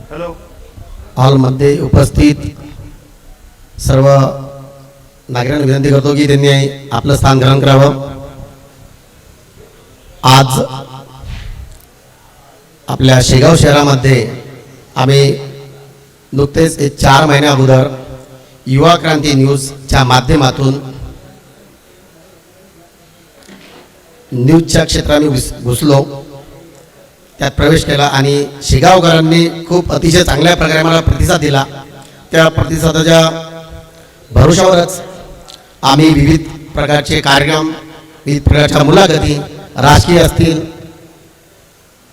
हॉलमध्ये उपस्थित सर्व नागरिकांना विनंती करतो की त्यांनी आपलं स्थान ग्रहण करावं। आज आपल्या शेगाव शहरामध्ये आम्ही नुकतेच 4 महिन्या अगोदर युवा क्रांती न्यूजच्या माध्यमातून न्यूजच्या क्षेत्रात घुसलो, त्यात प्रवेश केला आणि शेगावकरांनी खूप अतिशय चांगल्या प्रकारे मला प्रतिसाद दिला। त्या प्रतिसादाच्या भरोशावरच आम्ही विविध प्रकारचे कार्यक्रम, विविध प्रकारच्या मुलाखती, राजकीय असतील,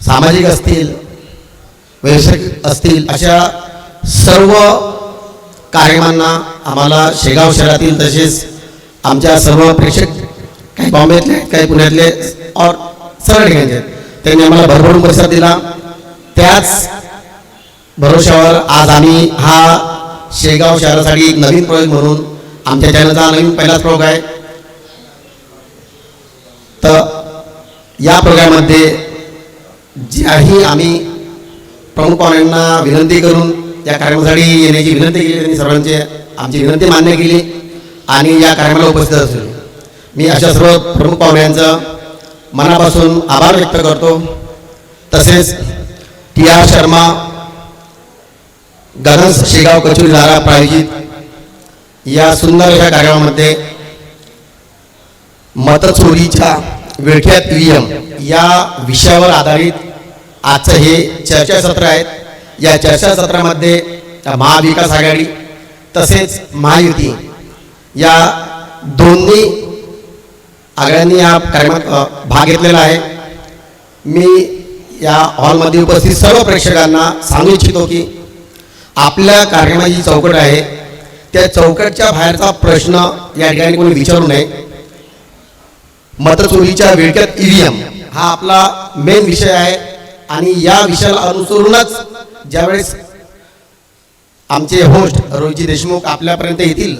सामाजिक असतील, वैयक्तिक असतील, अशा सर्व कार्यक्रमांना आम्हाला शेगाव शहरातील तसेच आमच्या सर्व प्रेक्षक, काही बॉम्बेतले, काही पुण्यातले और सर्व ठिकाणचे, त्यांनी आम्हाला भरभरून प्रतिसाद दिला। त्याच भरोशावर आज आम्ही हा शेगाव शहरासाठी एक नवीन प्रयोग म्हणून आमच्या चॅनलचा नवीन पहिलाच प्रयोग आहे। तर या प्रोग्राममध्ये ज्याही आम्ही प्रमुख पाहुण्यांना विनंती करून या कार्यक्रमासाठी येण्याची विनंती केली, त्यांनी सर्वांची आमची विनंती मान्य केली आणि या कार्यक्रमाला उपस्थित असेल। मी अशा सर्व प्रमुख पाहुण्यांचं मनापासून आभार व्यक्त करतो। तसेच TR शर्मा गगन शेगाव कचोरी द्वारा प्रायोजित या सुंदर अशा कार्यक्रमामध्ये मतचोरीच्या विळख्यात EVM या विषयावर आधारित आजचं हे चर्चासत्र आहे। या चर्चासत्रामध्ये महाविकास आघाडी तसेच महायुती या दोन्ही आघाड्यांनी या कार्यक्रमात भाग घेतलेला आहे। मी या हॉलमध्ये उपस्थित सर्व प्रेक्षकांना सांगू इच्छितो की आपल्या कार्यक्रमाची चौकट आहे, त्या चौकटच्या बाहेरचा प्रश्न या ठिकाणी कोणी विचारू नये। मतचोरीच्या विळख्यात EVM हा आपला मेन विषय आहे आणि या विषयाला अनुसरूनच ज्यावेळेस आमचे होस्ट रोहितजी देशमुख आपल्यापर्यंत येतील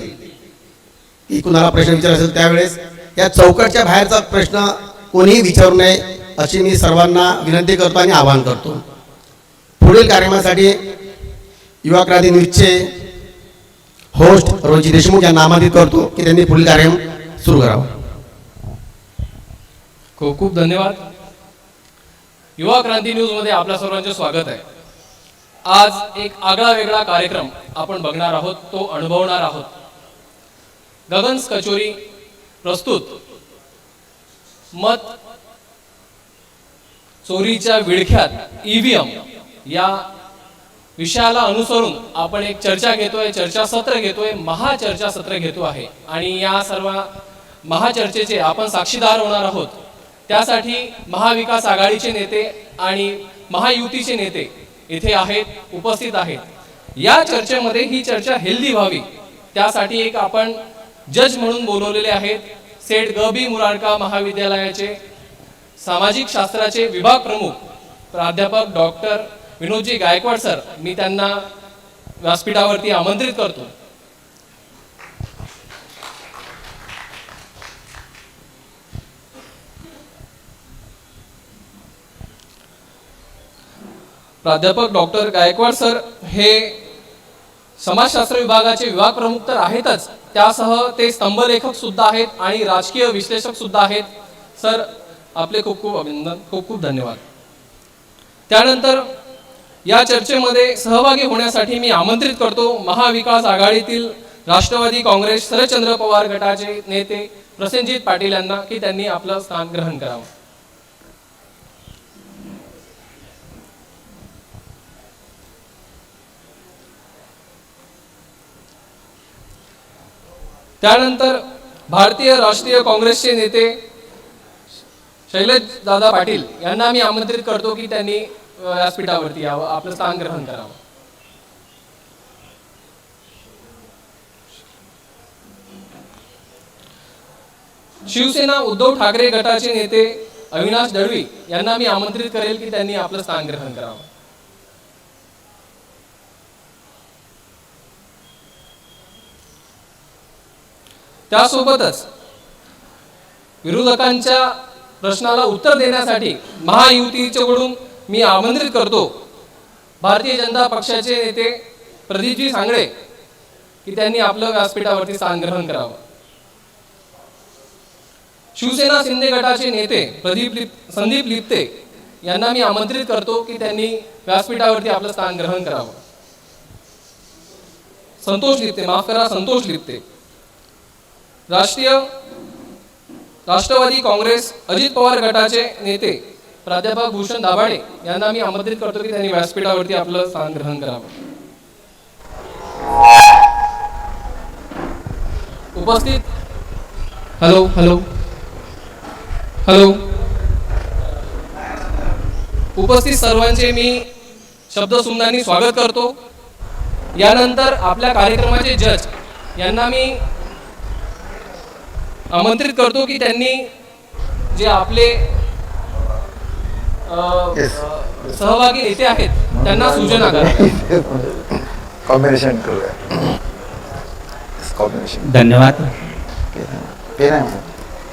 की कुणाला प्रश्न विचारायचा असेल, त्यावेळेस या चौकटच्या बाहेरचा प्रश्न कोणीही विचारू नये अशी मी सर्वांना विनंती करतो आणि आवाहन करतो। पुढील कार्यक्रमासाठी युवा क्रांती न्यूजचे होस्ट रोहितजी देशमुख यांना आमंत्रित करतो की त्यांनी पुढील कार्यक्रम सुरू करावा। खूप खूप धन्यवाद। युवा क्रांती न्यूज मध्ये आपल्या सर्वांचे स्वागत आहे। आज एक आगळा वेगळा कार्यक्रम आपण बघणार आहोत, तो अनुभवणार आहोत। गगन कचोरी प्रस्तुत मत चोरीच्या विळख्यात EVM या विषयाला अनुसरून आपण एक चर्चा घेतोय, चर्चासत्र घेतोय, महाचर्चासत्र घेतो आहे आणि या सर्व महाचर्चेचे आपण साक्षीदार होणार आहोत। त्यासाठी महाविकास आघाडीचे नेते आणि महायुतीचे नेते इथे आहेत, उपस्थित आहेत। या चर्चेमध्ये ही चर्चा हेल्दी व्हावी त्यासाठी एक आपण जज म्हणून बोलवलेले आहेत सेठ ग.बी. मुरारका महाविद्यालयाचे सामाजिक शास्त्राचे विभाग प्रमुख प्राध्यापक डॉक्टर विनोदजी गायकवाड सर। मी त्यांना व्यासपीठावरती आमंत्रित करतो। प्राध्यापक डॉक्टर गायकवाड सर हे समाजशास्त्र विभागाचे विभाग प्रमुख तर आहेतच, त्यासह ते स्तंभलेखक सुद्धा आहेत आणि राजकीय विश्लेषक सुद्धा आहेत। सर आपले खूप खूप अभिनंदन, खूप खूप धन्यवाद। त्यानंतर या चर्चेमध्ये सहभागी होण्यासाठी मी आमंत्रित करतो महाविकास आघाडीतील राष्ट्रवादी काँग्रेस शरदचंद्र पवार गटाचे नेते प्रसेनजीत पाटील यांना की त्यांनी आपलं स्थान ग्रहण करावं। त्यानंतर भारतीय राष्ट्रीय काँग्रेसचे नेते शैलेश दादा पाटील यांना मी आमंत्रित करतो की त्यांनी व्यासपीठावरती यावं, आपलं स्थान ग्रहण करावं। शिवसेना उद्धव ठाकरे गटाचे नेते अविनाश दळवी यांना मी आमंत्रित करेल की त्यांनी आपलं स्थान ग्रहण करावं। त्यासोबतच विरोधकांच्या प्रश्नाला उत्तर देण्यासाठी महायुतीकडून मी आमंत्रित करतो भारतीय जनता पक्षाचे नेते प्रदीपजी सांगळे की त्यांनी आपलं व्यासपीठावरती स्थान ग्रहण करावं. शिवसेना शिंदे गटाचे नेते संदीप लिप्ते यांना मी आमंत्रित करतो की त्यांनी व्यासपीठावरती आपलं स्थान ग्रहण करावं. संतोष लिप्ते राष्ट्रवादी काँग्रेस अजित पवार गटाचे नेते प्राध्यापक भूषण दाभाडे यांना मी आमंत्रित करतो की त्यांनी व्यासपीठावरती आपलं स्थान ग्रहण करावं. उपस्थित उपस्थित सर्वांचे मी शब्दसुमनांनी स्वागत करतो. यानंतर आपल्या कार्यक्रमाचे जज यांना मी आमंत्रित करतो की त्यांनी जे आपले सहभागी नेते आहेत त्यांना सूचना कराव्या. कॉम्बिनेशन करूया. कॉम्बिनेशन. धन्यवाद.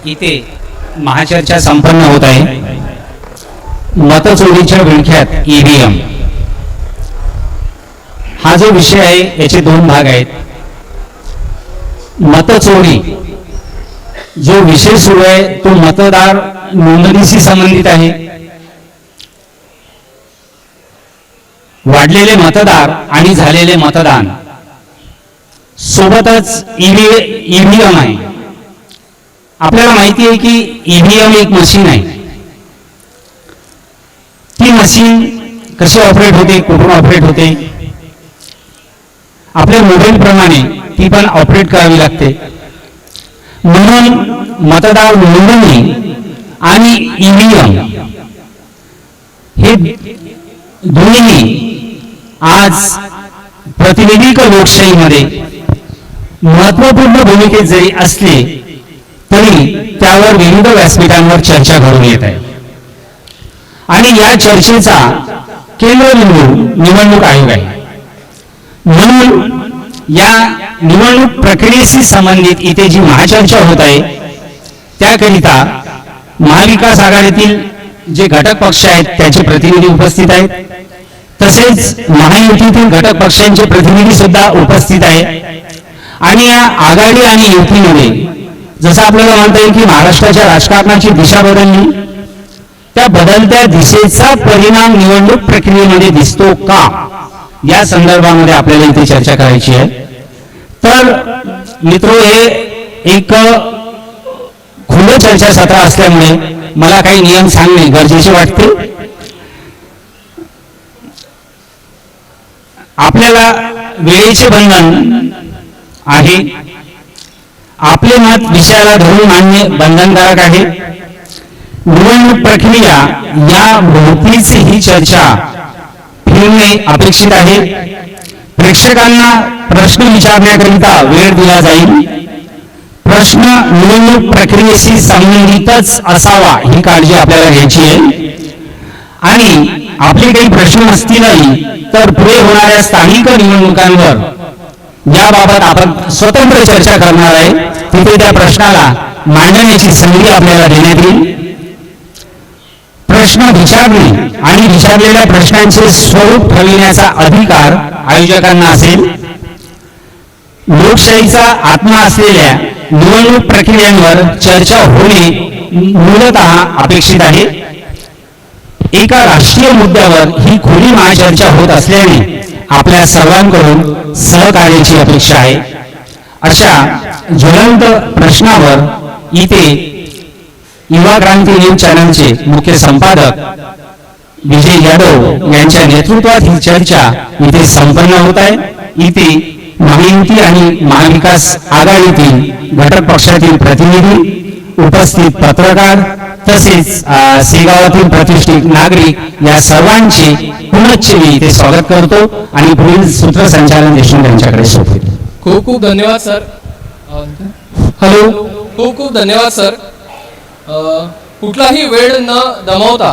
इथे महाचर्चा संपन्न होत आहे. मतचोरीच्या विळख्यात ईव्हीएम हा जो विषय आहे याचे दोन भाग आहेत. मतचोरी जो विषय सुरू आहे तो मतदार नोंदणीशी संबंधित आहे. वाढलेले मतदार आणि झालेले मतदान सोबतच ईव्हीएम आहे. आपल्याला माहिती आहे की ईव्हीएम एक मशीन आहे. ती मशीन कशी ऑपरेट होते, कुठून ऑपरेट होते, आपल्या मोबाईल प्रमाणे ती पण ऑपरेट करावी लागते. म्हणून मतदार नोंदणी आणि ईव्हीएम हे दोन्ही आज प्रातिनिधिक लोकशाहीमध्ये महत्वपूर्ण भूमिकेत जरी असले तरी त्यावर विविध व्यासपीठांवर चर्चा घडून येत आहे. आणि या चर्चेचा केंद्रबिंदू निवडणूक आयोग आहे. म्हणून या निवडणूक प्रक्रियेशी संबंधित इथे जी महाचर्चा होत आहे त्याकरिता महाविकास आघाडीतील जे घटक पक्ष आहेत त्याचे प्रतिनिधी उपस्थित आहेत. तसेच महायुतीतील घटक पक्षांचे प्रतिनिधी सुद्धा उपस्थित आहेत. आणि या आघाडी आणि युतीमध्ये जसं आपल्याला म्हणता येईल की महाराष्ट्राच्या राजकारणाची दिशा बदलली, त्या बदलत्या दिशेचा परिणाम निवडणूक प्रक्रियेमध्ये दिसतो का या संदर्भामध्ये आपल्याला इथे चर्चा करायची आहे. तर मित्रो, हे एक खुलं चर्चासत्र असल्यामुळे मला काही नियम सांगणे गरजेचे वाटते. आपल्याला वेळेचे बंधन आहे. आपले मत विषयाला धरून मांडणे बंधनकारक आहे. निवडणूक प्रक्रिया या भोवतीच ही चर्चा फिरणे अपेक्षित आहे. प्रेक्षकांना प्रश्न विचारण्याकरिता वेळ दिला जाईल. प्रश्न निवडणूक प्रक्रियेशी संबंधितच असावा ही काळजी आपल्याला घ्यायची आहे. आणि आपले काही प्रश्न असतीलही तर पुढे होणाऱ्या स्थानिक निवडणुकांवर याबाबत आपण स्वतंत्र चर्चा करणार आहे. तिथे त्या प्रश्नाला मांडण्याची संधी आपल्याला देण्यात येईल. प्रश्न विचारणे आणि विचारलेल्या प्रश्नांचे स्वरूप ठरविण्याचा अधिकार आयोजकांना असेल. लोकशाहीचा आत्मा असलेल्या निवडणूक प्रक्रियांवर चर्चा होणे मूलतः अपेक्षित आहे. एका राष्ट्रीय मुद्द्यावर ही खुली महाचर्चा होत असल्याने आपल्या सर्वांकडून सहकार्याची अपेक्षा आहे. अशा ज्वलंत प्रश्नावर इथे युवा क्रांती न्यूज चॅनलचे मुख्य संपादक विजय यादव यांच्या नेतृत्वात ही चर्चा इथे संपन्न होत आहे. इथे महायुती आणि महाविकास आघाडीतील घटक पक्षातील प्रतिनिधी, उपस्थित पत्रकार तसेच सेगावातील प्रतिष्ठित नागरिक या सर्वांचे पुनश्च मी इथे स्वागत करतो आणि पुढील सूत्रसंचालन देशमुख यांच्याकडे सोपवतो. खूप खूप धन्यवाद सर. खूप खूप धन्यवाद सर. कुठलाही वेळ न गमावता,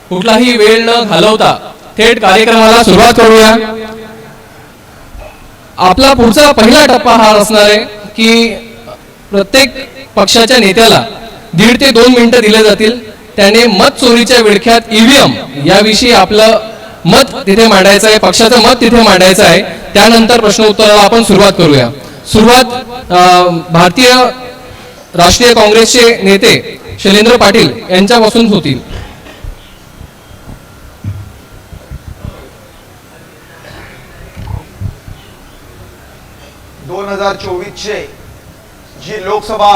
कुठलाही वेळ न घालवता थेट कार्यक्रमाला सुरुवात करूया. आपला पुढचा पहिला टप्पा हा असणार आहे की प्रत्येक पक्षाच्या नेत्याला 1.5 ते 2 मिनिटं दिले जातील. त्याने मत चोरीच्या विळख्यात ईव्हीएम याविषयी आपलं मत तिथे मांडायचं आहे, पक्षाचं मत तिथे मांडायचं आहे. त्यानंतर प्रश्न उत्तराला आपण सुरुवात करूया. भारतीय राष्ट्रीय काँग्रेसचे नेते शैलेंद्र पाटील यांच्यापासून होतील. 2024चे जी लोकसभा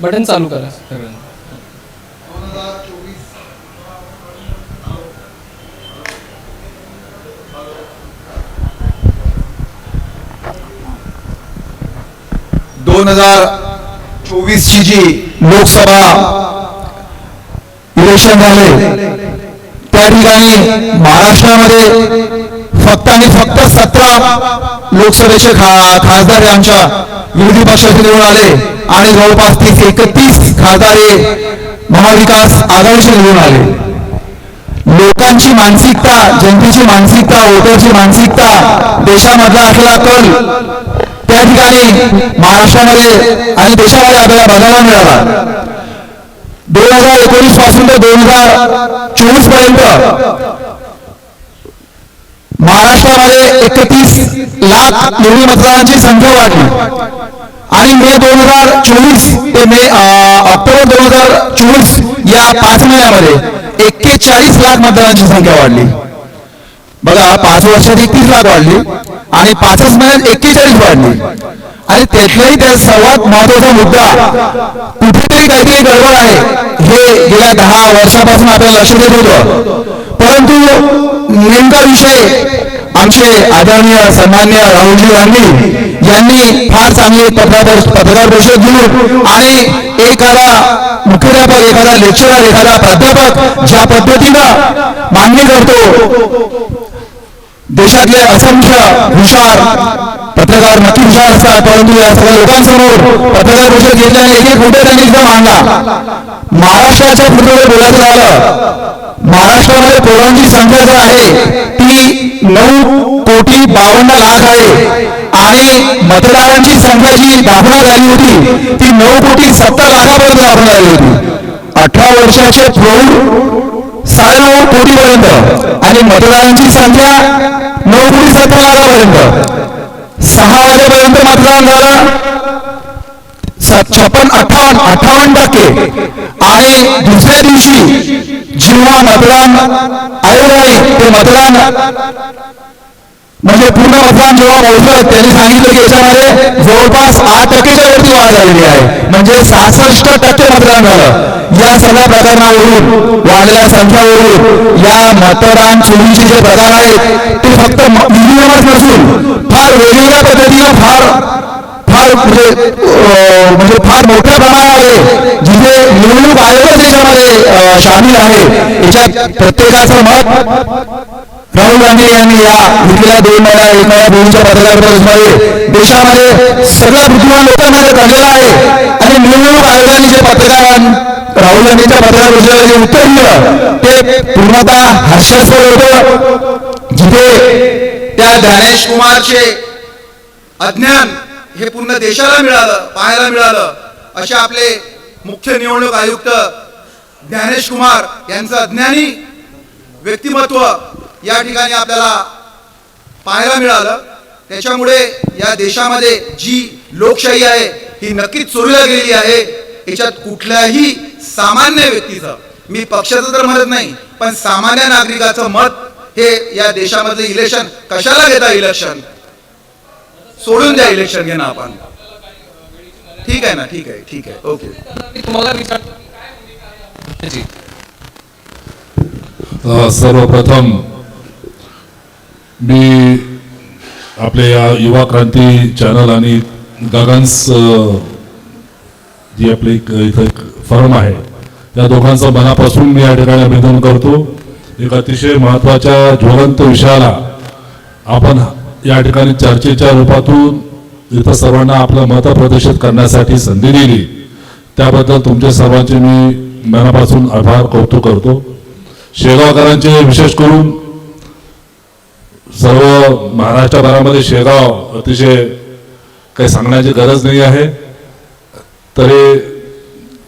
बटन चालू करा. 2024ची जी लोकसभा इलेक्शन झाले त्या ठिकाणी महाराष्ट्रामध्ये फक्त आणि फक्त 17 लोकसभेचे खासदार हे आमच्या विरोधी पक्षाचे निवडून आले आणि जवळपास 31 खासदार हे महाविकास आघाडीचे निवडून आले. लोकांची मानसिकता, जनतेची मानसिकता, वोटरची मानसिकता, देशामधला असलेला कल त्या ठिकाणी महाराष्ट्रामध्ये आणि देशामध्ये आपल्याला बघायला मिळाला. 2019 पासून ते 2024 पर्यंत महाराष्ट्रामध्ये 31 लाख निवडून मतदारांची संख्या वाढली आणि मे 2024 ते ऑक्टोबर 2024 या 5 महिन्यामध्ये 41 लाख मतदारांची संख्या वाढली. बघा, 5 वर्षात 31 लाख वाढली आणि 5 महिन्यात 41 वाढली. आणि त्यातलाही त्या सर्वात महत्वाचा मुद्दा, कुठेतरी काहीतरी गडबड आहे हे गेल्या 10 वर्षापासून आपल्याला लक्षात येत होतं. परंतु नेमका विषय आमचे आदरणीय सन्माननीय राहुलजी गांधी यांनी फार चांगली पत्रकार परिषद घेऊन आणि एखादा मुख्याध्यापक, एखादा लेक्चरर, एखादा प्राध्यापक ज्या पद्धतीनं मान्य करतो, देशातले असंख्य हुशार पत्रकार नक्की हुशार असतात, परंतु या सगळ्या लोकांसमोर पत्रकार परिषद घेतल्याने एक मुद्दा त्यांनी इथं मांडला. महाराष्ट्राच्या पुढे बोलायचं झालं, महाराष्ट्रामध्ये पोरांची संख्या जी आहे ती 9,52,00,000 आहे आणि मतदारांची संख्या जी दाखवण्यात झाली होती ती 9,70,00,000पर्यंत दाखवण्यात आली होती. 18 वर्षाचे प्रौढ 9.5 कोटीपर्यंत आणि मतदारांची संख्या 9,70,00,000पर्यंत. 6 वाजेपर्यंत मतदान झालं 58% आणि दुसऱ्या दिवशी जेव्हा मतदान आयोग आहे ते मतदान म्हणजे पूर्ण मतदान जेव्हा मोजलं त्यांनी सांगितलं की याच्यामध्ये जवळपास 8%च्या वरती वाढ झालेली आहे, म्हणजे 66% मतदान झालं. या सगळ्या प्रकरणावरून, वाढलेल्या संख्यावरून या मतदान चोरीचे जे प्रकार आहेत ते फक्त मिनिममच नसून फार वेगवेगळ्या पद्धतीनं फार म्हणजे फार मोठ्या प्रमाणामध्ये जिथे निवडणूक आयोग त्याच्यामध्ये सामील आहे. याच्यात प्रत्येकाचं मत राहुल गांधी यांनी या गेल्या 2 महिन्यापूर्वीच्या पत्रकार परिषदेमध्ये देशामध्ये सगळ्या बुद्धिमान लोकांमध्ये काढलेला आहे आणि निवडणूक आयोगाने जे राहुल गांधीच्या पत्रकार परिषदेला जे उत्तर दिलं ते पूर्णतः हास्यास्पद होतं. जिथे त्या ज्ञानेश कुमारचे अज्ञान हे पूर्ण देशाला मिळालं, पाहायला मिळालं. असे आपले मुख्य निवडणूक आयुक्त ज्ञानेश कुमार यांचं अज्ञानी व्यक्तिमत्व या ठिकाणी आपल्याला पाहायला मिळालं. त्याच्यामुळे या देशामध्ये जी लोकशाही आहे ही नक्कीच चोरीला गेलेली आहे. याच्यात कुठल्याही सामान्य व्यक्तीचं, मी पक्षाचं तर म्हणत नाही, पण सामान्य नागरिकाचं मत हे या देशामधलं इलेक्शन कशाला घेता, इलेक्शन सोडून द्या, इलेक्शन घेणं आपण. ठीक आहे ना, ठीक आहे, ठीक आहे, ओके. सर्वप्रथम मी आपल्या या युवा क्रांती चॅनल आणि गगन्स जी आपली इथं एक फर्म आहे त्या दोघांचं मनापासून मी या ठिकाणी अभिनंदन करतो. एक अतिशय महत्त्वाच्या ज्वलंत विषयाला आपण या ठिकाणी चर्चेच्या रूपातून इथं सर्वांना आपलं मत प्रदर्शित करण्यासाठी संधी दिली, त्याबद्दल तुमच्या सर्वांचे मी मनापासून आभार, कौतुक करतो. शेगावकरांचे विशेष करून सर्व महाराष्ट्रभरामध्ये शेगाव अतिशय काही सांगण्याची गरज नाही आहे. तरी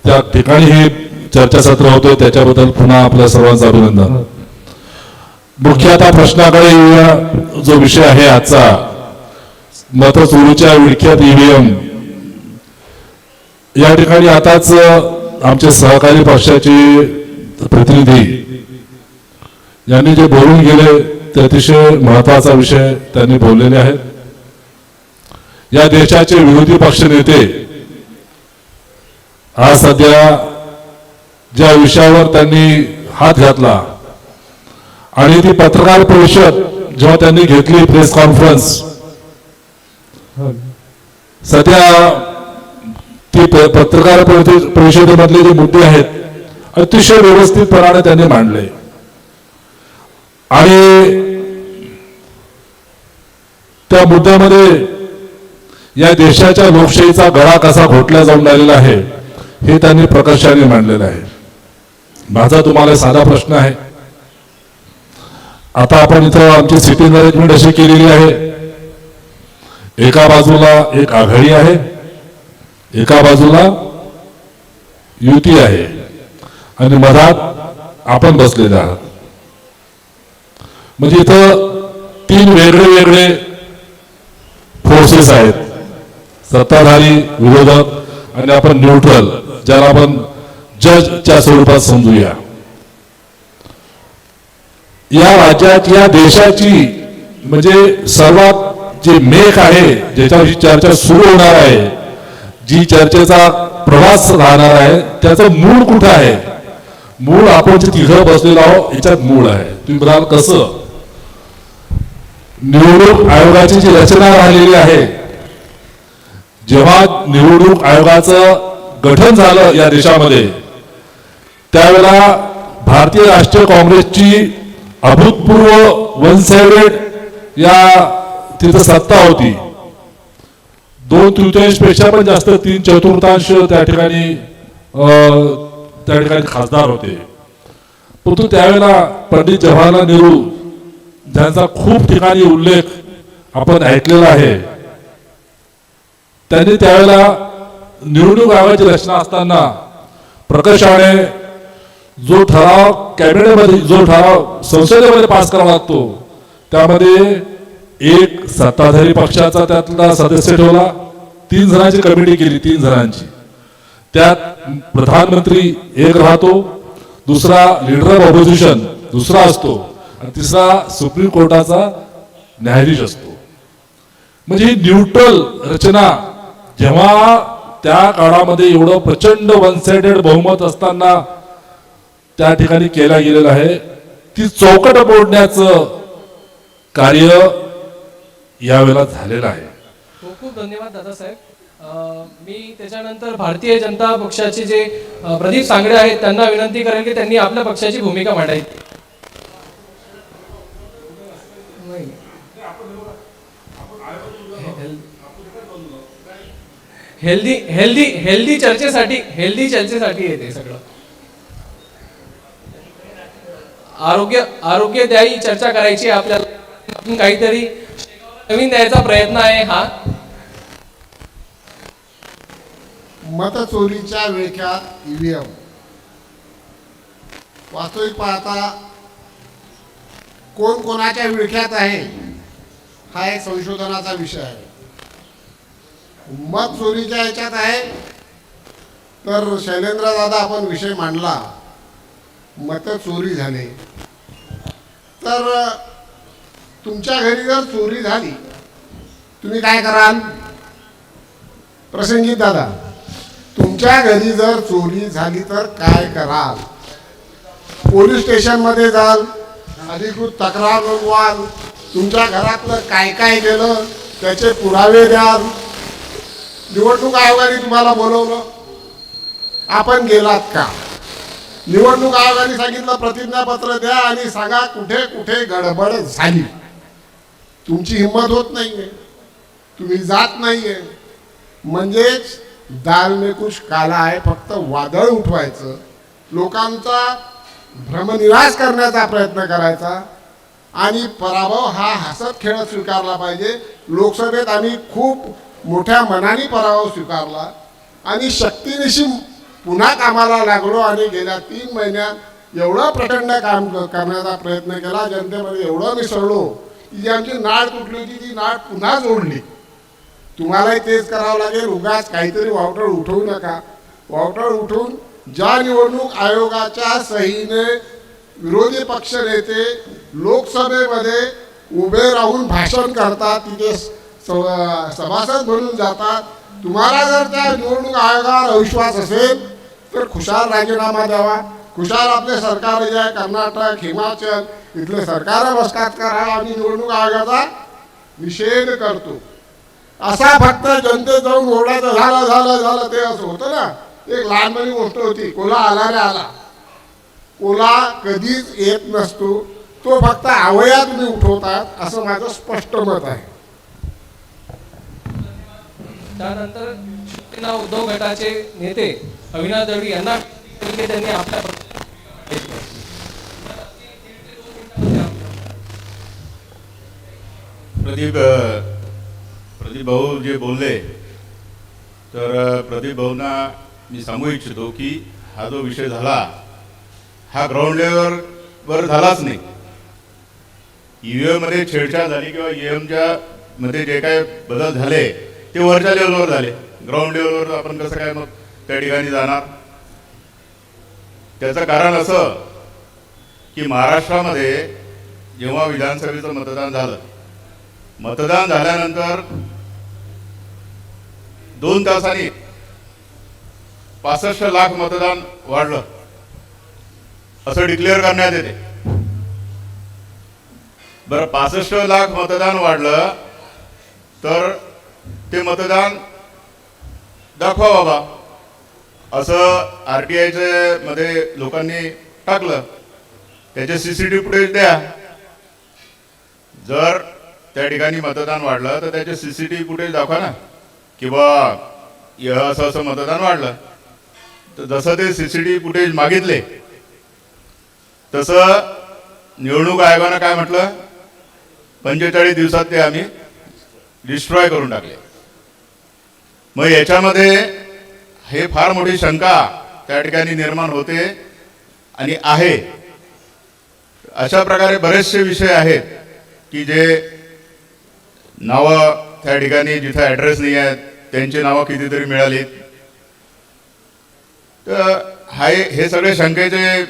त्या ठिकाणी हे चर्चासत्र होतोय त्याच्याबद्दल पुन्हा आपल्या सर्वांचं अभिनंदन. मुख्य आता प्रश्नाकडे येऊया. जो विषय आहे आजचा, मतचोरीच्या विळख्यात ईव्हीएम. या ठिकाणी आताच आमचे सहकारी पक्षाचे प्रतिनिधी यांनी जे बोलून गेले ते अतिशय महत्वाचा विषय त्यांनी बोललेले आहेत. या देशाचे विरोधी पक्ष नेते आज सध्या ज्या विषयावर त्यांनी हात घातला आणि ती पत्रकार परिषद जेव्हा त्यांनी घेतली, प्रेस कॉन्फरन्स, सध्या ती पत्रकार परिषदेमधले जे मुद्दे आहेत अतिशय व्यवस्थितपणाने त्यांनी मांडले आणि त्या मुद्द्यामध्ये या देशाच्या लोकशाहीचा गळा कसा घोटला जाऊन राहिलेला आहे हे त्यांनी प्रकर्षाने मांडलेलं आहे. माझा तुम्हाला साधा प्रश्न आहे. आता आपण इथं आमची सिटिंग अरेंजमेंट अशी केलेली आहे, एका बाजूला एक आघाडी आहे, एका बाजूला युती आहे आणि मधात आपण बसलेले आहात. म्हणजे इथं 3 वेगळे वेगळे फोर्सेस आहेत, सत्ताधारी, विरोधक आणि आपण न्यूट्रल, ज्याला आपण जजच्या स्वरूपात समजूया. या राज्यात, या देशाची म्हणजे सर्वात जे मेख आहे, ज्याच्याविषयी चर्चा सुरू होणार आहे, जी चर्चेचा प्रवास राहणार आहे, त्याचं मूळ कुठं आहे? मूळ आपण जे तिघं बसलेलो आहोत याच्यात मूळ आहे. तुम्ही म्हणाल कसं? निवडणूक आयोगाची जी रचना राहिलेली आहे, जेव्हा निवडणूक आयोगाचं गठन झालं या देशामध्ये, त्यावेळेला भारतीय राष्ट्रीय काँग्रेसची अभूतपूर्व 1 साइडेड या तिथं सत्ता होती. 2/3 पेक्षा पण जास्त 3/4 त्या ठिकाणी खासदार होते. परंतु त्यावेळेला पंडित जवाहरलाल नेहरू ज्यांचा खूप ठिकाणी उल्लेख आपण ऐकलेला आहे, त्यांनी त्यावेळेला निवडणूक आयोगाची रचना असताना प्रकर्षाने जो ठराव कॅबिनेटमध्ये, जो ठराव संसदेमध्ये पास करावा लागतो, त्यामध्ये एक सत्ताधारी पक्षाचा त्यातला सदस्य ठेवला, 3 जणांची कमिटी केली, 3 जणांची. त्यात प्रधानमंत्री एक राहतो, दुसरा लीडर ऑफ ऑपोजिशन दुसरा असतो आणि तिसरा सुप्रीम कोर्टाचा न्यायाधीश असतो. म्हणजे ही न्यूट्रल रचना जेव्हा त्या काळामध्ये एवढं प्रचंड 1 साइडेड बहुमत असताना त्या ठिकाणी केला गेलेला आहे, ती चौकट मोडण्याचं कार्य यावेळेला झालेलं आहे. खूप खूप धन्यवाद दादासाहेब. मी त्याच्यानंतर भारतीय जनता पक्षाचे जे प्रदीप सांगडे आहेत त्यांना विनंती करेन की त्यांनी आपल्या पक्षाची भूमिका मांडावी. हेल्दी चर्चेसाठी येते सगळं. आरोग्यदायी चर्चा करायची आपल्याला, काहीतरी नवीन द्यायचा प्रयत्न आहे हा. मतचोरीच्या विळख्यात ईव्हीएम. वास्तविक पाहता कोण कोणाच्या विळख्यात आहे हा एक संशोधनाचा विषय आहे. मत चोरीच्या याच्यात आहे तर शैलेंद्र दादा आपण विषय मांडला, मत चोरी झाले तर तुमच्या घरी जर चोरी झाली तुम्ही काय कराल? प्रसंगी दादा, तुमच्या घरी जर चोरी झाली तर काय कराल? पोलीस स्टेशनमध्ये जाल, अधिकृत तक्रार नोंदवाल, तुमच्या घरातलं काय काय गेलं त्याचे पुरावे द्याल. निवडणूक आयोगाने तुम्हाला बोलवलं, आपण गेलात का? निवडणूक आयोगाने सांगितलं प्रतिज्ञापत्र द्या आणि सांगा कुठे कुठे गडबड झाली. तुमची हिंमत होत नाहीये, तुम्ही जात नाहीये. म्हणजेच दाल में कुछ काला आहे. फक्त वादळ उठवायचं, लोकांचा भ्रमनिराश करण्याचा प्रयत्न करायचा आणि पराभव हा हसत खेळत स्वीकारला पाहिजे. लोकसभेत आम्ही खूप मोठ्या मनाने पराभव स्वीकारला आणि शक्तीनिशी पुन्हा कामाला लागलो आणि गेल्या 3 महिन्यात एवढं प्रचंड काम करण्याचा प्रयत्न केला, जनतेमध्ये एवढं मिसळलो की जी आमची नाळ तुटली होती ती नाळ पुन्हा जोडली. तुम्हालाही तेच करावं लागेल. उगाच काहीतरी वावटळ उठवू नका. वावटळ उठून ज्या निवडणूक आयोगाच्या सहीने विरोधी पक्ष नेते लोकसभेमध्ये उभे राहून भाषण करतात, तिथे सभासद म्हणून जातात. तुम्हाला जर त्या निवडणूक आयोगावर अविश्वास असेल तर खुशाल राजीनामा द्यावा. खुशाल आपले सरकार जे आहे कर्नाटक, हिमाचल इथले सरकार बरखास्त करा. आम्ही निवडणूक आयोगाचा निषेध करतो. असा फक्त जनतेत जाऊन ओरडायचं झालं झालं झालं ते असं होतं ना. एक लहानपणी गोष्ट होती, कोल्हा आला रे आला. कोल्हा कधीच येत नसतो, तो फक्त आवया तुम्ही उठवतात, असं माझं स्पष्ट मत आहे. त्यानंतर शिवसेना उद्धव गटाचे नेते अविनाश दळवी यांना त्यांनी आपल्या प्रदीप भाऊ जे बोलले, तर प्रदीप भाऊंना मी सांगू इच्छितो की हा जो विषय झाला हा ग्राउंड लेवलवर झालाच नाही. ईव्हीएम मध्ये छेडछाड झाली किंवा ईव्हीएमच्या मध्ये जे काय बदल झाले ते वरच्या लेवलवर झाले. ग्राउंड लेवलवर आपण कसं काय मग त्या ठिकाणी जाणार? त्याचं कारण असं की महाराष्ट्रामध्ये जेव्हा विधानसभेचं मतदान झालं, मतदान झाल्यानंतर 2 तासांनी 65 लाख मतदान वाढलं असं डिक्लेअर करण्यात येते. बरं, 65 लाख मतदान वाढलं तर ते मतदान दाखवा बाबा असं RTIच्या मध्ये लोकांनी टाकलं. त्याचे CCTV फुटेज द्या. जर त्या ठिकाणी मतदान वाढलं तर त्याचे CCTV फुटेज दाखवा ना की बा असं असं मतदान वाढलं. तर जसं ते CCTV फुटेज मागितले तसं निवडणूक आयोगानं काय म्हटलं, 45 दिवसात ते आम्ही डिस्ट्रॉय करून टाकले. मग याच्यामध्ये हे फार मोठी शंका त्या ठिकाणी निर्माण होते आणि आहे. अशा प्रकारे बरेचसे विषय आहेत की जे नावं त्या ठिकाणी जिथे ॲड्रेस नाही आहेत त्यांची नावं कितीतरी मिळालीत. तर हे सगळे शंकेचे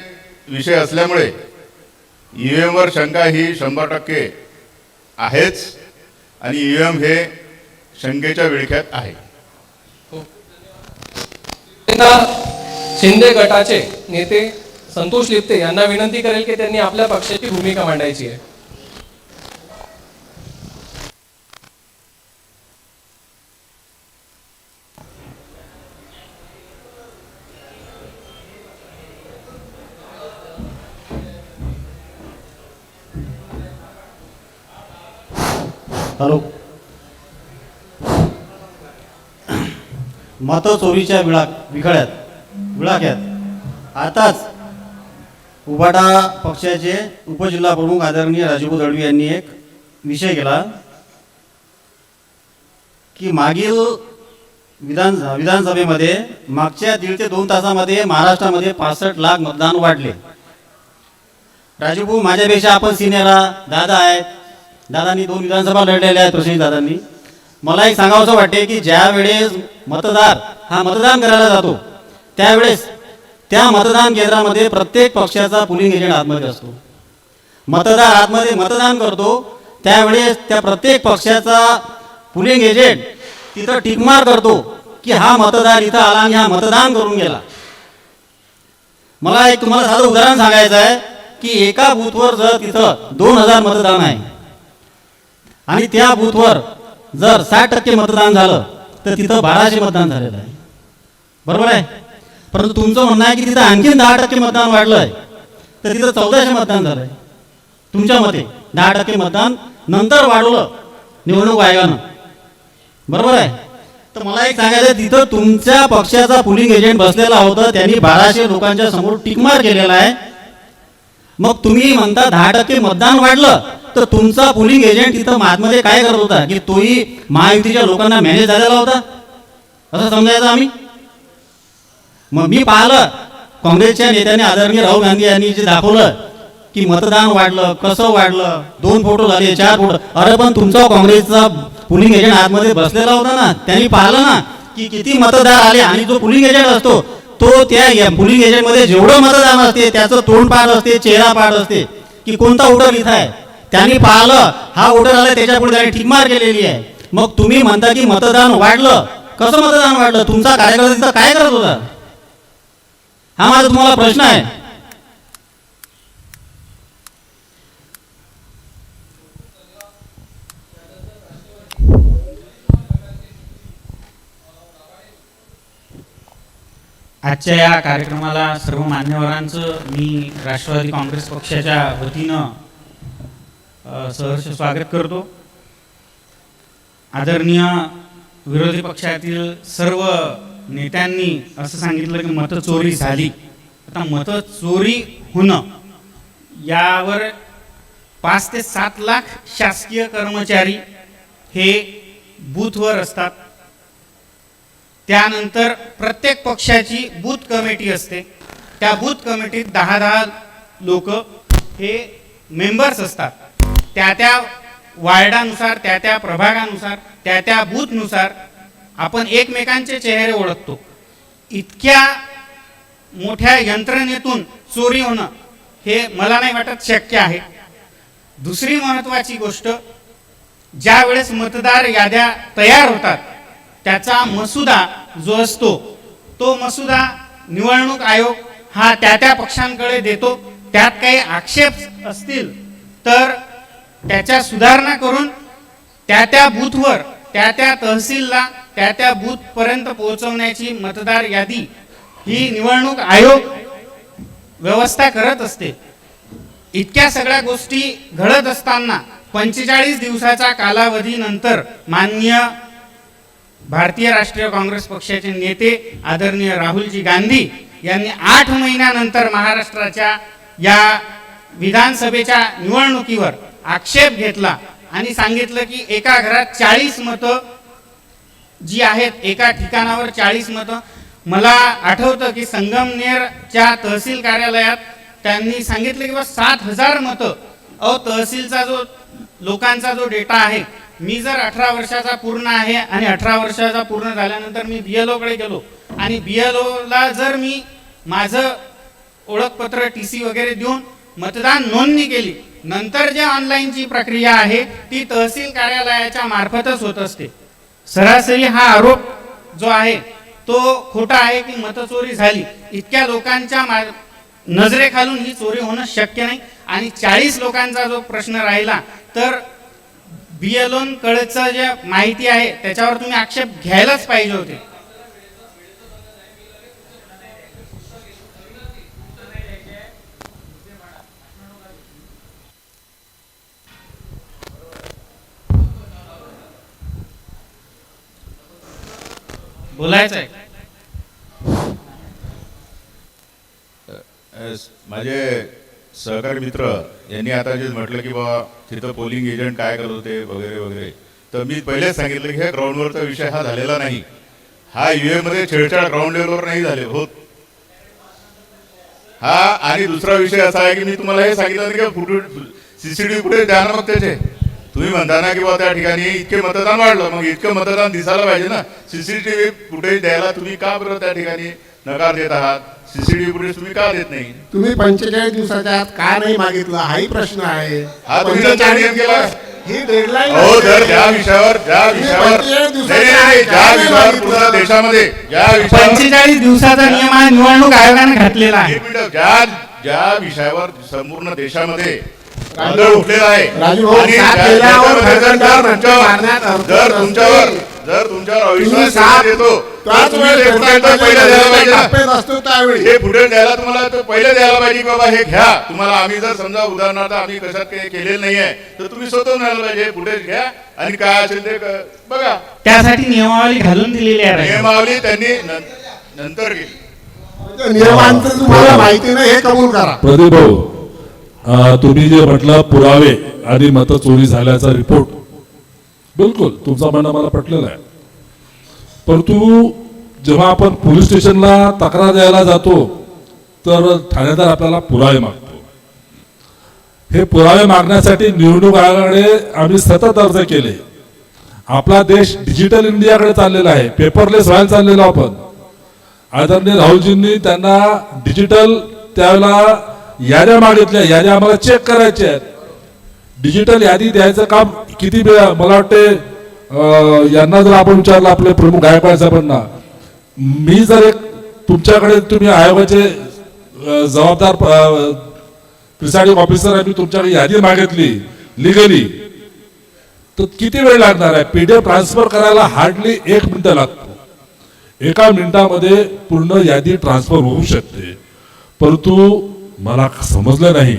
विषय असल्यामुळे ईव्हीएमवर शंका ही 100% आहेच आणि ईव्हीएम हे शंकेच्या विळख्यात आहे. शिंदे गटाचे नेते संतोष लिप्ते यांना विनंती करेल की त्यांनी आपल्या पक्षाची भूमिका मांडायची आहे. हॅलो. मत चोरीच्या विळाख्यात आताच उभाटा पक्षाचे उपजिल्हा प्रमुख आदरणीय राजीव दळवी यांनी एक विषय केला की मागील विधानसभेमध्ये मागच्या 1.5 ते 2 तासामध्ये महाराष्ट्रामध्ये 65 लाख मतदान वाढले. राजीव माझ्यापेक्षा आपण सिनियर दादा आहेत. दादांनी 2 विधानसभा लढलेल्या आहेत. प्रशांत दादांनी मला एक सांगावंसं वाटते की ज्या वेळेस मतदार हा मतदान करायला जातो त्यावेळेस त्या मतदान केंद्रामध्ये प्रत्येक पक्षाचा पोलिंग एजंट आतमध्ये असतो. मतदार आतमध्ये मतदान करतो त्यावेळेस त्या प्रत्येक पक्षाचा पोलिंग एजंट तिथं टिकमार करतो की हा मतदार इथं आला आणि हा मतदान करून गेला. मला एक तुम्हाला साधं उदाहरण सांगायचं आहे की एका बूथवर जर तिथं 2000 मतदान आहे आणि त्या बूथवर जर 60% मतदान झालं तर तिथं 1200 मतदान झालेलं आहे. बरोबर आहे. परंतु तुमचं म्हणणं आहे की तिथं आणखीन 10% मतदान वाढलं आहे तर तिथं 1400 मतदान झालं आहे. तुमच्या मते 10% मतदान नंतर वाढवलं निवडणूक आयोगानं. बरोबर आहे. तर मला एक सांगायचं आहे तिथं तुमच्या पक्षाचा पोलिंग एजंट बसलेला होता, त्यांनी 1200 लोकांच्या समोर टिकमार केलेला आहे. मग तुम्ही म्हणता 10% मतदान वाढलं तर तुमचा पोलिंग एजंट तिथं आतमध्ये काय करत होता की तोही महायुतीच्या लोकांना मॅनेज झालेला होता असं समजायचं आम्ही. मग मी पाहिलं काँग्रेसच्या नेत्यांनी आदरणीय राहुल गांधी यांनी जे दाखवलं की मतदान वाढलं, कसं वाढलं, 2 फोटो झाले, 4 फोटो. अरे पण तुमचा काँग्रेसचा पुलिंग एजंट आतमध्ये बसलेला होता ना, त्यांनी पाहिलं ना की किती मतदार आले. आणि जो पुलिंग एजंट असतो तो त्या पुलिंग एजंटमध्ये जेवढं मतदान असते त्याचं तोंडपाठ असते, चेहरापाठ असते की कोणता वोटर इथं आहे. त्यांनी पाहिलं हा वोटर आला, त्याच्यापुढे त्यांनी टिकमार केलेली आहे. मग तुम्ही म्हणता की मतदान वाढलं, कसं मतदान वाढलं? तुमचा कार्यकर्ता तिथं काय करत होता? हा माझा तुम्हाला प्रश्न आहे. आजच्या या कार्यक्रमाला सर्व मान्यवरांचं मी राष्ट्रवादी काँग्रेस पक्षाच्या वतीनं सहर्ष स्वागत करतो. आदरणीय विरोधी पक्षातील सर्व नेत्यांनी असं सांगितलं की मतचोरी झाली. आता मतचोरी होणं यावर 5 ते 7 लाख शासकीय कर्मचारी हे बूथवर असतात. त्यानंतर प्रत्येक पक्षाची बूथ कमिटी असते. त्या बूथ कमिटीत 10-10 लोक हे मेंबर्स असतात. त्या वार्डानुसार, त्या प्रभागानुसार, त्या बूथनुसार आपण एकमेकांचे चेहरे ओळखतो. इतक्या मोठ्या यंत्रणेतून चोरी होणं हे मला नाही वाटत शक्य आहे. दुसरी महत्त्वाची गोष्ट, ज्या वेळेस मतदार याद्या तयार होतात त्याचा मसुदा जो असतो तो मसुदा निवडणूक आयोग हा त्या पक्षांकडे देतो. त्यात काही आक्षेप असतील तर त्याच्या सुधारणा करून त्या बूथवर, त्या तहसीलला, त्या बूथपर्यंत पोहोचवण्याची मतदार यादी ही निवडणूक आयोग व्यवस्था करत असते. इतक्या सगळ्या गोष्टी घडत असताना 45 दिवसाच्या कालावधीनंतर माननीय भारतीय राष्ट्रीय काँग्रेस पक्षाचे नेते आदरणीय राहुलजी गांधी यांनी 8 महिन्यानंतर महाराष्ट्राच्या या विधानसभेच्या निवडणुकीवर आक्षेप घेतला आणि सांगितलं की एका घरात 40 मतं जी आहेत, एका ठिकाणावर 40 मतं. मला आठवतं की संगमनेरच्या तहसील कार्यालयात त्यांनी सांगितलं की 7,000 मतं. तहसीलचा जो लोकांचा जो डेटा आहे, मी जर 18 वर्षाचा पूर्ण आहे आणि 18 वर्षाचा पूर्ण झाल्यानंतर मी BLO कडे गेलो आणि BLOला जर मी माझं ओळखपत्र TC वगैरे देऊन मतदान नोंदणी केली, नंतर जे ऑनलाईनची प्रक्रिया आहे ती तहसील कार्यालयाच्या मार्फतच होत असते. सरासरी हा आरोप जो आहे तो खोटा आहे की मतचोरी झाली. इतक्या लोकांच्या नजरेखालून ही चोरी होणं शक्य नाही. आणि 40 लोकांचा जो प्रश्न राहिला तर BLO कडचं जे माहिती आहे त्याच्यावर तुम्ही आक्षेप घ्यायलाच पाहिजे होते. बोलायचं आहे. माझे सहकारी मित्र यांनी आता जे म्हटलं की बाबा तिथं पोलिंग एजंट काय करत होते वगैरे वगैरे, तर मी पहिलेच सांगितलं की ह्या ग्राउंडवरचा विषय हा झालेला नाही. हा UAE मध्ये छेडछाड ग्राउंड लेवलवर नाही झाले होत हा. आणि दुसरा विषय असा आहे की मी तुम्हाला हे सांगितलं की CCTV फुटेज द्या ना. मग त्याचे तुम्ही म्हणता ना की बाबा त्या ठिकाणी इतके मतदान वाढलं, मग इतकं मतदान दिसायला पाहिजे ना. CCTV फुटेज द्यायला तुम्ही का बरं त्या ठिकाणी नकार देत आहात? CCTV फुटेज तुम्ही का देत नाही? तुम्ही 45 दिवसाच्या आत का नाही मागितलं हाही प्रश्न आहे. हा तुम्ही नंतर नियम केला. ही डेडलाईन हो, जर ज्या विषयावर पूर्ण देशामध्ये ज्या विषयावर 45 दिवसाचा नियम हा निवडणूक आयोगाने घातलेला आहे. एक मिनिट, ज्या विषयावर संपूर्ण देशामध्ये गोंधळ उठलेला आहे राजू भाऊ, आणि साथ ज्या- केल्यावर ज्याच्यावर मारण्यात अर्थ जर तुमच्यावर तुम्ही अविश्वास साथ येतो त्याच तुम्ही वेळेस ते फुटेज तर पहिले द्यायला पाहिजे ना. टप्प्यात असतो त्यावेळी हे फुटेज द्यायला तुम्हाला तर पहिले द्यायला पाहिजे की बाबा हे घ्या. तुम्हाला आम्ही जर समजा उदाहरणार्थ आम्ही कशात काही केलेलं नाहीये तर तुम्ही स्वतःहून द्यायला पाहिजे. हे फुटेज घ्या आणि काय असेल ते बघा. त्यासाठी नियमावली घालून दिलेली आहे. नियमावली त्यांनी नंतर केली. नियमांचं तुम्हाला माहिती नाही हे कबूल करा. प्रदीप भाऊ, तुम्ही जे म्हटलं पुरावे आणि मतचोरी झाल्याचा रिपोर्ट, बिलकुल तुमचा म्हणणं मला पटलेला आहे. परंतु जेव्हा आपण पोलीस स्टेशनला तक्रार द्यायला जातो तर ठाणेदार आपल्याला पुरावे मागतो. हे पुरावे मागण्यासाठी निवडणूक आयोगाकडे आम्ही सतत अर्ज केले. आपला देश डिजिटल इंडियाकडे चाललेला आहे, पेपरलेस व्हायला चाललेलो आपण. आदरणीय राहुलजींनी त्यांना डिजिटल त्यावेळेला याद्या मागितल्या, याद्या आम्हाला चेक करायच्या आहेत. डिजिटल यादी द्यायचं काम किती मला वाटते यांना जर आपण विचारलं, आपले प्रमुख गायकवाड साहेबांना, मी जर एक तुमच्याकडे तुम्ही आयोगाचे जबाबदार प्रिसाइडिंग ऑफिसर आहे, मी तुमच्याकडे यादी मागितली लिगली, तर किती वेळ लागणार आहे? PDF ट्रान्सफर करायला हार्डली 1 मिनिट लागतो. 1 मिनिटामध्ये पूर्ण यादी ट्रान्सफर होऊ शकते. परंतु मला समजलं नाही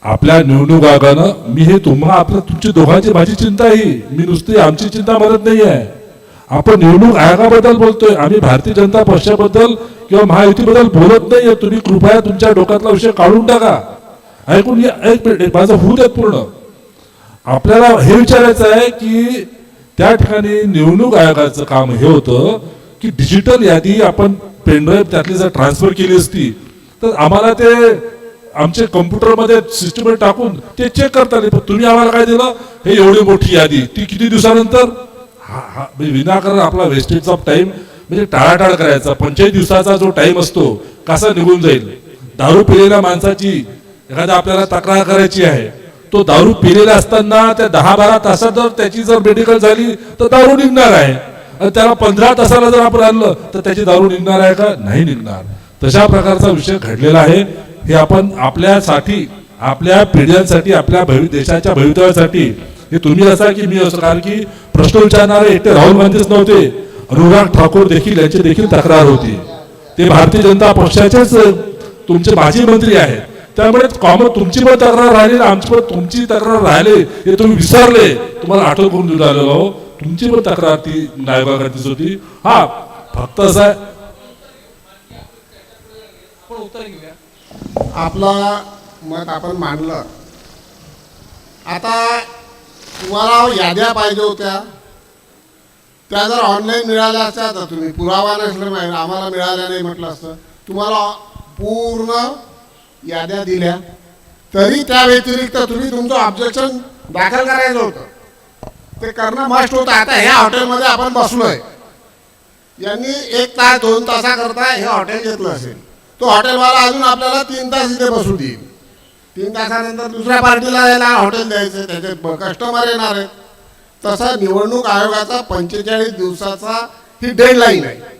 आपल्या निवडणूक आयोगानं, मी हे आपल्या तुमची दोघांची माझी चिंता ही, मी नुसती आमची चिंता म्हणत नाही आहे. आपण निवडणूक आयोगाबद्दल बोलतोय, आम्ही भारतीय जनता पक्षाबद्दल किंवा महायुतीबद्दल बोलत नाहीये. तुम्ही कृपया तुमच्या डोक्यातला विषय काढून टाका. ऐकून एक मिनिट माझं होऊ देत पूर्ण. आपल्याला हे विचारायचं आहे की त्या ठिकाणी निवडणूक आयोगाचं काम हे होतं की डिजिटल यादी आपण पेनड्राईव्ह त्यातली जर ट्रान्सफर केली असती तर आम्हाला ते आमच्या कम्प्युटरमध्ये सिस्टममध्ये टाकून ते चेक करता येईल. पण तुम्ही आम्हाला काय दिलं? हे एवढी मोठी यादी, ती किती दिवसानंतर? म्हणजे विनाकारण आपला वेस्टेज ऑफ टाइम, म्हणजे टाळाटाळ करायचा. 45 दिवसाचा जो टाइम असतो कसा निघून जाईल? दारू पिलेल्या माणसाची एखाद्या आपल्याला तक्रार करायची आहे, तो दारू पिलेला असताना त्या 10-12 तासात जर त्याची जर मेडिकल झाली तर दारू निघणार आहे. आणि त्याला 15 तासाला जर आपण आणलं तर त्याची दारू निघणार आहे का? नाही निघणार. तशा प्रकारचा विषय घडलेला आहे. हे आपण आपल्यासाठी, आपल्या पिढ्यांसाठी, आपल्या देशाच्या भवितव्यासाठी, हे तुम्ही असा की मी असं, कारण की प्रश्न विचारणारे एकटे राहुल गांधीच नव्हते, अनुराग ठाकूर देखील, यांची देखील तक्रार होती. ते भारतीय जनता पक्षाचेच तुमचे माजी मंत्री आहेत. त्यामुळे कॉमन तुमची पण तक्रार राहिली, आमची पण तुमची तक्रार राहिली, हे तुम्ही विसरले. तुम्हाला आठवण करून देऊन आलेलो, तुमची पण तक्रार ती आयोगाकडीच होती. हा फक्त असं आहे, पण उत्तर घेऊया. आपला मत आपण मांडलं. आता तुम्हाला याद्या पाहिजे होत्या, त्या जर ऑनलाईन मिळाल्या असत्या तर तुम्ही पुरावा नसलं आम्हाला मिळाल्या नाही म्हटलं असतं. तुम्हाला पूर्ण याद्या दिल्या, तरी त्या व्यतिरिक्त तुम्ही तुमचं ऑब्जेक्शन दाखल करायचं होतं. ते करणं मस्ट होतं. आता ह्या हॉटेलमध्ये आपण बसलोय, यांनी 1 तास 2 तासाकरता हे हॉटेल घेतलं असेल, तो हॉटेलवाला अजून आपल्याला 3 तास इथे बसू देईल. 3 तासानंतर दुसऱ्या पार्टीला यायला हॉटेल द्यायचं, त्याचे कस्टमर येणार आहेत. तसा निवडणूक आयोगाचा 45 दिवसाचा ही डेडलाईन आहे.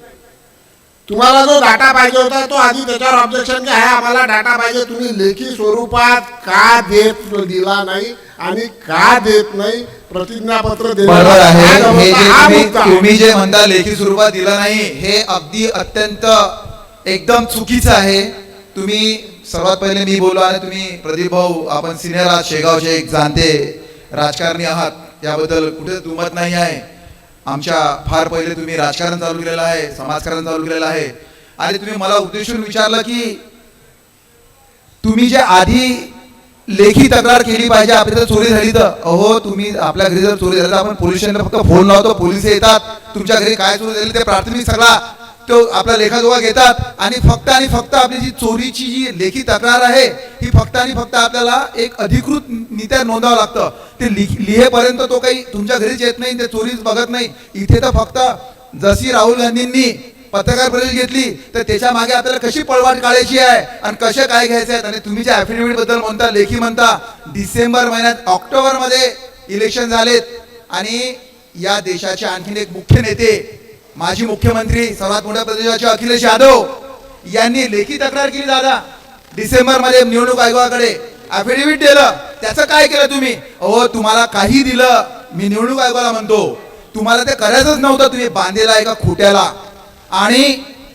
तुम्हाला जो डाटा पाहिजे होता तो आधी त्याच्यावर ऑब्जेक्शन घ्या. हा आम्हाला डाटा पाहिजे, तुम्ही लेखी स्वरूपात का दिला नाही आणि का देत नाही, प्रतिज्ञापत्र बरोबर आहे. हे जे तुम्ही जे म्हणता लेखी स्वरूपात दिला नाही, हे अगदी अत्यंत एकदम चुकीचं आहे. तुम्ही सर्वात पहिले मी बोललो आणि तुम्ही प्रदीप भाऊ, आपण सिनियर आहात, शेगावचे एक जाणते राजकारणी आहात, त्याबद्दल कुठे दुमत नाही आहे. आमच्या फार पहिले तुम्ही राजकारण चालू केलेलं आहे, समाजकारण चालू केलेलं आहे. आणि तुम्ही मला उद्देशून विचारलं की तुम्ही जे आधी लेखी तक्रार केली पाहिजे, आपली जर चोरी झाली तर, अहो तुम्ही आपल्या घरी जर चोरी झाली तर आपण पोलीस स्टेशनला फक्त फोन लावतो, पोलीस येतात, तुमच्या घरी काय चोरी झाली ते प्राथमिक सगळा तो आपला लेखाजोखा घेतात आणि फक्त आपली जी चोरीची जी लेखी तक्रार आहे ही फक्त आणि फक्त आपल्याला एक अधिकृत नीत्या नोंदवावं लागतं. ते लिहेपर्यंत तो काही तुमच्या घरीच येत नाही, ते चोरीच बघत नाही. इथे तर फक्त जशी राहुल गांधींनी पत्रकार परिषद घेतली तर त्याच्या मागे आपल्याला कशी पळवाट काढायची आहे आणि कसे काय घ्यायचे आहेत. आणि तुम्ही ज्या ॲफिडेव्हिट बद्दल म्हणता, लेखी म्हणता, डिसेंबर महिन्यात ऑक्टोबरमध्ये इलेक्शन झालेत आणि या देशाचे आणखीन एक मुख्य नेते, माजी मुख्यमंत्री सर्वात मोठ्या प्रदेशाचे अखिलेश यादव यांनी लेखी तक्रार केली दादा डिसेंबर मध्ये निवडणूक आयोगाकडे, ॲफिडेव्हिट दिलं. त्याचं काय केलं तुम्ही? अहो तुम्हाला काही दिलं, मी निवडणूक आयोगाला म्हणतो, तुम्हाला ते करायचंच नव्हतं, तुम्ही बांधलेला एका खोट्याला. आणि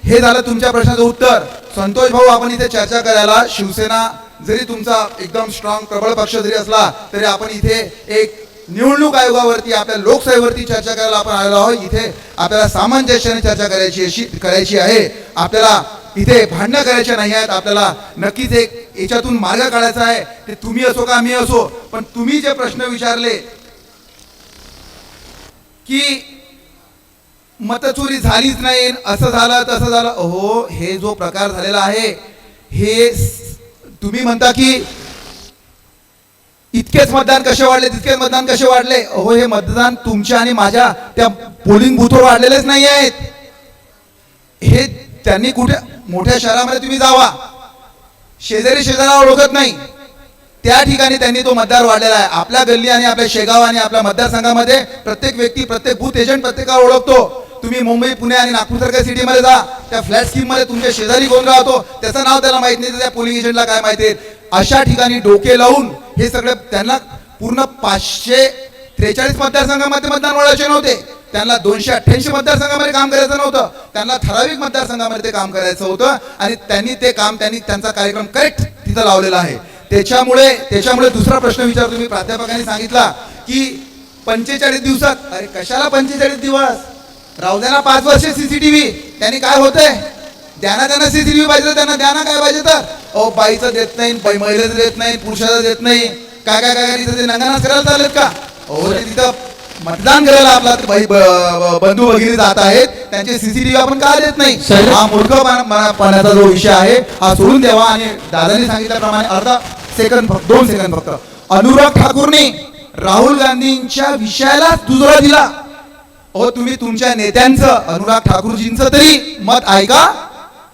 हे झालं तुमच्या प्रश्नाचं उत्तर. संतोष भाऊ, आपण इथे चर्चा करायला, शिवसेना जरी तुमचा एकदम स्ट्रॉंग प्रबळ पक्ष जरी असला तरी आपण इथे एक निवडणूक आयोगावरती, आपल्या लोकशाहीवरती चर्चा करायला आपण आलेलो आहोत. इथे आपल्याला सामंजस्याने चर्चा करायची आहे. आपल्याला इथे भांडणं करायचे नाही आहेत. आपल्याला नक्कीच एक याच्यातून मार्ग काढायचा आहे. ते तुम्ही असो का मी असो, पण तुम्ही जे प्रश्न विचारले की मतचोरी झालीच नाही, असं झालं तसं झालं. अहो, हे जो प्रकार झालेला आहे हे तुम्ही म्हणता की इतकेच मतदान कसे वाढले, तितकेच मतदान कसे वाढले. अहो, हे मतदान तुमच्या आणि माझ्या त्या पोलिंग बूथवर वाढलेलेच नाही आहेत. हे त्यांनी कुठे मोठ्या शहरामध्ये तुम्ही जावा, शेजारी शेजाराला ओळखत नाही, त्या ठिकाणी त्यांनी तो मतदार वाढलेला आहे. आपल्या गल्ली आणि आपल्या शेगाव आणि आपल्या मतदारसंघामध्ये प्रत्येक व्यक्ती, प्रत्येक बूथ एजंट प्रत्येकाला ओळखतो. तुम्ही मुंबई, पुणे आणि नागपूर सारख्या सिटीमध्ये जा, त्या फ्लॅट स्कीम मध्ये तुमच्या शेजारी कोण राहतो त्याचं नाव त्याला माहित नाही, त्या पोलिंग एजंटला काय माहिती आहे. अशा ठिकाणी डोके लावून हे सगळं त्यांना पूर्ण 543 मतदारसंघामध्ये मतदान वाढवायचे नव्हते, त्यांना 288 मतदारसंघामध्ये काम करायचं नव्हतं, त्यांना ठराविक मतदारसंघामध्ये ते काम करायचं होतं. आणि त्यांनी ते काम, त्यांचा कार्यक्रम करेक्ट तिथं लावलेला आहे. त्याच्यामुळे दुसरा प्रश्न विचारतो मी. प्राध्यापकांनी सांगितला की 45 दिवसात, अरे कशाला 45 दिवस, राहू द्या ना 5 वर्ष सीसीटीव्ही. त्यांनी काय होतंय, त्यांना सीसीटीव्ही पाहिजे, त्यांना द्याना काय पाहिजे तर. अहो, बाईचं देत नाही, महिलेचं देत नाही, पुरुषाचं देत नाही, काय काय काय तिथं ते नंगानाच करायला चाललेत का. अहो, ते तिथं मतदान करायला आपला बंधू भगिनी जात आहेत, त्यांचे सीसीटीव्ही आपण का देत नाही. हा मूर्खपणाचा जो विषय आहे हा सोडून द्यावा. आणि दादांनी सांगितल्याप्रमाणे 2 सेकंद फक्त, अनुराग ठाकूरने राहुल गांधींच्या विषयालाच दुजोरा दिला. अहो, तुम्ही तुमच्या नेत्यांचं, अनुराग ठाकूरजींचं तरी मत ऐका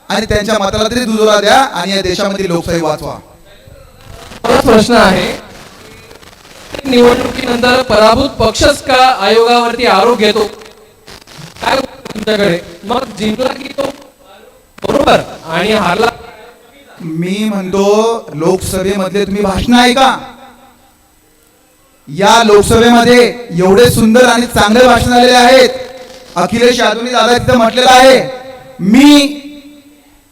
आणि त्यांच्या मताला तरी दुजोरा द्या आणि या देशामध्ये लोकशाही वाचवा. प्रश्न आहे, निवडणुकीनंतर पराभूत पक्षच का आयोगावरती आरोप घेतो, काय तुमच्याकडे? मग जिंकला की तो बरोबर आणि हारला. मी म्हणतो, लोकसभेमधले तुम्ही भाषण ऐका. या लोकसभेमध्ये एवढे सुंदर आणि चांगले भाषण झालेले आहेत. अखिलेश यादवनी दादा तिथं म्हटलेलं आहे, मी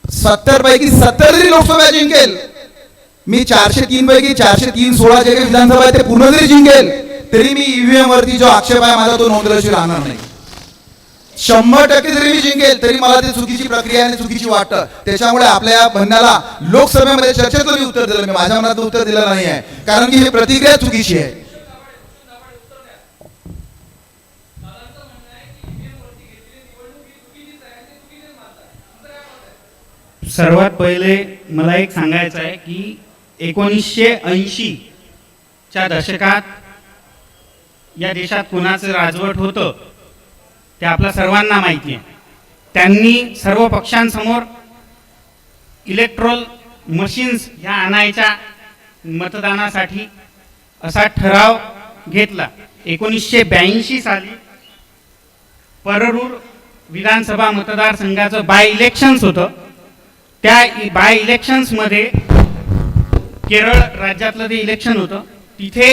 70 पैकी 70 जरी लोकसभा जिंकेल, मी 403 पैकी 403 16 जे काही विधानसभा आहे ते पूर्ण जरी जिंकेल, तरी मी ईव्हीएम वरती जो आक्षेप आहे माझा तो नोंदल्याशिवाय राहणार नाही. 100% जरी मी जिंकेल तरी मला ती चुकीची प्रक्रिया आणि चुकीची वाटतं. त्याच्यामुळे आपल्या या म्हणण्याला लोकसभेमध्ये चर्चेतलं मी उत्तर दिलं, मी माझ्या मनात उत्तर दिलं नाही आहे, कारण की ही प्रतिक्रिया चुकीची आहे. सर्वात पहिले मला एक सांगायचं आहे की 1980च्या दशकात या देशात कुणाचं राजवट होतं ते आपल्या सर्वांना माहिती आहे. त्यांनी सर्व पक्षांसमोर इलेक्ट्रोल मशीन्स ह्या आणायच्या मतदानासाठी असा ठराव घेतला. 1982 साली पररूर विधानसभा मतदारसंघाचं बाय इलेक्शन्स होतं. त्या बाय इलेक्शन्समध्ये केरळ राज्यातलं ते इलेक्शन होतं, तिथे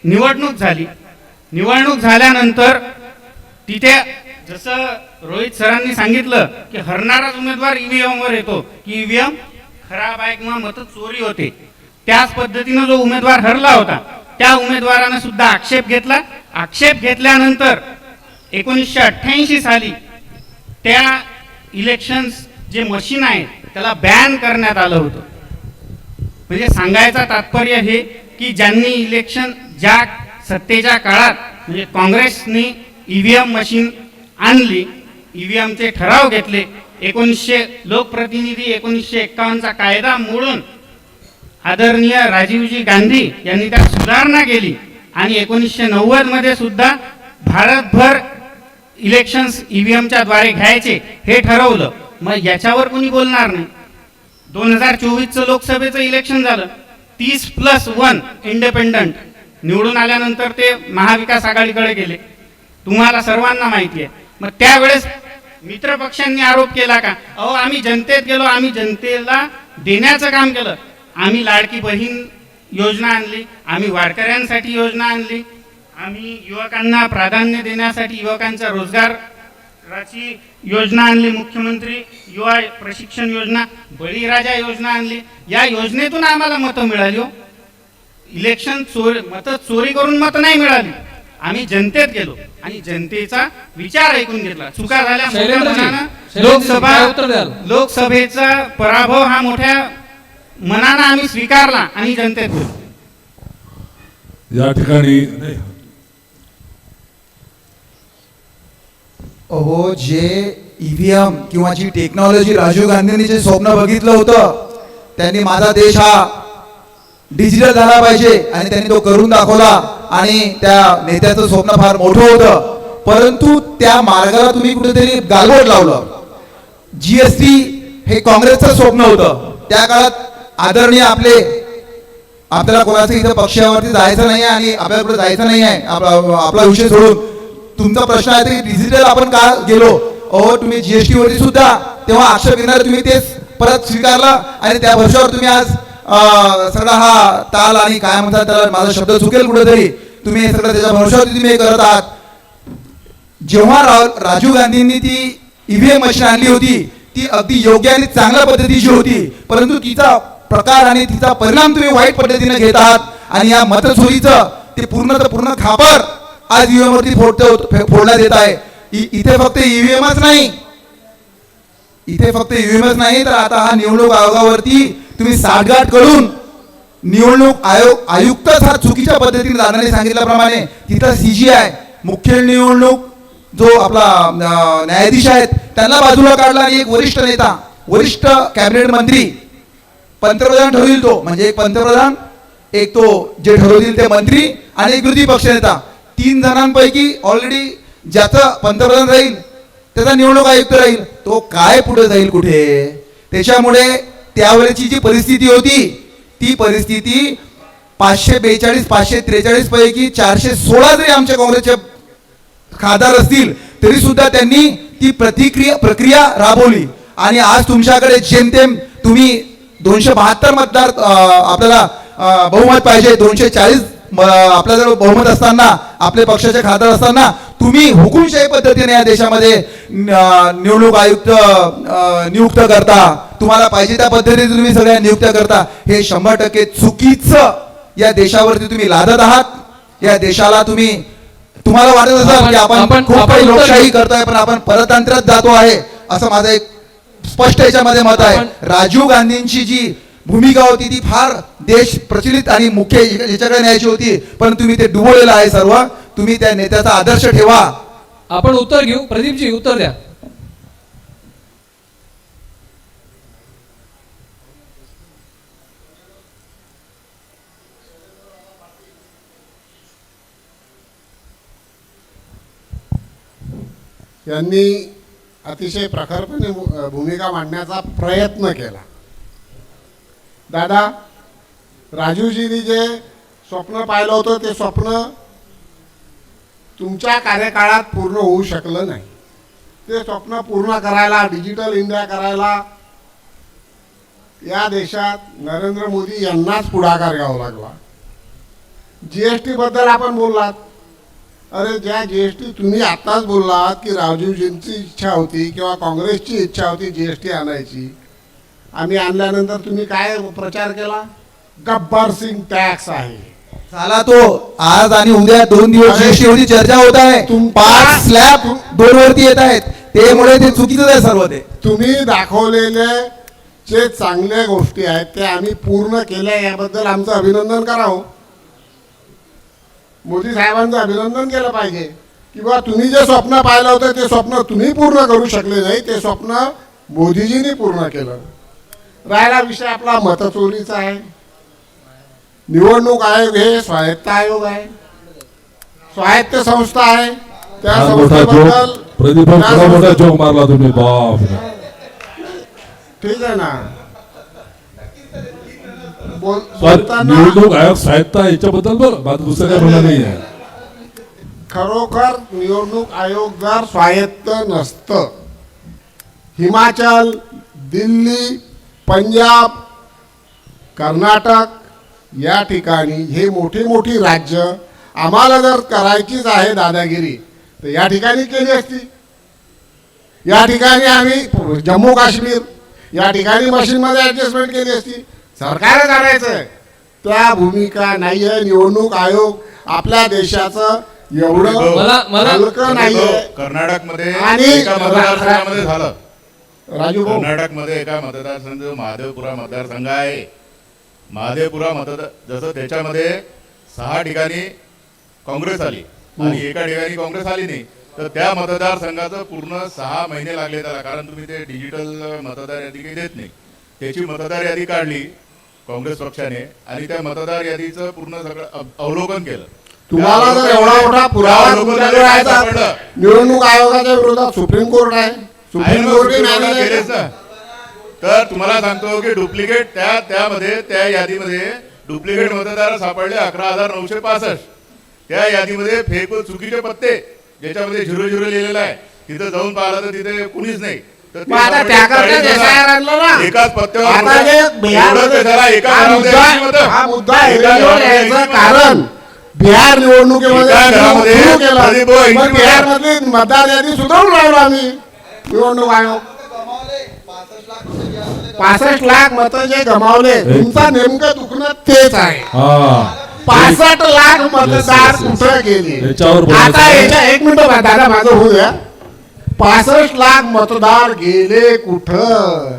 निवडणूक झाली. निवडणूक झाल्यानंतर तिथे जसं रोहित सरांनी सांगितलं की हरणाराच उमेदवार ईव्हीएमवर येतो, की ईव्हीएम खराब आहे किंवा मत चोरी होते. त्याच पद्धतीनं जो उमेदवार हरला होता त्या उमेदवारानं सुद्धा आक्षेप घेतला. आक्षेप घेतल्यानंतर 1988 साली त्या इलेक्शन्स जे मशीन आहे त्याला बॅन करण्यात आलं होतं. म्हणजे सांगायचं तात्पर्य हे की ज्यांनी इलेक्शन ज्या सत्तेच्या काळात म्हणजे काँग्रेसने ईव्हीएम मशीन आणली, ईव्हीएमचे ठराव घेतले, 1900 लोकप्रतिनिधी 1951चा कायदा मोडून आदरणीय राजीवजी गांधी यांनी त्यात सुधारणा केली आणि 1990 मध्ये सुद्धा भारतभर इलेक्शन्स ईव्हीएमच्या द्वारे घ्यायचे हे ठरवलं. मग याच्यावर कोणी बोलणार नाही. 2024चं लोकसभेचं इलेक्शन झालं, 30+1 इंडिपेंडंट निवडून आल्यानंतर ते महाविकास आघाडीकडे गेले, तुम्हाला सर्वांना माहिती आहे. मग त्यावेळेस मित्र पक्षांनी आरोप केला का, अहो आम्ही जनतेत गेलो, आम्ही जनतेला देण्याचं काम केलं, आम्ही लाडकी बहीण योजना आणली, आम्ही वारकऱ्यांसाठी योजना आणली, आम्ही युवकांना प्राधान्य देण्यासाठी युवकांच्या रोजगाराची योजना आणली, मुख्यमंत्री युवा प्रशिक्षण योजना, बळीराजा योजना आणली. या योजनेतून आम्हाला मतं मिळाली. हो, इलेक्शन मतं चोरी करून मतं नाही मिळाली. आम्ही जनतेत गेलो आणि जनतेचा विचार ऐकून घेतला. चुका झाल्या मोठ्या मनानं, लोकसभेचा पराभव हा मोठ्या मनानं आम्ही स्वीकारला आणि जनतेत गेलो. या ठिकाणी अहो जे ईव्हीएम किंवा जी टेक्नॉलॉजी राजीव गांधींनी जे स्वप्न बघितलं होतं, त्यांनी माझा देश हा डिजिटल झाला पाहिजे आणि त्यांनी तो करून दाखवला आणि त्या नेत्याचं स्वप्न फार मोठं होतं, परंतु त्या मार्गाला तुम्ही कुठेतरी गालबोट लावलं. जीएसटी हे काँग्रेसचं स्वप्न होतं. त्या काळात आदरणीय आपल्याला कोणाचं इथं पक्षावरती जायचं नाही आणि आपल्याला कुठे जायचं नाही आहे. आपला विषय सोडून तुमचा प्रश्न आहे की डिजिटल आपण का गेलो. अहो तुम्ही जीएसटी वरती सुद्धा तेव्हा आक्षेप घेणारे तुम्ही तेच परत स्वीकारला आणि त्या वर्षावर तुम्ही आज सगळा हा ताल आणि काय म्हणतात त्याला, माझा शब्द चुकेल कुठेतरी, तुम्ही हे सगळं त्याच्या भरोशावरती तुम्ही हे करत आहात. जेव्हा राजीव गांधींनी ती ईव्हीएम मशीन आणली होती ती अगदी योग्य आणि चांगल्या पद्धतीची होती, परंतु तिचा प्रकार आणि तिचा परिणाम तुम्ही वाईट पद्धतीने घेत आहात आणि या मतचोरीचं ते पूर्ण खापर आज ईव्हीएम वरती फोडण्यात येत आहे. इथे फक्त ईव्हीएमच नाही, तर आता हा निवडणूक आयोगावरती तुम्ही साठगाठ करून निवडणूक आयुक्तच हा चुकीच्या पद्धतीने दादाने सांगितल्याप्रमाणे तिथं CGI मुख्य निवडणूक जो आपला न्यायाधीश आहेत त्यांना बाजूला काढला आणि एक वरिष्ठ नेता, वरिष्ठ कॅबिनेट मंत्री, पंतप्रधान ठरवतील तो, म्हणजे एक पंतप्रधान, एक तो जे ठरवतील ते मंत्री आणि एक विरोधी पक्षनेता, 3 जणांपैकी ऑलरेडी ज्याचं पंतप्रधान राहील त्याचा निवडणूक आयुक्त राहील, तो काय पुढे जाईल कुठे. त्याच्यामुळे त्यावेळेची जी परिस्थिती होती ती परिस्थिती 542 543 पैकी 416 जरी आमच्या काँग्रेसचे खासदार असतील तरी सुद्धा त्यांनी ती प्रक्रिया राबवली आणि आज तुमच्याकडे जेमतेम तुम्ही 272 मतदार आपल्याला बहुमत पाहिजे, 240 आपल्याजवळ बहुमत असताना आपले पक्षाचे खासदार असताना तुम्ही हुकुमशाही पद्धतीने या देशामध्ये निवडणूक आयुक्त नियुक्त करता, तुम्हाला पाहिजे त्या पद्धतीने तुम्ही सगळ्या नियुक्त करता. हे 100% चुकीचं या देशावरती तुम्ही लादत आहात. या देशाला तुम्हाला वाटत असेल की आपण खूप काही लोकशाही करतोय पण आपण परतंत्रात जातो आहे, असं माझं एक स्पष्ट याच्यामध्ये मत आहे. राजीव गांधींची जी भूमिका होती ती फार देश प्रचलित आणि मुख्य याच्याकडे न्यायची होती, पण तुम्ही ते डुबवलेलं आहे सर्व. तुम्ही त्या नेत्याचा आदर्श ठेवा. आपण उत्तर घेऊ. प्रदीपजी उत्तर द्या. यांनी अतिशय प्रखरपणे भूमिका मांडण्याचा प्रयत्न केला. दादा, राजीवजींनी जे स्वप्न पाहिलं होतं ते स्वप्न तुमच्या कार्यकाळात पूर्ण होऊ शकलं नाही. ते स्वप्न पूर्ण करायला, डिजिटल इंडिया करायला या देशात नरेंद्र मोदी यांनाच पुढाकार घ्यावा लागला. GST बद्दल आपण बोललात. अरे ज्या GST तुम्ही आताच बोललात की राजीवजींची इच्छा होती किंवा काँग्रेसची इच्छा होती GST आणायची, आम्ही आणल्यानंतर तुम्ही काय प्रचार केला? गब्बर सिंग टॅक्स आहे झाला तो. आज आणि उद्या 2 दिवस GST वरती चर्चा होत आहे. 5 स्लॅब 2 वरती येत आहेत, त्यामुळे ते चुकीचं आहे सर्व. ते तुम्ही दाखवलेले जे चांगल्या गोष्टी आहेत ते आम्ही पूर्ण केल्या, याबद्दल आमचं अभिनंदन करावं. मोदी साहेबांचं अभिनंदन केलं पाहिजे किंवा तुम्ही जे स्वप्न पाहिलं होतं ते स्वप्न तुम्ही पूर्ण करू शकले नाही, ते स्वप्न मोदीजींनी पूर्ण केलं. राहिला विषय आपला मतचोरीचा आहे. निवडणूक आयोग हे स्वायत्त आयोग आहे, स्वायत्त संस्था आहे. त्या संस्थेबद्दल प्रदीप मोठा जोक मारला तुम्ही. बाप, ठीक आहे ना. निवडणूक आयोग स्वायत्त याच्याबद्दल बरं, माझं दुसरं काय म्हणणं नाही आहे. खरोखर निवडणूक आयोग जर स्वायत्त नसतं, हिमाचल, दिल्ली, पंजाब, कर्नाटक या ठिकाणी हे मोठी राज्य आम्हाला जर करायचीच आहे दादागिरी तर या ठिकाणी केली असती. या ठिकाणी आम्ही जम्मू काश्मीर या ठिकाणी मशीनमध्ये ॲडजस्टमेंट केली असती. सरकारच आणायचं त्या भूमिका नाही आहे. निवडणूक आयोग आपल्या देशाचं एवढं हलकं नाहीये. कर्नाटकमध्ये आणि एका मतदारसंघामध्ये झालं. राजू भाऊ, कर्नाटकमध्ये एका मतदारसंघ महादेवपुरा मतदारसंघ आहे. महादेवपुरा जसं त्याच्यामध्ये 6 ठिकाणी काँग्रेस आली आणि एका ठिकाणी काँग्रेस आली नाही. तर त्या मतदारसंघाचं पूर्ण 6 महिने लागले त्याला, कारण तुम्ही ते डिजिटल मतदार यादी काही देत नाही. त्याची मतदार यादी काढली काँग्रेस पक्षाने आणि त्या मतदार यादीचं पूर्ण सगळं अवलोकन केलं. तुम्हाला जर एवढा मोठा पुरावा तुमच्याकडे आहे तर निवडणूक आयोगाच्या विरोधात सुप्रीम कोर्ट आहे. सुप्रीम कोर्टने न्यायालय केलेच ना. तर तुम्हाला सांगतो की डुप्लिकेट त्यामध्ये त्या यादीमध्ये डुप्लिकेट मतदार सापडले 11,965. त्या यादीमध्ये फेक चुकीचे पत्ते ज्याच्यामध्ये 00 लिहिलेलं आहे, तिथं जाऊन पाहिलं तर तिथे कुणीच नाही. तर ते मग आता त्याकरता SIR आणलं ना. एकाच पत्त्यावर आता जे बिहारमध्ये हा मुद्दा एरियावर यायचं कारण बिहार निवडणुकीमध्ये सुरू केलं. मग बिहारमधली मतदार यादी सुधारून राहिलो आम्ही. निवडणूक आयोग 65 लाख मतं जे गमावले, तुमचं नेमकं दुखणं तेच आहे. 65 लाख मतदार कुठं गेले. आता याच्या 1 मिनिट दादा माझं होऊ द्या. 65 लाख मतदार गेले कुठं.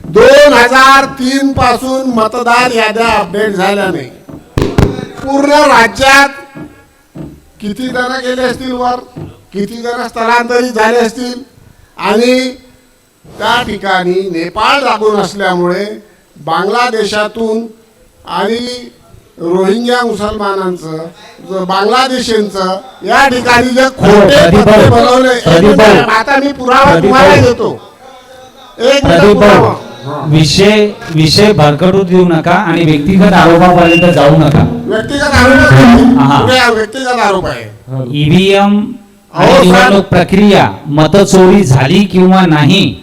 2003 पासून मतदार याद्या अपडेट झाल्या नाही. पूर्ण राज्यात किती जण गेले असतील वर, किती जण स्थलांतरित झाले असतील. आणि त्या ठिकाणी नेपाळ लागून असल्यामुळे बांगलादेशातून आणि रोहिंग्या मुसलमानांचं बांगलादेशींचं या ठिकाणी जे खोटे पत्ते बनवले. आता मी पुरावा तुम्हाला देतो. एक मिनिट पुरावा. विषय भरकटू देऊ नका आणि व्यक्तिगत आरोपापर्यंत जाऊ नका. व्यक्तिगत आरोप आहे. ईव्हीएम निवडणूक प्रक्रिया मतचोरी झाली किंवा नाही,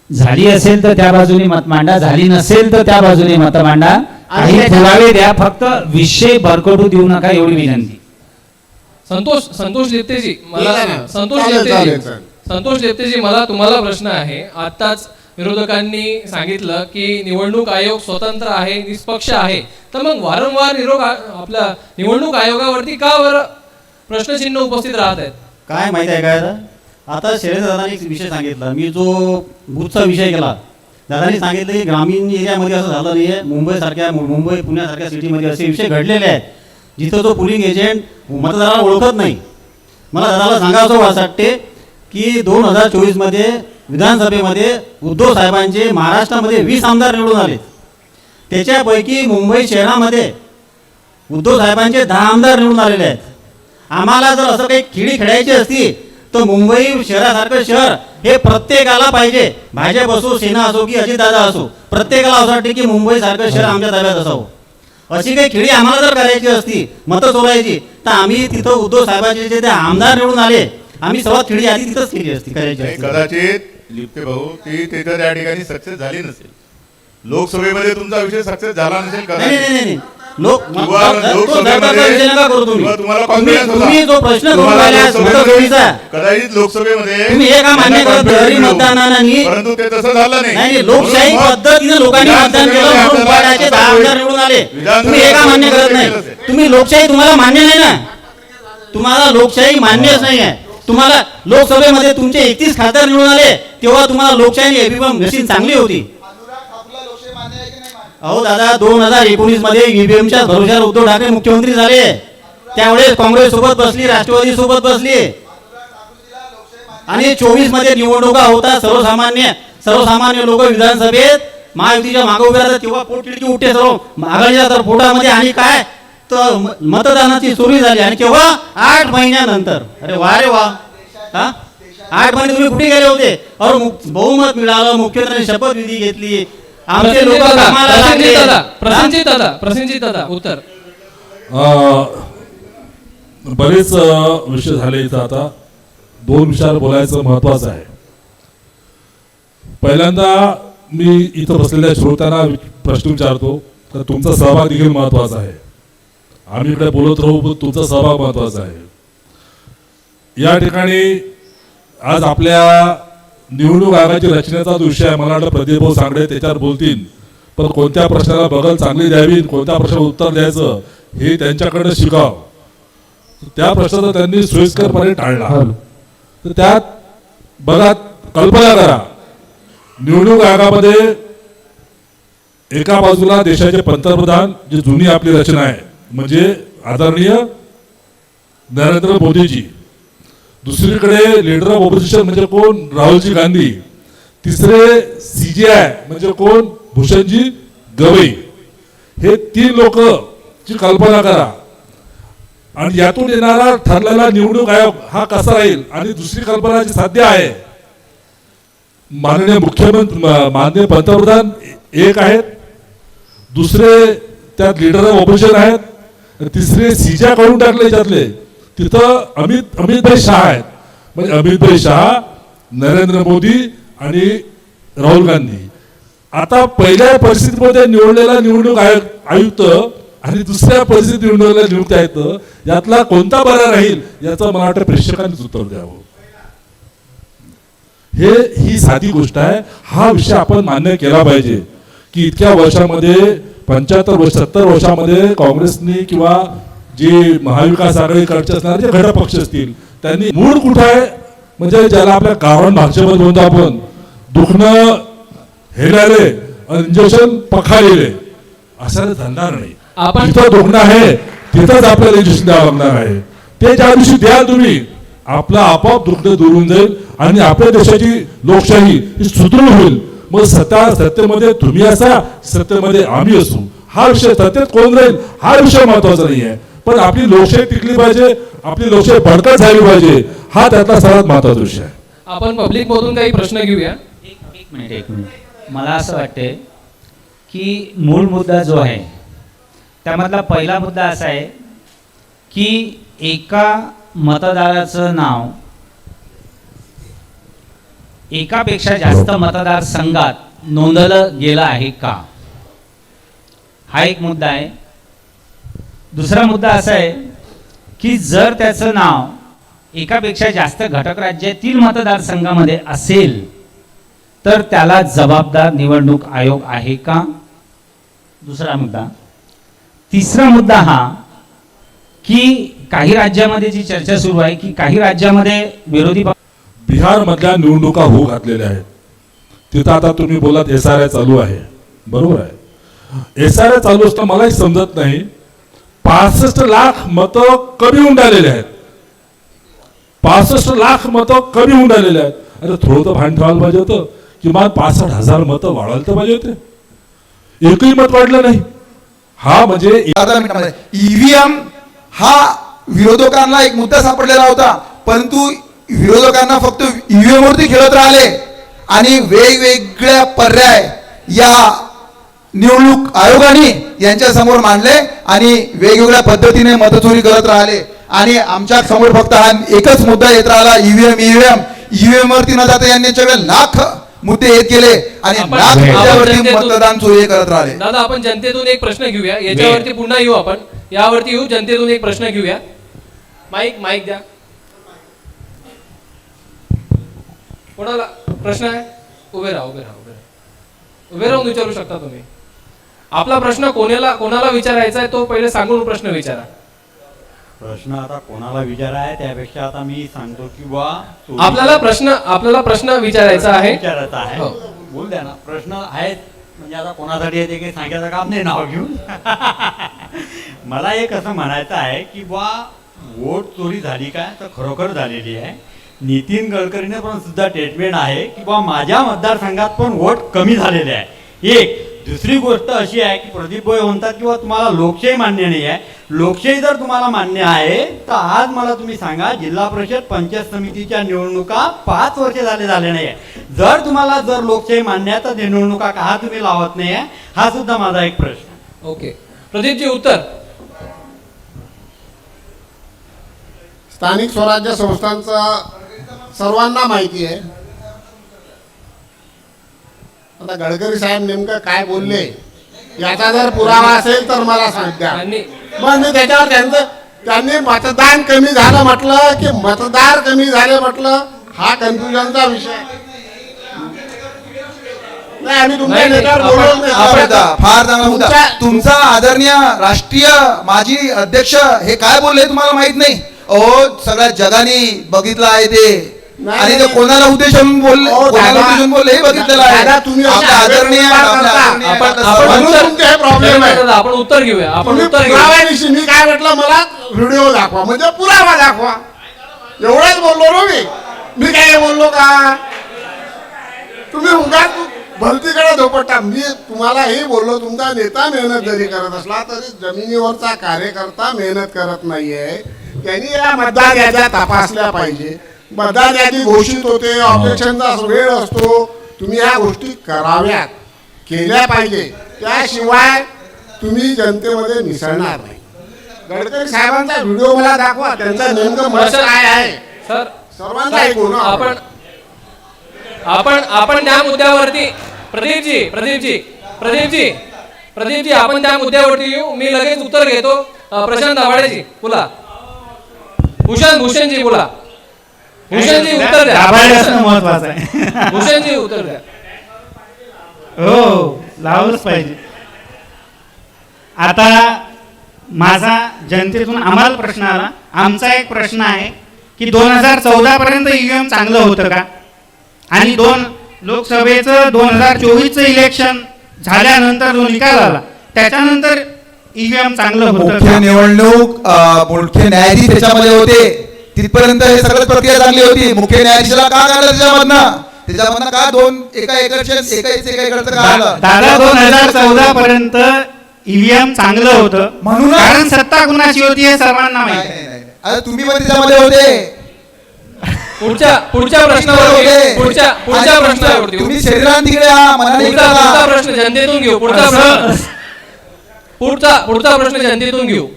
झाली असेल तर त्या बाजूने मत मांडा, झाली नसेल तर त्या बाजूने मत मांडा. काही पुरावे द्या, फक्त विषय भरकटू देऊ नका एवढी विनंती. संतोष लेप्तेजी मला तुम्हाला प्रश्न आहे. आताच विरोधकांनी सांगितलं की निवडणूक आयोग स्वतंत्र आहे, निष्पक्ष आहे. तर मग वारंवार आपल्या निवडणूक आयोगावरती का बरं प्रश्नचिन्ह उपस्थित राहत आहेत? काय माहिती आहे काय आता शैलेश दादांनी एक विषय सांगितला. मी जो बूथचा विषय केला, दादांनी सांगितलं की ग्रामीण एरियामध्ये असं झालं नाही आहे. मुंबई पुण्यासारख्या सिटीमध्ये असे विषय घडलेले आहेत जिथं तो पोलिंग एजंट मतदाराला ओळखत नाही. मला दादाला सांगायचं वाटते की 2024 विधानसभेमध्ये उद्धव साहेबांचे महाराष्ट्रामध्ये 20 आमदार निवडून आले. त्याच्यापैकी मुंबई शहरामध्ये उद्धव साहेबांचे 10 आमदार निवडून आलेले आहेत. आम्हाला जर असं काही खेळी खेळायची असती तर मुंबई शहरासारखं शहर हे प्रत्येकाला पाहिजे. भाजप असो, सेना असो की अजितदादा असो, प्रत्येकाला असं वाटते की मुंबई सारखं शहर आमच्या ताब्यात असावं. अशी काही खेळी आम्हाला जर करायची असती, मतं चोरायची, तर आम्ही तिथं उद्धव साहेबांचे जे ते आमदार निवडून आले, आम्ही सर्वात खेळी आधी तिथंच केली असती करायची. कदाचित लिप्ते भाऊ ती तिथं त्या ठिकाणी सक्सेस झाली नसेल. लोकसभेमध्ये तुमचा विषय सक्सेस झाला नसेल. नाही तुम्हाला तुम्ही जो प्रश्न कदाचित लोकसभेमध्ये तुम्ही हे का मान्य करत घरी मतदानाने, परंतु ते तसं झालं नाही. लोकशाही पद्धतीने लोकांनी मतदान केलं म्हणून 10 आमदार निवडून आले. तुम्ही हे का मान्य करत नाही? तुम्ही लोकशाही तुम्हाला मान्य नाही ना. तुम्हाला लोकशाही मान्यच नाही आहे. तुम्हाला लोकसभेमध्ये तुमचे 31 खासदार निवडून आले तेव्हा तुम्हाला लोकशाही ईव्हीएम मशीन चांगली होती. अहो दादा 2019 मध्ये ईव्हीएमच्या भरोश्यावर उद्धव ठाकरे मुख्यमंत्री झाले. त्यावेळेस काँग्रेस सोबत बसली, राष्ट्रवादी सोबत बसली आणि 24 मध्ये निवडणुका होता. सर्वसामान्य लोक विधानसभेत महायुतीच्या मागे उभे राहतात तेव्हा पोटतिडकी उठते सर्व आघाडीच्या तर पोटामध्ये. आणि काय तर मतदानाची चोरी झाली. आणि केव्हा 8 महिन्यानंतर. अरे वा रे वा. 8 महिने तुम्ही कुठे गेले होते? और बहुमत मिळालं, मुख्यमंत्र्यांनी शपथविधी घेतली, आमचे लोक कामाला लागले. प्रसेनजीत दादा उत्तर. बरेच विषय झाले इथं. आता 2 विषयावर बोलायचं महत्वाचं आहे. पहिल्यांदा मी इथं बसलेल्या श्रोत्यांना प्रश्न विचारतो तर तुमचा सहभाग देखील महत्वाचा आहे. आम्ही इकडे बोलत राहू पण तुमचा सहभाग महत्वाचा आहे. या ठिकाणी आज आपल्या निवडणूक आयोगाची रचनेचा जो विषय आहे, मला वाटतं प्रदीप भाऊ सांगडे त्याच्यावर बोलतील. पण कोणत्या प्रश्नाला बगल चांगली द्यावी, कोणत्या प्रश्नाला उत्तर द्यायचं हे त्यांच्याकडे शिकाव. त्या प्रश्नाचा त्यांनी सोयीस्करपणे टाळला. तर त्यात बघा, कल्पना करा, निवडणूक आयोगामध्ये एका बाजूला देशाचे पंतप्रधान, जी जुनी आपली रचना आहे म्हणजे आदरणीय नरेंद्र मोदीजी, दुसरीकडे लीडर ऑफ ऑपोजिशन म्हणजे कोण, राहुलजी गांधी. तिसरे CGI म्हणजे कोण, भूषणजी गवई. हे 3 लोक ची कल्पना करा. आणि यातून येणारा ठरलेला निवडणूक आयोग हा कसा राहील. आणि दुसरी कल्पना जी साध्य आहे, माननीय मुख्यमंत्री माननीय पंतप्रधान एक आहेत, दुसरे त्यात लीडर ऑफ ऑपोजिशन आहेत, तिसरे CGI करून टाकले त्यातले. तिथं अमितभाई शाह आहेत. म्हणजे अमितभाई शाह, नरेंद्र मोदी आणि राहुल गांधी. आता पहिल्या परिस्थितीमध्ये निवडलेला निवडणूक आयुक्त आणि दुसऱ्या परिस्थितीत निवडलेला नियुक्त आहेत, यातला कोणता बरा राहील याचं मला वाटतं प्रेक्षकांनीच उत्तर द्यावं. ही साधी गोष्ट आहे. हा विषय आपण मान्य केला पाहिजे की इतक्या वर्षामध्ये 70 वर्षामध्ये काँग्रेसनी किंवा जे महाविकास आघाडीकडचे असणारे जे घटक पक्ष असतील त्यांनी मूळ कुठं आहे, म्हणजे ज्याला आपल्या गावरान भाषेमध्ये म्हणतो आपण, दुखणं हेलाले इंजेक्शन पखालेले, असं धंदा नाही. जिथं दुखणं आहे तिथंच आपल्याला इंजेक्शन द्यावं लागणार आहे. ते ज्या दिवशी द्याल तुम्ही, आपला आपोआप दुखणं दूर होऊन जाईल आणि आपल्या देशाची लोकशाही ही सुदृढ होईल. मग सत्तेमध्ये तुम्ही असा, सत्तेमध्ये आम्ही असू, हा विषय सत्तेत कोण राहील हा विषय महत्वाचा नाही आहे. पण आपली लोकशाही टिकली पाहिजे, आपली लोकशाही बळकट झाली पाहिजे, हा त्यातला सर्वात महत्वाचा विषय आहे. आपण पब्लिक मधून काही प्रश्न घेऊया. एक मिनिट. मला असं वाटते की मूळ मुद्दा जो आहे त्यामधला पहिला मुद्दा असा आहे की एका मतदाराचं नाव एकापेक्षा जास्त मतदारसंघात नोंदवलं गेलं आहे का, हा एक मुद्दा आहे. दुसरा मुद्दा असा आहे की जर त्याचं नाव एकापेक्षा जास्त घटक राज्यातील मतदारसंघामध्ये असेल तर त्याला जबाबदार निवडणूक आयोग आहे का, दुसरा मुद्दा. तिसरा मुद्दा हा की काही राज्यामध्ये जी चर्चा सुरू आहे की काही राज्यामध्ये विरोधी बिहार मधल्या निवडणुका होऊ घातलेल्या आहेत. तिथं आता तुम्ही बोलात SRI चालू आहे, बरोबर आहे. SRI चालू असताना मलाही समजत नाही, 65 लाख मतं कमी होऊन राहिलेले आहेत. 65 लाख मतं कमी होऊन राहिलेले आहेत. अरे थोडं तर भान ठेवायला पाहिजे होतं. किमान 65,000 मतं वाढवायला तर पाहिजे होते. एकही मत वाढलं नाही. हा म्हणजे EVM हा विरोधकांना एक मुद्दा सापडलेला होता, परंतु विरोधकांना फक्त EVM वरती खेळत राहिले आणि वेगवेगळ्या पर्याय या निवडणूक आयोगाने यांच्या समोर मांडले आणि वेगवेगळ्या पद्धतीने मतचोरी करत राहिले. आणि आमच्या समोर फक्त हा एकच मुद्दा येत राहिला, EVM वरती न जाता यांनी लाख मुद्दे येत गेले आणि लाख मुद्द्यावरती मतदान चोरी करत राहिले. दादा आपण जनतेतून एक प्रश्न घेऊया, याच्यावरती पुन्हा येऊ, आपण यावरती येऊ. जनतेतून एक प्रश्न घेऊया. माईक द्या. कोणाला प्रश्न आहे? उभे राहून विचारू शकता तुम्ही. आपला प्रश्न कोणाला विचारायचा आहे तो पहिले सांगून प्रश्न विचारा. प्रश्न आता कोणाला विचारा आहे त्यापेक्षा आता मी सांगतो की बा आपल्याला प्रश्न विचारायचा आहे. विचारायचा आहे, बोल द्या ना. प्रश्न आहेत म्हणजे आता कोणासाठी आहे ते काही सांगायचं काम नाही नाव घेऊन. मला एक असं म्हणायचं आहे की बा वोट चोरी झाली काय तर खरोखर झालेली आहे. नितीन गडकरीने पण सुद्धा स्टेटमेंट आहे की बा माझ्या मतदारसंघात पण वोट कमी झालेले आहे. एक दुसरी गोष्ट अशी आहे की प्रदीप भाई म्हणतात किंवा तुम्हाला लोकशाही मान्य नाही आहे. लोकशाही जर तुम्हाला मान्य आहे तर आज मला तुम्ही सांगा, जिल्हा परिषद पंचायत समितीच्या निवडणुका 5 वर्ष झाले नाही आहे. जर तुम्हाला लोकशाही मान्य आहे तर निवडणुका का तुम्ही लावत नाही आहे, हा सुद्धा माझा एक प्रश्न. ओके प्रदीपजी उत्तर. स्थानिक स्वराज्य संस्थांचा सर्वांना माहिती आहे. आता गडकरी साहेब नेमकं काय बोलले याचा जर पुरावा असेल तर मला सांगा. मग मी त्याच्यावर त्यांनी मतदान कमी झालं म्हटलं की मतदार कमी झाले म्हटलं, हा कन्फ्युजनचा विषय नाही. आम्ही तुमच्या नेत्यावर बोलत नाही. फार चांगला मुद्दा. तुमचा आदरणीय राष्ट्रीय माजी अध्यक्ष हे काय बोलले तुम्हाला माहित नाही? सगळ्या जगाने बघितलं आहे ते, आणि ते कोणाला उद्देशून बोलले हे बघितलेलं आहे. आपण उत्तर घेऊया. मी काय म्हटलं, मला व्हिडिओ दाखवा म्हणजे पुरावा दाखवा. एवढंच बोललो ना मी काय बोललो का? तुम्ही उगाच भलतीकडे धोपटता. मी तुम्हाला हे बोललो, तुमचा नेता मेहनत जरी करत असला तरी जमिनीवरचा कार्यकर्ता मेहनत करत नाहीये. त्यांनी या मतदार याद्या तपासल्या पाहिजे. मतदार यादी घोषित होते, ऑब्जेक्शनचा वेळ असतो, तुम्ही ह्या गोष्टी कराव्यात, केल्या पाहिजे. त्याशिवाय तुम्ही जनतेमध्ये मिसळणार नाही. गडकरी साहेबांचा व्हिडिओ मला दाखवा, त्यांचं नेमकं मत काय आहे सर सर्वांना ऐकू ना. आपण त्या मुद्द्यावरती प्रदीपजी आपण त्या मुद्द्यावरती येऊ. मी लगेच उत्तर घेतो. प्रशांत आवाडेजी बोला. भूषणजी बोला. भूषणजी उत्तर द्या. महत्वाचं आहे. भूषणजी उत्तर द्या. हो, लावलंच पाहिजे. आता माझा जनतेतून आम्हाला प्रश्न आला. आमचा एक प्रश्न आहे की 2014 पर्यंत ईव्हीएम चांगलं होतं का? आणि लोकसभेचं 2024चं इलेक्शन झाल्यानंतर जो निकाल आला त्याच्यानंतर ईव्हीएम चांगलं होतं मुख्य का? निवडणूक मुख्य न्यायाधीश त्याच्यामध्ये होते, तिथपर्यंत हे सगळं प्रक्रिया चांगली होती. मुख्य न्यायाधीशाला का काढलं त्याच्यामधनं का एका एकरचं का आलं? दादा 2014 पर्यंत ईव्हीएम चांगलं होतं म्हणून कारण सत्ता कुणाची होती हे सर्वांना माहिती आहे. आता तुम्ही पण त्याच्यामध्ये होते. पुढच्या प्रश्नावर पुढच्या प्रश्नावरती तुम्ही शरीरात तिकडे मनाने पुढचा प्रश्न जनतेतून घेऊ. पुढचा प्रश्न जनतेतून घेऊ.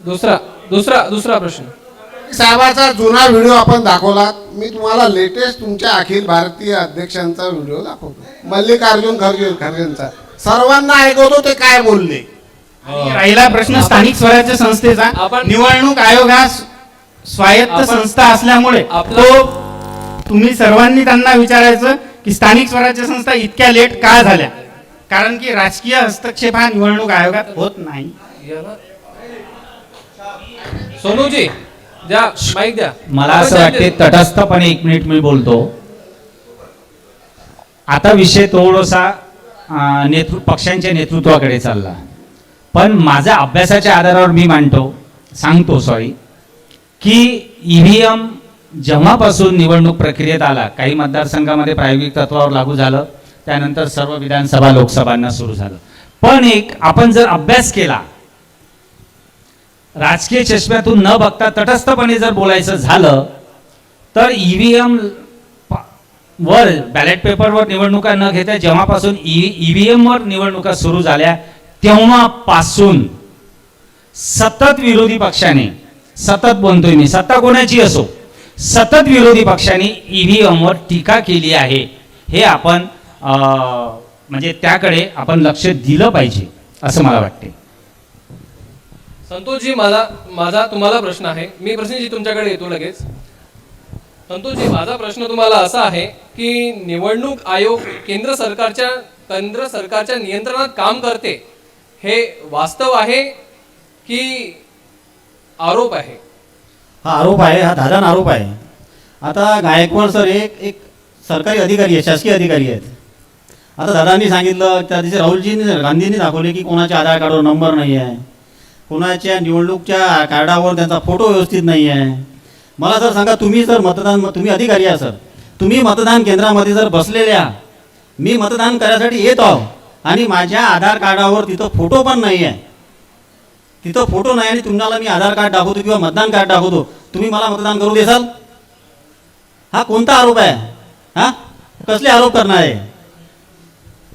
दुसरा प्रश्न. साहेबाचा जुना व्हिडिओ आपण दाखवला. मी तुम्हाला लेटेस्ट तुमच्या अखिल भारतीय अध्यक्षांचा व्हिडिओ दाखवतो, मल्लिकार्जुन खरगेंचा. सर्वांना ऐकवतो ते काय बोलले. राहिला प्रश्न स्थानिक स्वराज्य संस्थेचा. निवडणूक आयोग हा स्वायत्त संस्था असल्यामुळे तुम्ही सर्वांनी त्यांना विचारायचं की स्थानिक स्वराज्य संस्था इतक्या लेट का झाल्या? कारण की राजकीय हस्तक्षेप हा निवडणूक आयोगात होत नाही. सोनूजी द्या, माईक द्या. मला असं वाटते तटस्थपणे 1 मिनिट मी बोलतो. आता विषय थोडासा पक्षांच्या नेतृत्वाकडे चालला, पण माझ्या अभ्यासाच्या आधारावर मी सांगतो की ईव्हीएम जेव्हापासून निवडणूक प्रक्रियेत आला, काही मतदारसंघामध्ये प्रायोगिक तत्वावर लागू झालं, त्यानंतर सर्व विधानसभा लोकसभांना सुरू झालं. पण आपण जर अभ्यास केला, राजकीय चष्म्यातून न बघता तटस्थपणे जर बोलायचं झालं तर ईव्हीएम वर बॅलेट पेपरवर निवडणुका न घेता जेव्हापासून ईव्हीएम वर निवडणुका सुरू झाल्या तेव्हापासून सतत विरोधी पक्षाने, सतत बोलतोय मी, सत्ता कोणाची असो, सतत विरोधी पक्षाने ईव्हीएम वर टीका केली आहे. हे आपण म्हणजे त्याकडे आपण लक्ष दिलं पाहिजे असं मला वाटते. संतोषजी माझा तुम्हाला प्रश्न आहे. मी प्रश्नजी तुमच्याकडे येतो लगेच. संतोषजी माझा प्रश्न तुम्हाला असा आहे की निवडणूक आयोग केंद्र सरकारच्या नियंत्रणात काम करते, हे वास्तव आहे की आरोप आहे? हा आरोप आहे, हा दादान आरोप आहे. आता गायकवाड सर एक सरकारी अधिकारी आहे, शासकीय अधिकारी आहेत. आता दादांनी सांगितलं, त्या दिवशी गांधींनी दाखवले की कोणाच्या आधार कार्डवर नंबर नाही आहे, कोणाच्या निवडणूकच्या कार्डावर त्यांचा फोटो व्यवस्थित नाही आहे. मला सर सांगा, तुम्ही अधिकारी आहे सर, तुम्ही मतदान केंद्रामध्ये जर बसलेल्या, मी मतदान करायसाठी येत आहो आणि माझ्या आधार कार्डावर तिथं फोटो पण नाही आहे, तिथं फोटो नाही आणि तुम्हाला मी आधार कार्ड दाखवतो किंवा मतदान कार्ड दाखवतो, तुम्ही मला मतदान करू देसाल? हा कोणता आरोप आहे? हा कसले आरोप करणार आहे?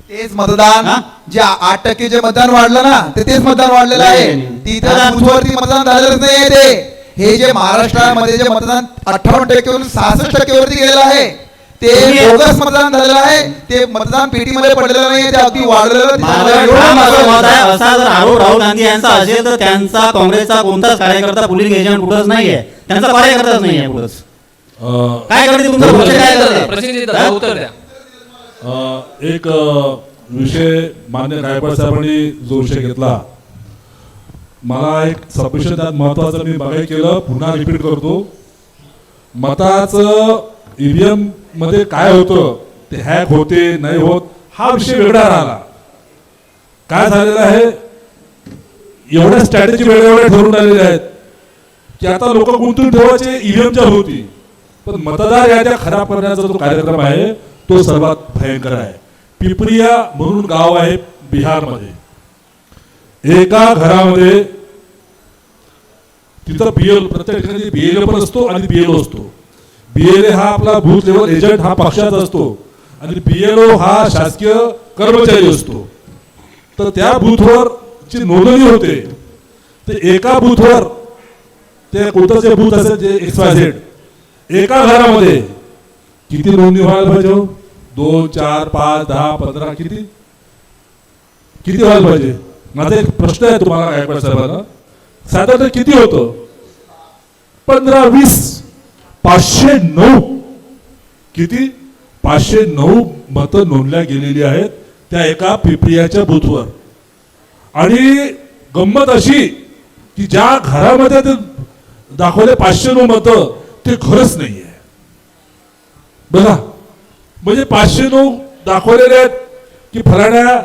तेच मतदान जे 8% जे मतदान वाढलं ना, तेच मतदान वाढलेलं आहे. तिथं बूथवरती मतदान झालेलंच नाही ते. हे जे महाराष्ट्रामध्ये जे मतदान 58% वरून 66% वरती गेलेलं आहे, ते बोगस मतदान झालेलं आहे. ते मतदान पेटीमध्ये पडलेलं नाही, ते अगदी वाढलेलं. असा जर आरोप राहुल गांधी यांचा असेल तर त्यांचा काँग्रेसचा कोणताच कार्यकर्ता पोलिंग एजंट कुठंच नाहीये, त्यांचा कार्यकर्ताच नाहीये कुठंच. काय करते तुमचं पक्ष, काय करते? उत्तर द्या. एक विषय मान्य गायकवाड साहेबांनी जो विषय घेतला, मला एक सबमिशन त्यात महत्वाचं मी बघायला केलं, पुन्हा रिपीट करतो. मताचं ईव्हीएम मध्ये काय होतं, ते हॅक होते नाही होत हा विषय वेगळा राहिला. काय झालेलं आहे, एवढ्या स्ट्रॅटेजी वेगवेगळ्या ठरवून आलेल्या आहेत की आता लोक गुंतून ठेवायचे ईव्हीएमच्या भोवती, पण मतदार याद्या खराब करण्याचा जो कार्यक्रम आहे तो सर्वात भयंकर आहे. पिपरिया म्हणून गाव आहे बिहारमध्ये. एका घरामध्ये तिथं बीएल, प्रत्येक ठिकाणी बीएलओ पण असतो आणि बीएलओ असतो. बीएलए हा आपला बूथ लेवल एजंट हा पक्षाचा असतो आणि बीएलओ हा शासकीय कर्मचारी असतो. तर त्या बूथवर जी नोंदणी होते ते एका बूथवर, ते कोणतं बूथ असेल जे XYZ, एका घरामध्ये किती नोंदणी व्हायला पाहिजे? 2, 4, 5, 10, 15 किती व्हायला पाहिजे? माझा एक प्रश्न आहे तुम्हाला गायकवाड साहेबांना, साधारण किती होतं? 15, 20, 509. किती? 509 मतं नोंदल्या गेलेली आहेत त्या एका पिपरियाच्या बूथवर. आणि गंमत अशी की ज्या घरामध्ये ते दाखवले 509 मतं ते खरंच नाहीये. बघा, म्हणजे 509 दाखवलेले आहेत की फलाण्या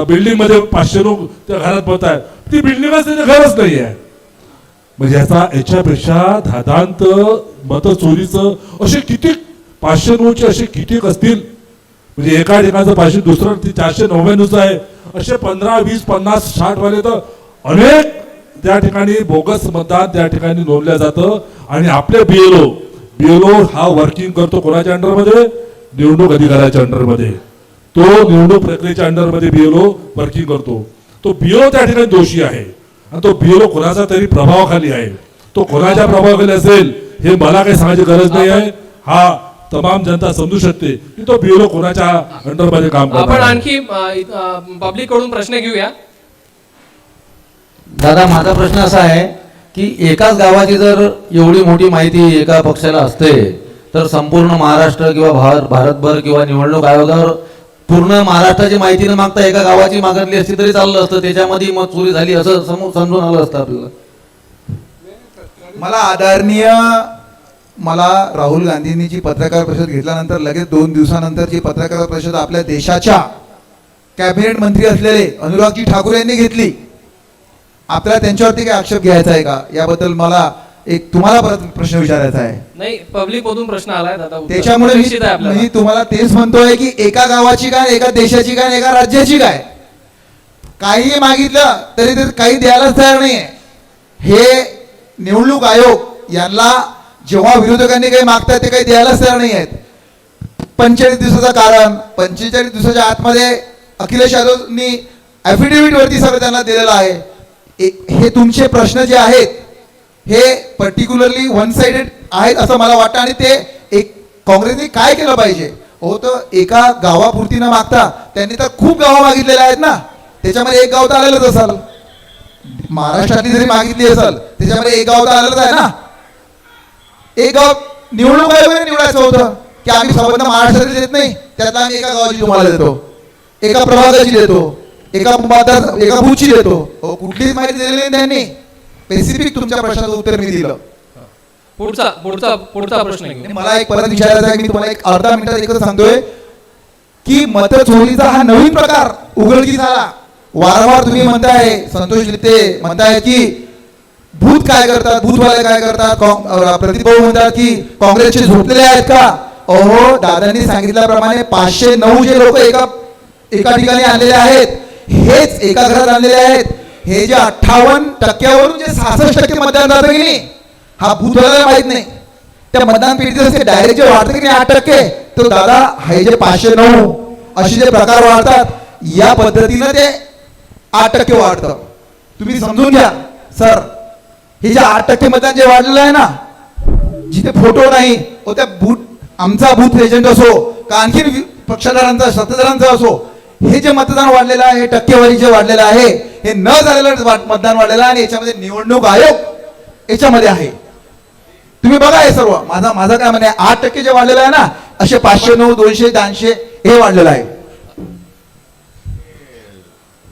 बिल्डिंग मध्ये 509 त्या घरात मत आहेत, ती बिल्डिंगच त्याचं घरच नाही आहे. म्हणजे याच्यापेक्षा धादांत मत चोरीचं असे किती 509चे असे किती असतील. म्हणजे एका ठिकाणचं 500, दुसरं 499 आहे. असे 15, 20, 50, 60 वाले तर अनेक त्या ठिकाणी बोगस मतदान त्या ठिकाणी नोंदल्या जातं. आणि आपले बीएलओ हा वर्किंग करतो कोणाच्या अंडरमध्ये? निवडणूक अधिकाऱ्याच्या अंडरमध्ये. तो निवडणूक प्रक्रियेच्या अंडरमध्ये बीएलओ वर्किंग करतो. तो बीएलओ त्या ठिकाणी दोषी आहे आणि तो बीएलओ कोणाचा तरी प्रभावाखाली आहे. तो कोणाच्या प्रभावाखाली असेल हे मला काही सांगायची गरज नाही आहे. हा तमाम जनता समजू शकते की तो बीएलओ कोणाच्या अंडरमध्ये काम करतो. आपण आणखी पब्लिक कडून प्रश्न घेऊया. दादा, माझा प्रश्न असा आहे की एकाच गावाची जर एवढी मोठी माहिती एका पक्षाला असते तर संपूर्ण महाराष्ट्र किंवा भारतभर किंवा निवडणूक आयोगावर पूर्ण महाराष्ट्राची माहिती न मागता एका गावाची मागितली असती तरी चाललं असतं. त्याच्यामध्ये मत चोरी झाली असं समजून आलं असतं आपल्याला. मला राहुल गांधींनी जी पत्रकार परिषद घेतल्यानंतर लगेच 2 दिवसानंतर जी पत्रकार परिषद आपल्या देशाच्या कॅबिनेट मंत्री असलेले अनुरागजी ठाकूर यांनी घेतली, आपल्याला त्यांच्यावरती काही आक्षेप घ्यायचा आहे का? याबद्दल मला एक तुम्हाला परत प्रश्न विचारायचा आहे. नाही, पब्लिक मधून प्रश्न आलाय दादा. त्याच्यामुळे मी तुम्हाला तेच म्हणतोय की एका गावाची काय, एका देशाची काय, एका राज्याची काय, काही मागितलं तरी ते काही द्यायलाच तयार नाहीये. हे निवडणूक आयोग यांना जेव्हा विरोधकांनी काही मागतात ते काही द्यायलाच तयार नाही आहेत. 45 दिवसाचं कारण, 45 दिवसाच्या आतमध्ये अखिलेश यादवनी ॲफिडेव्हिट वरती सगळं त्यांना दिलेलं आहे. हे तुमचे प्रश्न जे आहेत हे पर्टिक्युलरली वन साइडेड आहेत असं मला वाटतं. आणि ते एक काँग्रेसने काय केलं पाहिजे हो, तर एका गावापुरती न मागता त्यांनी तर खूप गावं मागितलेले आहेत ना, त्याच्यामध्ये एक गाव तर आलेलंच असेल. महाराष्ट्रातली जरी मागितली असेल त्याच्यामध्ये एक गाव तर आलेलंच आहे ना. एक गाव निवडणूक आयोगाने निवडायचं होतं की आम्ही संबंध महाराष्ट्रात देत नाही, त्यातला आम्ही एका गावाची तुम्हाला देतो, एका प्रभागाची देतो, एका बूथची देतो. कुठलीच माहिती दिलेली नाही त्यांनी. स्पेसिफिक तुमच्या प्रश्नाचं उत्तर मी दिलं. पुढचा प्रश्न घेऊ. मला एक परत विचारायचं आहे, मी तुम्हाला एक अर्धा मिनिटात एकच सांगतोय की मतचोरीचा हा नवीन प्रकार उघडकीस आला. वारंवार तुम्ही म्हणताय, संतोष लिप्ते म्हणताय की बूथ काय करतात, बूथवाले काय करतात. प्रदीप भाऊ म्हणतात की काँग्रेसचे झोपलेले आहेत का? अहो, दादांनी सांगितल्याप्रमाणे 509 जे लोक एका ठिकाणी आणलेले आहेत, हेच एका घरात आणलेले आहेत. हे जे 58% जे 66% मतदान जातं की नाही, हा बूथवाल्याला माहित नाही. त्या मतदान पेटीचे डायरेक्ट जे वाढतं की नाही 8%, तर दादा हे जे 509 असे जे प्रकार वाढतात या पद्धतीनं ते 8% वाढतं. तुम्ही समजून घ्या सर, हे जे 8% मतदान जे वाढलेलं आहे ना, जिथे फोटो नाही, त्या बूथ आमचा बूथ एजंट असो का आणखी पक्षादारांचा सत्ताधाऱ्यांचा असो, हे जे मतदान वाढलेलं आहे, टक्केवारी जे वाढलेलं आहे, हे न झालेलं मतदान वाढलेलं आहे. आणि याच्यामध्ये निवडणूक आयोग याच्यामध्ये आहे. तुम्ही बघा हे सर्व. माझा काय म्हणे, 8% जे वाढलेलं आहे ना, असे 509, 200, 200 हे वाढलेलं आहे.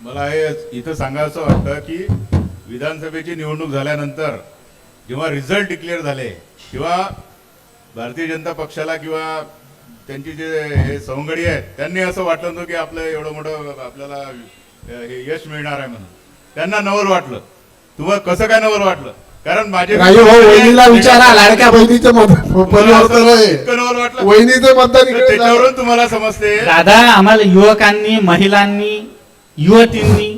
मला हे इथं सांगायचं वाटतं की विधानसभेची निवडणूक झाल्यानंतर जेव्हा रिझल्ट डिक्लेअर झाले, किंवा भारतीय जनता पक्षाला किंवा त्यांची जे हे सवंगडी आहेत त्यांनी असं वाटलं नव्हतं की आपलं एवढं मोठं आपल्याला हे यश मिळणार आहे म्हणून. त्यांना नवल वाटलं. तुम्हाला कसं काय नवल वाटलं? कारण माझे राजू भाऊ वहिनीला विचारा, लाडक्या बहिणीचं परिवर्तन आहे. इतकं नवल वाटलं वहिनीचं मतदान तर इकडे झालं. त्याच्यावरून तुम्हाला समजते. दादा, आम्हाला युवकांनी, महिलांनी, युवतींनी,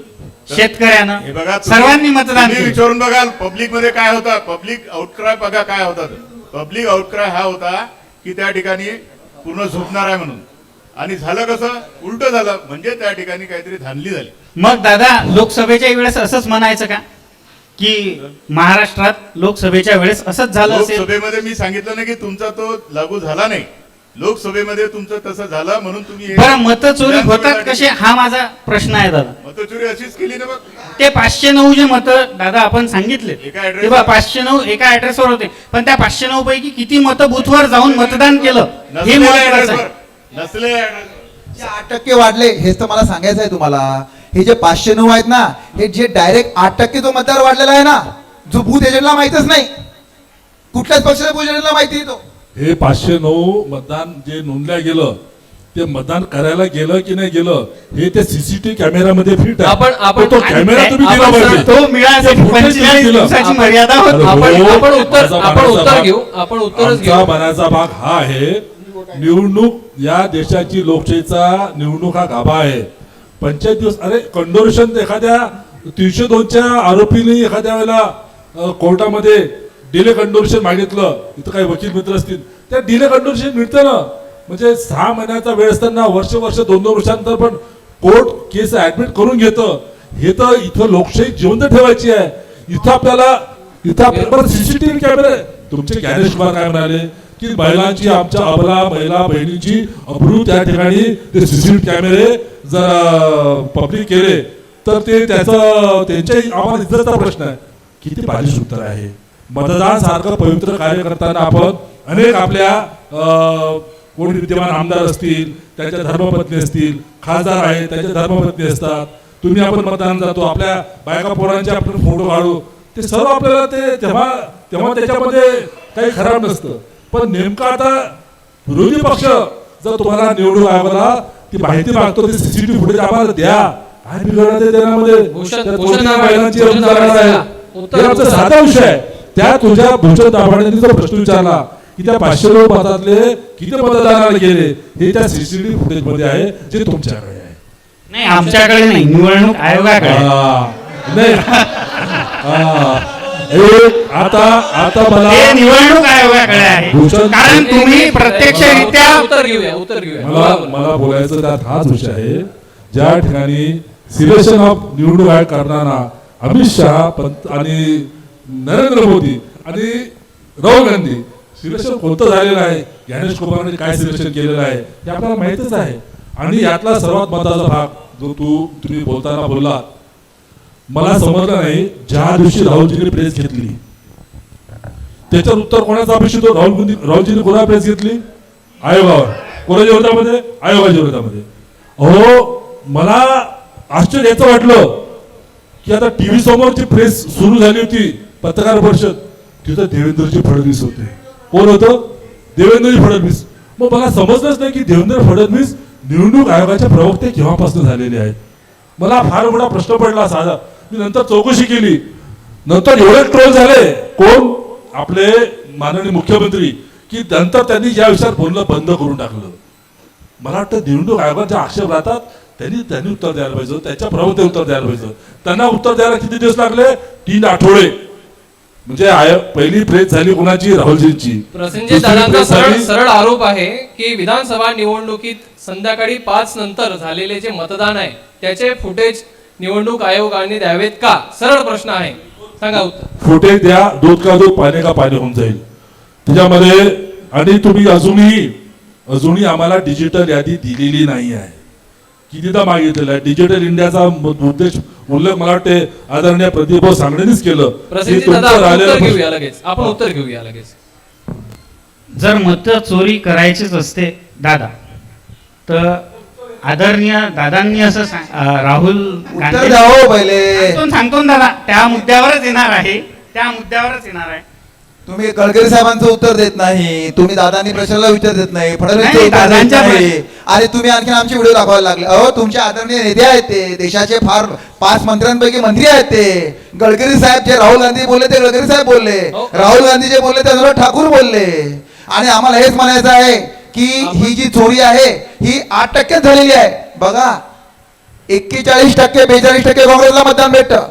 शेतकऱ्यानं हे बघा, सर्वांनी मतदान तुम्ही केलं. विचारून बघाल पब्लिक मध्ये काय होता. पब्लिक आउटक्राय बघा काय होता. पब्लिक आउटक्राय हा होता की त्या ठिकाणी पूर्ण झोपणार आहे म्हणून, आणि झालं कसं, उलट झालं. म्हणजे त्या ठिकाणी काहीतरी धांदली झाली. मग दादा, लोकसभेच्या वेळेस असंच म्हणायचं का की महाराष्ट्रात लोकसभेच्या वेळेस असंच झालं असेल? लोकसभेमध्ये मी सांगितलं नाही की तुमचा तो लागू झाला नाही. लोकसभेमध्ये तुमचं तसं झालं म्हणून तुम्ही बरं, मतचोरी होतात कसे, हा माझा प्रश्न आहे दादा. मतचोरी अशीच केली ना बघ. ते 509 जे मत दादा आपण सांगितले, एका address ते 509 एका ऍड्रेसवर होते, पण त्या 509 पैकी किती मत बूथवर जाऊन मतदान केलं हे नसलेल्या महत्वाचं आहे. addressवर, नसलेल्या addressवर. जे 8% वाढले हेच तर मला सांगायचं आहे तुम्हाला. हे जे 509 आहेत ना, हे जे डायरेक्ट 8% जो मतदार वाढलेला आहे ना, जो बूथ एजंटला माहितच नाही, कुठल्याच पक्षाच्या बूथ एजंटला माहिती नाही. तो हे 509 मतदान जे नोंदल्या गेलं ते मतदान करायला गेलं की नाही गेलं हे ते सीसीटीव्ही कॅमेऱ्यामध्ये फिट आहे. आपण- तो कॅमेरा तुम्ही दिला आपण पाहिजे. तो मिळायसाठी ते footage 45 दिलं. दिवसाची मर्यादा होती. अरे आपण हो, आपण उत्तर माझा आपण म्हणायचा उत्तर भाग- घेऊ. आपण उत्तरच आमचा घेऊ. म्हणायचा भाग हा आहे, निवडणूक या देशाची लोकशाहीचा निवडणूक हा गाभा आहे. 25 दिवस, अरे कंडोरेशन एखाद्या 302च्या आरोपीने एखाद्या वेळेला कोर्टामध्ये डिले कंडोरेशन मागितलं, इथं काही वकील मित्र असतील, त्या डिले कंडोरेशन मिळतं ना. म्हणजे 6 महिन्याचा वेळ असताना वर्ष 2-2 वर्षांतर पण कोर्ट केस ऍडमिट करून घेतं. हे तर इथं लोकशाही जिवंत ठेवायची आहे. इथं आपल्याला सीसीटीव्ही कॅमेरे. तुमचे ज्ञानेश कुमार काय म्हणाले की महिलांची, आमच्या अबला महिला बहिणींची अब्रू त्या ठिकाणी ते सीसीटीव्ही कॅमेरे जर पब्लिक केले तर ते त्याचं त्यांच्या आम्हाला इज्जतचा प्रश्न आहे. किती बालिश उत्तर आहे. मतदान सारखं पवित्र कार्य करताना आपण अनेक आपल्या कोणी विद्यमान आमदार असतील, त्यांच्या धर्मपत्नी असतील, खासदार आहेत त्यांच्या धर्मपत्नी असतात, तुम्ही आपण मतदान जातो, आपल्या बायका पोरांचे आपण फोटो काढू, ते सर्व आपल्याला ते तेव्हा त्याच्यामध्ये काही खराब नसतं. पण नेमकं आता विरोधी पक्ष जर तुम्हाला निवडणूक आयोगाला ती माहिती मागतो, ते सीसीटीव्ही फुटेज आम्हाला द्या, काय बिघडलं ते देण्यामध्ये? त्या कोणत्या महिलांची अर्ज करणार आहे? हे आमचा साधा विषय आहे. त्या तुझ्या भूषण दाभाडेंनी जो प्रश्न विचारला की त्या 509 मतातले किती मतदाराला गेले, हे त्या सीसीटीव्ही फुटेज मध्ये आहे जे तुमच्याकडे आहे. नाही, आमच्याकडे नाही, निवडणूक आयोगाकडे. नाही आता मला हे निवडणूक आयोगाकडे आहे, कारण तुम्ही प्रत्यक्षरित्या उत्तर घेऊया. मला बोलायचं त्यात हाच विषय आहे. ज्या ठिकाणी सिलेक्शन ऑफ निवडणूक आयोग करताना अमित शहा आणि नरेंद्र मोदी आणि राहुल गांधी सिलेक्शन कोणतं झालेलं आहे, ज्ञानेश कुमारने काय सिलेक्शन केलेलं आहे हे आपल्याला माहितच आहे. आणि यातला सर्वात महत्वाचा भाग जो तुम्ही बोलताना बोललात, मला समजलं नाही, ज्या दिवशी राहुलजीने प्रेस घेतली त्याच्यावर उत्तर कोणाचा अपेक्षित होतो? राहुलजीने कोणा प्रेस घेतली? आयोगावर. कोणाच्या विरोधामध्ये? आयोगाच्या विरोधामध्ये. अहो, मला आश्चर्य याचं वाटलं की आता टीव्ही समोरची प्रेस सुरू झाली होती, पत्रकार परिषद, तिथं देवेंद्रजी फडणवीस होते. कोण होतं? देवेंद्रजी फडणवीस. मग मला समजलंच नाही की देवेंद्र फडणवीस निवडणूक आयोगाचे प्रवक्ते केव्हापासून झालेले आहेत. मला फार मोठा प्रश्न पडला साधा. मी नंतर चौकशी केली, नंतर एवढे ट्रोल झाले कोण? आपले माननीय मुख्यमंत्री, की नंतर त्यांनी या विषयावर बोलणं बंद करून टाकलं. मला वाटतं निवडणूक आयोगात जे आक्षेप राहतात त्यांनी उत्तर द्यायला पाहिजे, त्याच्या प्रवक्ते उत्तर द्यायला पाहिजे. त्यांना उत्तर द्यायला किती दिवस लागले? 3 आठवडे. म्हणजे पहिली प्रेस झाली कोणाची? राहुलजींची. प्रसेनजीत दादांचा सरळ आरोप आहे की विधानसभा निवडणुकीत संध्याकाळी 5 नंतर झालेले जे मतदान आहे त्याचे फुटेज निवडणूक आयोगाने द्यावेत का? सरळ प्रश्न आहे, सांगा उत्तर. फुटेज द्या, दूध का दूध पाणी का पाणी होऊन जाईल त्याच्यामध्ये. आणि तुम्ही अजूनही आम्हाला डिजिटल यादी दिलेली नाही आहे. कितीदा मागितलेला आहे डिजिटल इंडियाचा उद्देश उल्लेख मला वाटते आदरणीय प्रदीप भाऊ सांगण्यानेच केलं. प्रसेनजीत दादा, आपण उत्तर घेऊया लगेच. आपण उत्तर घेऊया लगेच. जर मत चोरी करायचीच असते दादा, तर आदरणीय दादांनी असं राहुल उत्तर द्या हो पहिले. सांगतो ना दादा, त्या मुद्द्यावरच येणार आहे. तुम्ही गडकरी साहेबांचं उत्तर देत नाही, तुम्ही दादांनी प्रश्नाला उत्तर देत नाही, फडणवीस नाही, उत्तर देत दादांच्या नाही. आणि तुम्ही आणखी आमचे व्हिडिओ दाखवायला लागले. अहो तुमचे आदरणीय नेते आहेत ते, देशाचे फार 5 मंत्र्यांपैकी मंत्री आहेत ते. गडकरी साहेब जे राहुल गांधी बोलले ते गडकरी साहेब बोलले, राहुल गांधी जे बोलले ते अनुराग ठाकूर बोलले. आणि आम्हाला हेच म्हणायचं आहे की ही जी चोरी आहे ही 8% झालेली आहे. बघा 41% 42% काँग्रेसला मतदान भेटतं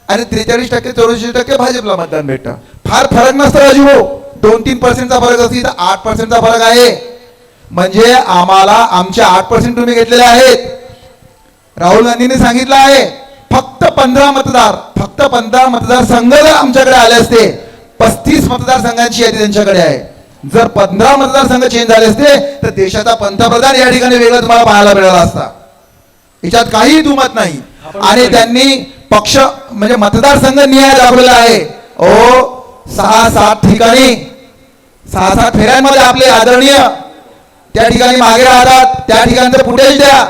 आणि 43% 84% भाजपला मतदान भेटतं. फार फरक नसतं राजू भाऊ, 2-3%चा फरक असतील तर 8%चा फरक आहे. म्हणजे आम्हाला आमचे 8% तुम्ही घेतलेले आहेत. राहुल गांधींनी सांगितलं आहे फक्त 15 मतदारसंघ जर आमच्याकडे आले असते, 35 मतदारसंघांची यादी त्यांच्याकडे आहे. जर 15 मतदारसंघ चेंज झाले असते तर देशाचा पंतप्रधान या ठिकाणी वेगळा तुम्हाला पाहायला मिळाला असता. याच्यात काहीही दुमत नाही. आणि त्यांनी पक्ष म्हणजे मतदारसंघ न्याय दाखवलेला आहे. 6-7 ठिकाणी 6-7 फेऱ्यांमध्ये आपले आदरणीय त्या ठिकाणी मागे राहतात, त्या ठिकाणचं फुटेज द्या.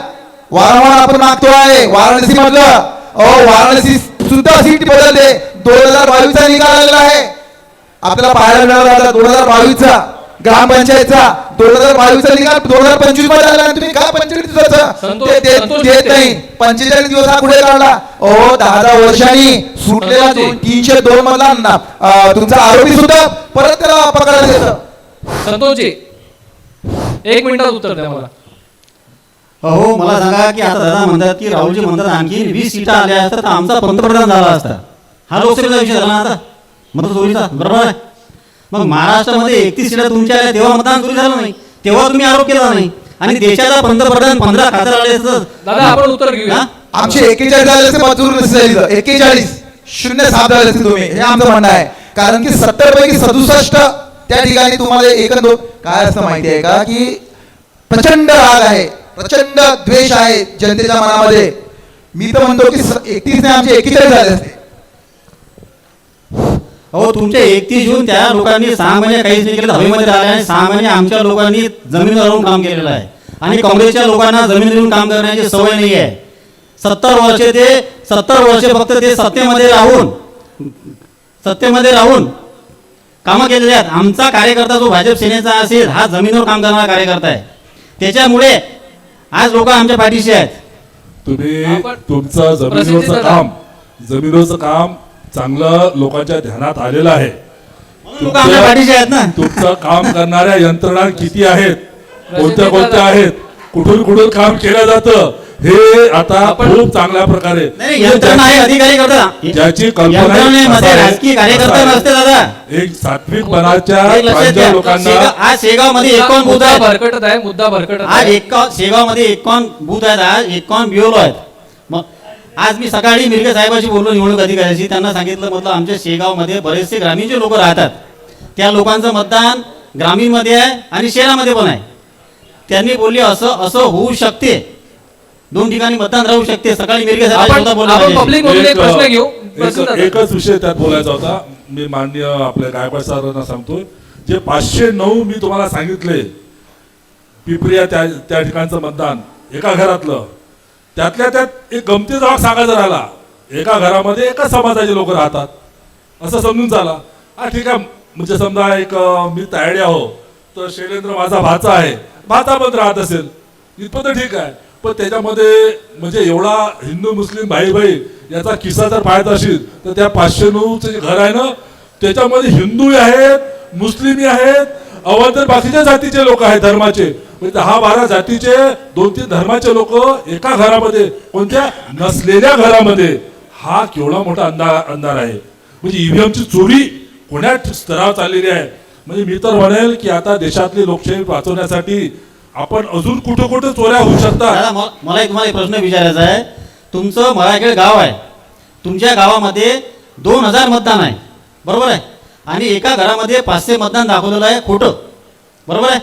वारंवार आपण मागतो आहे वाराणसी मधलं. वाराणसी सुद्धा सीट बदलते. 2022चा निकाल आलेला आहे आपल्याला पाहायला मिळाला. 2022चा ग्रामपंचायतचा 2022चा निकाल 2025 मध्ये आला. तुम्ही काय 45 दिवसाचा देत नाही, 45 दिवस हा पुढे काढला. 10 वर्षांनी सुटलेला 302 मधला तुमचा आरोपी सुद्धा परत त्याला पकडायला देतं. संतोषजी 1 मिनिटात उत्तर द्या मला. हो मला सांगा की आता दादा म्हणतात की राहुलजी म्हणतात आणखी 20 सीटा आल्या असतात तर आमचा पंतप्रधान झाला असता. हा लोकसभेचा विषय झाला ना आता मत चोरीचा, बरोबर आहे. मग महाराष्ट्रामध्ये 31 सीटा तुमच्या आल्या तेव्हा मतदान चोरी झालं नाही, तेव्हा तुम्ही आरोप केला नाही. आणि देशाचा पंतप्रधान 15 खासदार आले असतात. दादा आपण उत्तर घेऊया. आमचे 41 झाले असते मंजूर नसेल, 41 0-7 झाले असते तुम्ही, हे आमचं म्हणणं आहे. कारण की 70 पैकी 67 त्या ठिकाणी तुम्हाला एकंदर काय असं माहिती आहे का की प्रचंड राग आहे, प्रचंड द्वेष आहे जनतेच्या मनामध्ये. मी तर म्हणतो की 31 ने आमचे 41 झाले असते. हो तुमच्या 31 जून त्या लोकांनी 6 महिने काहीच नाही केलं, हवेमध्ये राहिले. आणि 6 महिने आमच्या लोकांनी जमिनीवर राहून काम केलेलं आहे. आणि काँग्रेसच्या लोकांना जमिनीवरून काम करण्याची सवय नाही आहे. 70 वर्षे फक्त ते सत्तेमध्ये राहून कामं केलेली आहेत. आमचा कार्यकर्ता जो भाजप सेनेचा असेल हा जमिनीवर काम करणारा कार्यकर्ता आहे. त्याच्यामुळे आज लोक आमच्या पाठीशी आहेत. तुम्ही तुमचं जमिनीवरचं काम चांगलं लोकांच्या ध्यानात आलेलं आहे. लोक आमच्या पाठीशी आहेत ना. तुमचं काम करणाऱ्या यंत्रणा किती आहेत, कोणत्या आहेत, कुठून काम केलं जातं हे आता खूप चांगल्या प्रकारे यंत्रणा आहे, अधिकारी करतात. ज्याची कल्पना राजकीय कार्यकर्ता नसते दादा. एक सात्विकपणाच्या लोकांना. आज शेगाव मध्ये 51 बूथ आहेत. मुद्दा भरकटत आज शेगाव मध्ये 51 बूथ आहेत. आज 51 बिओलो आहेत. मग आज मी सकाळी मिरगे साहेबांशी बोललो, निवडणूक अधिकाऱ्याशी. त्यांना सांगितलं म्हटलं आमच्या शेगाव मध्ये बरेचसे ग्रामीणचे लोक राहतात, त्या लोकांचं मतदान ग्रामीण मध्ये आहे आणि शहरामध्ये पण आहे. त्यांनी बोलले असं होऊ शकते, 2 ठिकाणी मतदान राहू शकते. सकाळी मिरगे एकच विषय त्यात बोलायचा होता. मी माननीय आपल्या गायकवाड सरांना सांगतो, जे 509 मी तुम्हाला सांगितले पिपरिया त्या ठिकाणचं मतदान एका घरातलं, त्यातल्या त्यात एक गमतीचा भाग सांगायचा राहिला. एका घरामध्ये एका समाजाचे लोक राहतात असं समजून चाला. हा ठीक आहे. म्हणजे समजा एक मी तायडे आहो तर शैलेंद्र माझा भाचा आहे, भाचा पण राहत असेल इथपर्यंत ठीक आहे. पण त्याच्यामध्ये म्हणजे एवढा हिंदू मुस्लिम भाई याचा किस्सा जर पाहायचा असेल तर त्या 509चं जे घर आहे ना त्याच्यामध्ये हिंदूही आहेत, मुस्लिमही आहेत, अवांतर बाकीच्या जातीचे लोक आहेत, धर्माचे. म्हणजे 10-12 जातीचे 2-3 धर्माचे लोक एका घरामध्ये, कोणत्या नसलेल्या घरामध्ये. हा केवढा मोठा अंधार आहे. म्हणजे ईव्हीएमची चोरी कोण्या स्तरावर चाललेली आहे. म्हणजे मी तर म्हणेल की आता देशातली लोकशाही वाचवण्यासाठी आपण अजून कुठं चोऱ्या होऊ शकतात. मला तुम्हाला एक प्रश्न विचारायचा आहे. तुमचं मराठे गाव आहे, तुमच्या गावामध्ये 2000 मतदान आहे, बरोबर आहे. आणि एका घरामध्ये 500 मतदान दाखवलेलं आहे, खोटं, बरोबर आहे.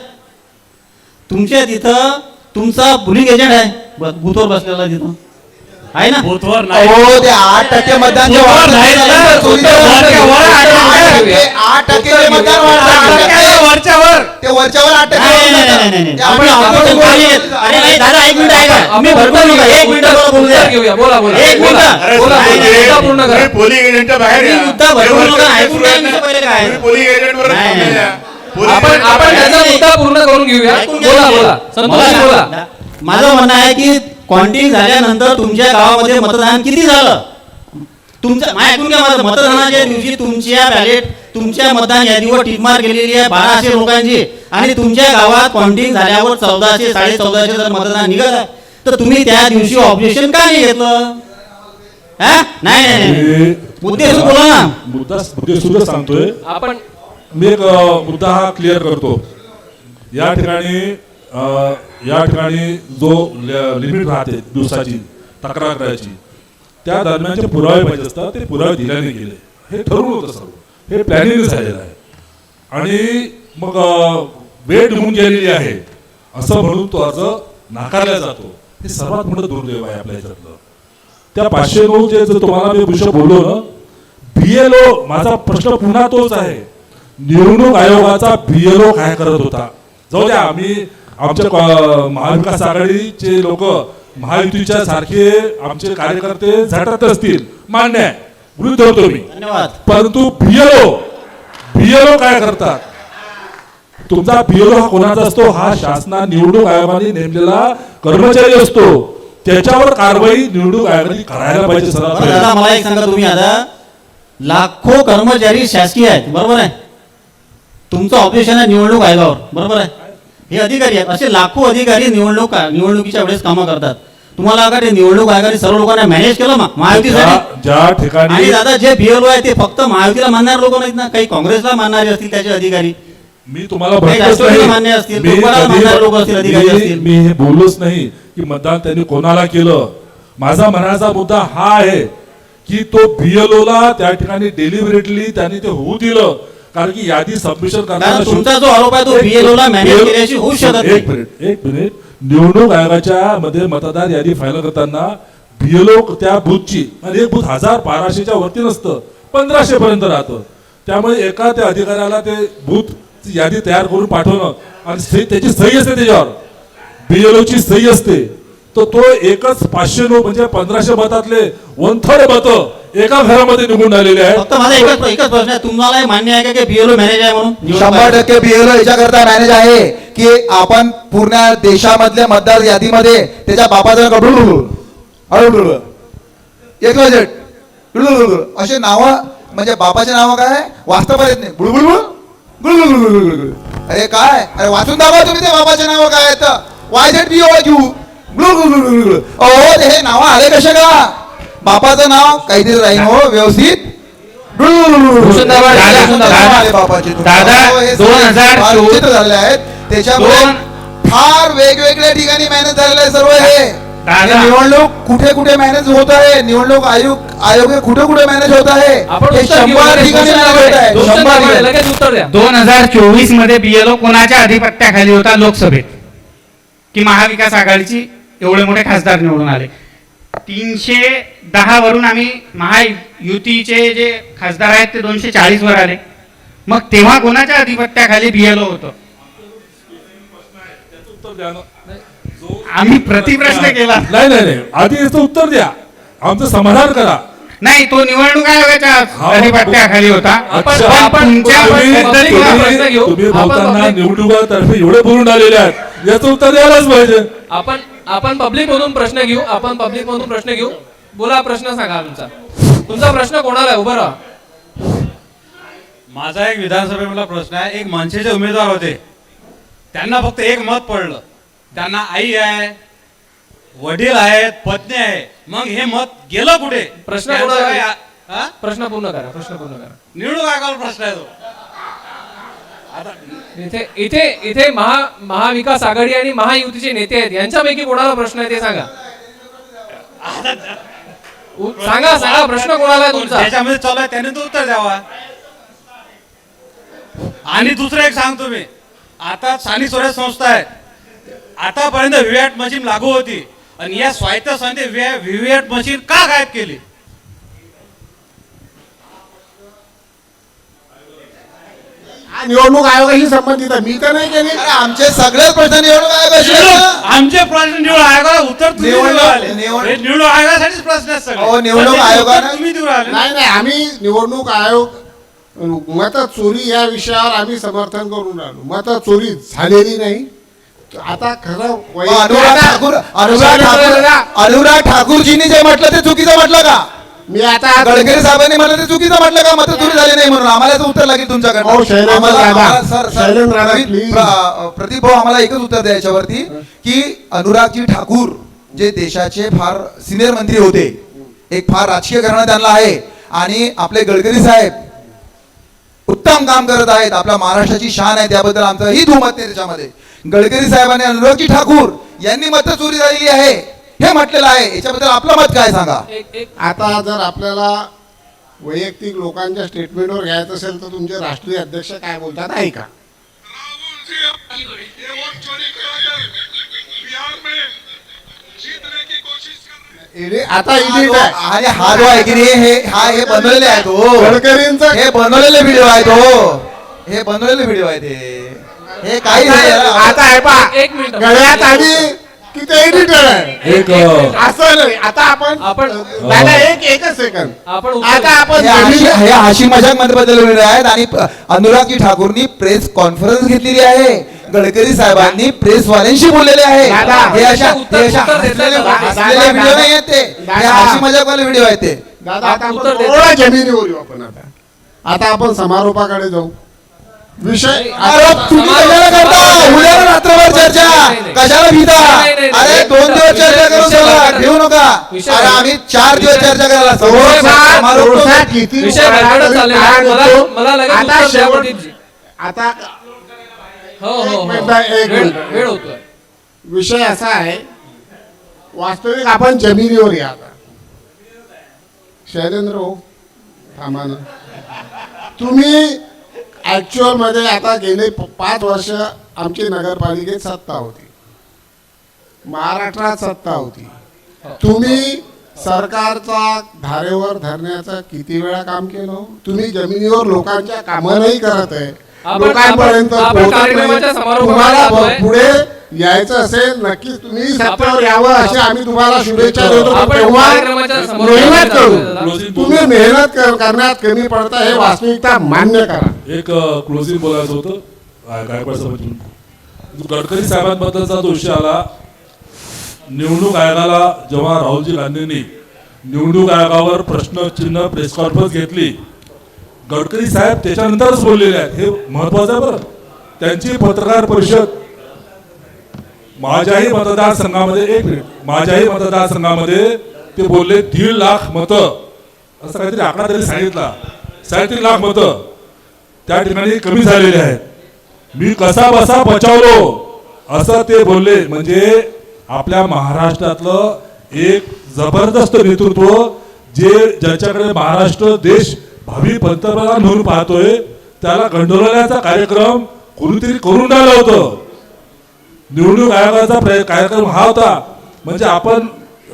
तुमच्या तिथं तुमचा पुलिंग एजंट आहे बूथवर बसलेला तिथं आहे ना. बूथवर ते 8% मतदान जे 8% मतदान वरच्यावर ते वरच्यावर 8% अरे नाही दादा, 1 मिनिट ऐका. आम्ही भरपूर लोक 1 मिनिट बोलू द्या. घेऊया. बोला 1 मिनिट पूर्ण करा. पोलिंग एजंटच्या बाहेर मुद्दा भरपूर लोक ऐकून घ्या. पहिले काय तुम्ही पोलिंग एजंटवरच नाही, नाही. थांबलेल्या. पोलिंग आपण एजंट- आपण त्याचा मुद्दा पूर्ण करून घेऊया. ऐकून घ्या. बोला बोला संतोषजी बोला. माझं म्हणणं आहे की काउंटिंग झाल्यानंतर तुमच्या गावामध्ये मतदान किती झालं तुमचं ऐकून घ्या. माझं मतदानाच्या दिवशी तुमच्या बॅलेट तुमच्या मतदान यादीवर टिकमार केलेली आहे 1200 लोकांची आणि तुमच्या गावात काउंटिंग झाल्यावर 1400 1450 जर मतदान निघत आहे तर तुम्ही त्या दिवशी ऑब्जेक्शन का नाही घेतलं? हा? नाही नाही, नाही मुद्दे बोला ना. मुद्दे सुद्धा सांगतोय. आपण मी एक मुद्दा हा क्लिअर करतो. या ठिकाणी जो लिमिट राहते दिवसाची तक्रार करायची त्या दरम्यानचे पुरावे पाहिजे असतात ते पुरावे दिल्याने गेले. हे ठरवून होतं सर्व. हे प्लॅनिंग झालेलं आहे आणि मग वेळ निघून गेलेली आहे असं म्हणून तो अर्ज नाकारला जातो. हे सर्वात मोठं दुर्दैव आहे आपल्या ह्याच्यातलं. त्या 509 जे तुम्हाला मी विषय बोललो ना BLO माझा प्रश्न पुन्हा तोच आहे. निवडणूक आयोगाचा BLO काय करत होता? जाऊ द्या आम्ही आमच्या महाविकास आघाडीचे लोक महायुतीच्या सारखे आमचे कार्यकर्ते झटत असतील मान्य आहे विरुद्ध होतो मी. धन्यवाद. परंतु BLO काय करतात? तुमचा BLO हा कोणाचा असतो? हा शासना निवडणूक आयोगाने नेमलेला कर्मचारी असतो. त्याच्यावर कारवाई निवडणूक आयोगाने करायला पाहिजे. बरं सर्वात दादा मला एक सांगा तुम्ही आता लाखो कर्मचारी शासकीय आहेत बरोबर आहे तुमचं ऑपरेशन आहे निवडणूक आयोगावर बरोबर आहे हे अधिकारी आहेत असे लाखो अधिकारी निवडणुकीच्या वेळेस कामं करतात तुम्हाला का ते निवडणूक आयोगाने सर्व लोकांना मॅनेज केलं महायुतीसाठी ज्या ठिकाणी आणि दादा जे BLO आहे ते फक्त महायुतीला मानणारे लोक नाहीत ना काही काँग्रेसला मानणारे असतील त्याचे अधिकारी मी तुम्हाला काही भटकत राष्ट्रवादीला नाही. मान्य असतील मी कोकणाला कधी- मानणारे लोक असतील अधिकारी असतील मी हे बोललोच नाही की मतदान त्यांनी कोणाला केलं. माझा म्हणायचा मुद्दा हा आहे की तो BLOला त्या ठिकाणी डेलिव्हरेटली त्यांनी ते होऊ दिलं कारण की यादी सबमिशन कारण तुमचा जो आरोप आहे तो BLOला मॅनेज केल्याशी होऊ शकत नाही. एक मिनिट निवडणूक आयोगाच्या मध्ये मतदार यादी फाईल करताना BLO त्या बूथची आणि एक बूथ 1200च्या वरती नसतं 1500 पर्यंत राहतं. त्यामुळे एका त्या अधिकाऱ्याला ते बूथ यादी तयार करून पाठवणं आणि त्याची सही असते त्याच्यावर BLOची सही असते तर तो एकच 509 म्हणजे 1500 मतातले 1/3 मत एका घरामध्ये निघून आलेले आहेत. फक्त माझा एकच प्रश्न आहे तुम्हाला हे मान्य आहे का की BLO मॅनेज आहे म्हणून 100% BLO याच्याकरता मॅनेज आहे की आपण पूर्ण देशामधल्या मतदार यादीमध्ये त्याच्या बापाचं असे नाव म्हणजे बापाचे नाव काय वाचता येत नाही गुळगुळ अरे काय अरे वाचून दाखवा तुम्ही ते बाबाचे नाव काय आहेत YZBOQ अहो ते हे नाव आले कसे का बापाचं नाव काहीतरी राहील हो व्यवस्थित आले बापाचे दादा, हे 2024 विचित्र झालेले आहेत त्याच्यामुळे फार वेगवेगळ्या ठिकाणी मॅनेज झालेलं आहे सर्व हे दादा. हे निवडणूक कुठे कुठे मॅनेज होत आहे निवडणूक आयोग हे कुठे कुठे मॅनेज होत आहे आपण हे उत्तर घेऊ. 100 ठिकाणी मॅनेज होत आहे 100 ठिकाणी. लगेच उत्तर द्या. 2024 मध्ये BLO कोणाच्या अधिपत्याखाली होता लोकसभेत की महाविकास आघाडीची एवढे मोठे खासदार निवडून आले 310 वरून आम्ही महायुतीचे जे खासदार आहेत ते 240 वर आले मग तेव्हा कोणाच्या अधिपत्याखाली BLO होतं उत्तर द्या ना. आम्ही प्रतिप्रश्न केला नाही आधी याचं उत्तर द्या आमचं समाधान करा. नाही तो निवडणूक आयोगाच्या हा, अधिपत्याखाली होता आपण- पण आपण- तुमच्या तुम्ही- पद्धतीने प्रश्न घेऊ. तुम्ही आपण बोलताना public- निवडणुकातर्फे एवढे बोलून आलेले आहेत याचं उत्तर द्यायलाच पाहिजे. आपण पब्लिक मधून प्रश्न घेऊ बोला प्रश्न सांगा तुमचा प्रश्न कोणाला आहे? उभं राहा. माझा एक विधानसभेला प्रश्न आहे एक मनसेचे उमेदवार होते त्यांना फक्त एक मत पडलं त्यांना आई आहे वडील आहेत पत्नी आहे मग हे मत गेलं कुठे? प्रश्न त्यांचं कोणाला काय- आहे? हा? प्रश्न पूर्ण करा. निवडणूक आयोगावर प्रश्न आहे तो. इथे महाविकास आघाडी आणि महायुतीचे नेते आहेत यांच्यापैकी कोणाला प्रश्न आहे ते सांगा. सांगा प्रश्न कोणाला आहे तुमचा? त्याच्यामध्ये चालू आहे त्याने तो उत्तर द्यावा. आणि दुसरं एक सांगतो मी आता स्थानिक स्वराज्य संस्था आहेत आतापर्यंत व्हीव्हीपॅट मशीन लागू होती आणि या स्वायत्त संस्थे व्हीव्हीपॅट मशीन का गायब केली? हा निवडणूक आयोगाशी संबंधित आहे मी तर नाही केली अरे आमचे सगळेच प्रश्न निवडणूक आयोगाशी आहेत. आमचे प्रश्न निवडणूक आयोगाला उत्तर तुम्ही देऊन राहिले. निवडणूक- हे निवडणूक आयोगासाठीच प्रश्न आहेत सगळे. अहो, निवडणूक पण त्याचे उत्तर आयोगानं- तुम्ही देऊन राहिले. नाही आम्ही निवडणूक आयोग मत चोरी या विषयावर आम्ही समर्थन करून राहिलो. मत चोरी झालेली नाही. आता खरं अनुराग ठाकूरजींनी जे म्हटलं ते चुकीचं म्हटलं का? मी आता गडकरी साहेबांनी म्हटलं ते चुकीचं म्हटलं का? मत चोरी झाली नाही म्हणून आम्हाला याचं उत्तर लागेल तुमच्याकडे. हो, शैलेंद्र दादा, please. प्रदीप भाऊ आम्हाला एकच उत्तर द्या याच्यावरती की अनुरागजी ठाकूर जे देशाचे फार सिनियर मंत्री होते, एक फार राजकीय घराणं त्यांना आहे, आणि आपले गडकरी साहेब उत्तम काम करत आहेत, आपल्या महाराष्ट्राची शान आहे, त्याबद्दल आमचंही दुमत नाही त्याच्यामध्ये. गडकरी साहेबांनी अनुरागजी ठाकूर यांनी मत चोरी झालेली आहे हे म्हटलेलं आहे, याच्याबद्दल आपलं मत काय सांगा? आता जर आपल्याला वैयक्तिक लोकांच्या स्टेटमेंटवर घ्यायचं असेल तर तुमचे राष्ट्रीय अध्यक्ष काय बोलतात ऐका. आता आणि हा जो आहे की नाही हे बनवलेले आहेत हो, गडकरींचा हे बनवलेले व्हिडिओ आहेत हो, हे बनवलेले व्हिडिओ आहेत हे काही नाही. आता आहे पा एक मिनिट. गळ्यात आली की ते एडिटर आहे एक असं नाही. आता आपण दादा एकच सेकंद. आपण आता आपण हे हाशी मजाक मध्ये बदललेले आहेत. आणि अनुरागजी ठाकूरनी प्रेस कॉन्फरन्स घेतलेली आहे, गडकरी साहेबांनी प्रेस वाल्यांशी बोललेले आहे. हे अशा हसलेले व्हिडिओ नाही आहेत ते, हे हाशी मजाक वाले व्हिडिओ आहेत ते. दादा आता आपण थोडा जमिनीवर येऊ. आपण आता आपण समारोपाकडे जाऊ. विषय आरोप तुम्ही कशाला करता? उद्या रात्रभर चर्चा कशाला भीता? अरे 2 दिवस चर्चा करून चला, घेऊ नका. अरे आम्ही 4 दिवस चर्चा करायला किती विषय भरकटत चाललेला आहे. मला लगेच आता उत्तर द्या, शेवट- प्रदीपजी. आता हो हो एक हो. मिनिट, एक वेळ मिनिट. वेळ होतोय. विषय असा आहे, वास्तविक आपण जमिनीवर या. आता शैलेंद्र हो थांबा ना. तुम्ही ऍक्च्युअल मध्ये आता गेले 5 वर्ष आमची नगरपालिकेत सत्ता होती, महाराष्ट्रात सत्ता होती. तुम्ही सरकारचा धारेवर धरण्याचं किती वेळा काम केलं? तुम्ही जमिनीवर लोकांच्या कामं नाही करत आहे, लोकांपर्यंत पोहोचत कार्यक्रमाच्या नाही. समारोपात तुम्हाला जातोय. पुढे यायचं असेल नक्कीच तुम्ही सत्तेवर यावं असे आम्ही तुम्हाला शुभेच्छा देतो. आपण तेव्हा कार्यक्रमाच्या समारोपात मेहनत जातोय. करू. तुम्ही मेहनत करण्यात कमी पडता हे वास्तविकता मान्य करा. एक क्लोजिंग बोलायचं होतं गायकवाड साहेबांकडून. गडकरी साहेबांबद्दलचा जो विषय आला, निवडणूक आयोगाला जेव्हा राहुलजी गांधींनी निवडणूक आयोगावर प्रश्नचिन्ह प्रेस कॉन्फरन्स घेतली, गडकरी साहेब त्याच्यानंतरच बोललेले आहेत. हे महत्वाचं आहे बरं. त्यांची पत्रकार परिषद माझ्याही मतदारसंघामध्ये ते बोलले 1.5 लाख मतं, असं काहीतरी आकडा तरी सांगितला. 3.5 लाख मतं त्या ठिकाणी कमी झालेले आहेत. मी कसा बसा बचावलो असं ते बोलले. म्हणजे आपल्या महाराष्ट्रातलं एक जबरदस्त नेतृत्व, ज्याच्याकडे महाराष्ट्र देश भावी पंतप्रधान म्हणून पाहतोय, त्याला गंडवण्याचा कार्यक्रम कोणीतरी करून राहिलं होतं. निवडणूक आयोगाचा कार्यक्रम हा होता. म्हणजे आपण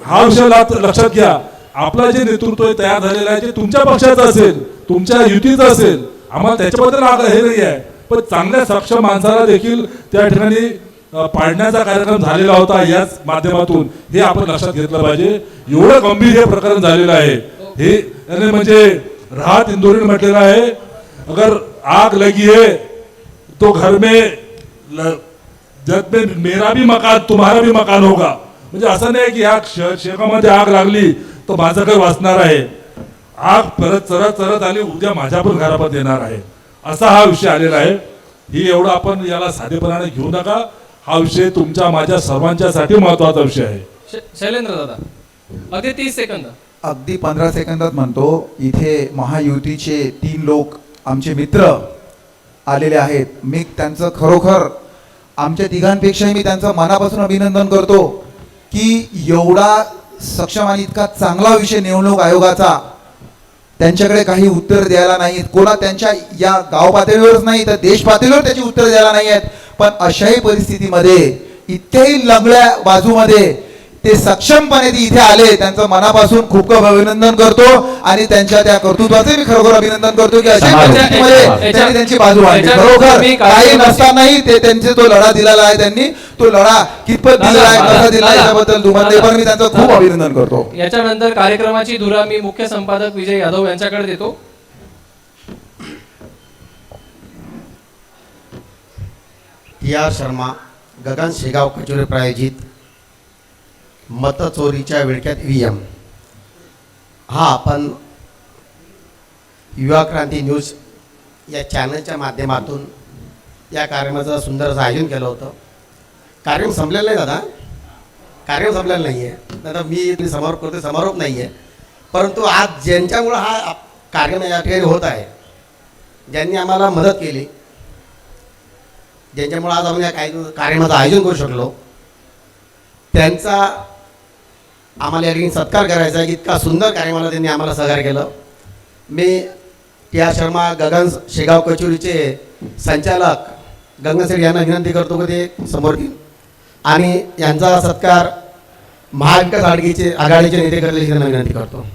हा विषय लक्षात घ्या. आपलं जे नेतृत्व तयार झालेलं आहे, जे तुमच्या पक्षाचं असेल, तुमच्या युतीचं असेल, आम्हाला त्याच्याबद्दल हे नाही आहे, पण चांगल्या सक्षम माणसाला देखील त्या ठिकाणी पाडण्याचा कार्यक्रम झालेला होता. याच माध्यमातून हे आपण लक्षात घेतलं पाहिजे. एवढं गंभीर हे प्रकरण झालेलं आहे. हे म्हणजे राहत इंदोरीने म्हटलेलं आहे, अगर आग लगी है तो घर में जग में मेरा भी मकान तुम्हारा भी मकान होगा. म्हणजे असं नाही की या शेकामध्ये आग लागली तर माझं घर वाचणार आहे. आग परत चरत आली, उद्या माझ्या पण घरात येणार आहे. असा हा विषय आलेला आहे. ही एवढं आपण याला साधेपणाने घेऊ नका. हा विषय तुमच्या माझ्या सर्वांच्यासाठी महत्वाचा विषय आहे. शैलेंद्र दादा अगदी 30 सेकंद. अगदी 15 सेकंदात म्हणतो. इथे महायुतीचे 3 लोक आमचे मित्र आलेले आहेत. मी त्यांचं खरोखर आमच्या तिघांपेक्षाही मी त्यांचं मनापासून अभिनंदन करतो की एवढा सक्षम आणि इतका चांगला विषय निवडणूक आयोगाचा त्यांच्याकडे काही उत्तर द्यायला नाहीत. कोणा त्यांच्या या गाव पातळीवरच नाही तर देश पातळीवर त्याची उत्तर द्यायला नाही आहेत. पण अशाही परिस्थितीमध्ये इतक्याही लंगड्या बाजूमध्ये ते सक्षमपणे इथे आले. त्यांचं मनापासून खूप खूप अभिनंदन करतो आणि त्यांच्या त्या कर्तृत्वाचे मी खरोखर अभिनंदन करतो की अशा परिस्थितीमध्ये त्यांनी त्यांची बाजू मांडली. खरोखर काही नसतानाही ते त्यांचे तो लढा दिलेला आहे. त्यांनी तो लढा कितपत दिलेला आहे, कसा दिला याच्याबद्दल तुम्हाला पण मी त्यांचं खूप अभिनंदन करतो. याच्यानंतर कार्यक्रमाची धुरा मी मुख्य संपादक विजय यादव यांच्याकडे देतो. TR शर्मा गगन शेगाव कचोरी प्रायोजित मतचोरीच्या विळख्यात EVM हा आपण युवा क्रांती न्यूज या चॅनलच्या माध्यमातून या कार्यक्रमाचं सुंदर असं आयोजन केलं होतं. कार्यक्रम संपलेलं नाही दादा, कार्यक्रम संपलेला नाही आहे. दादा मी समारोप करतो, समारोप नाही आहे, परंतु आज ज्यांच्यामुळं हा कार्यक्रम या ठिकाणी होत आहे, ज्यांनी आम्हाला मदत केली, ज्यांच्यामुळं आज आपण या कार्यक्रमाचं आयोजन करू शकलो, त्यांचा आम्हाला या ठिकाणी सत्कार करायचा आहे. इतका सुंदर कार्यक्रमाला त्यांनी आम्हाला सहकार्य केलं. मी TR शर्मा गगन शेगाव कचोरीचे संचालक गंगन सेठ यांना विनंती करतो की ते समोर येईल आणि यांचा सत्कार महाविकास आघाडीचे नेते करतील त्यांना विनंती करतो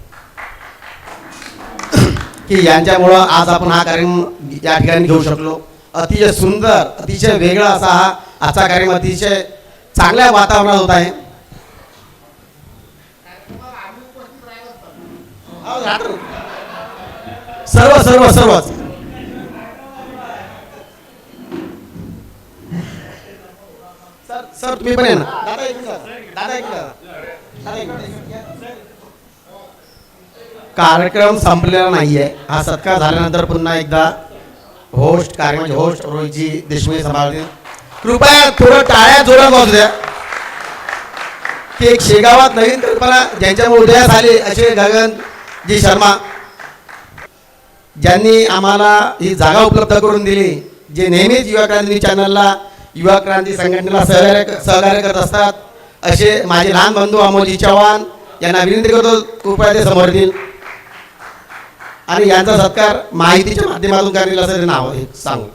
की यांच्यामुळं आज आपण हा कार्यक्रम या ठिकाणी घेऊ शकलो. अतिशय सुंदर, अतिशय वेगळा असा हा आजचा कार्यक्रम अतिशय चांगल्या वातावरणात होत आहे. सर्वच सर तुम्ही पण आहे ना दादा, एक मिनिट दादा, एक मिनिट. कार्यक्रम संपलेला नाहीये. हा सत्कार झाल्यानंतर पुन्हा एकदा होस्ट कार्यक्रमाचे होस्ट रोहितजी देशमुख सांभाळतील. कृपया थोडं टाळ्या जोरात वाजू द्या की एक शेगावात नवीन कल्पना ज्यांच्यामुळे उदयास आली असे गगनजी शर्मा ज्यांनी आम्हाला ही जागा उपलब्ध करून दिली, जे नेहमीच युवा क्रांती चॅनलला युवा क्रांती संघटनेला सहकार्य करत असतात, असे माझे लहान बंधू अमोलजी चव्हाण यांना विनंती करतो कृपया ते समोर येतील आणि यांचा सत्कार माहितीच्या माध्यमातून करेल असं नाव सांगू.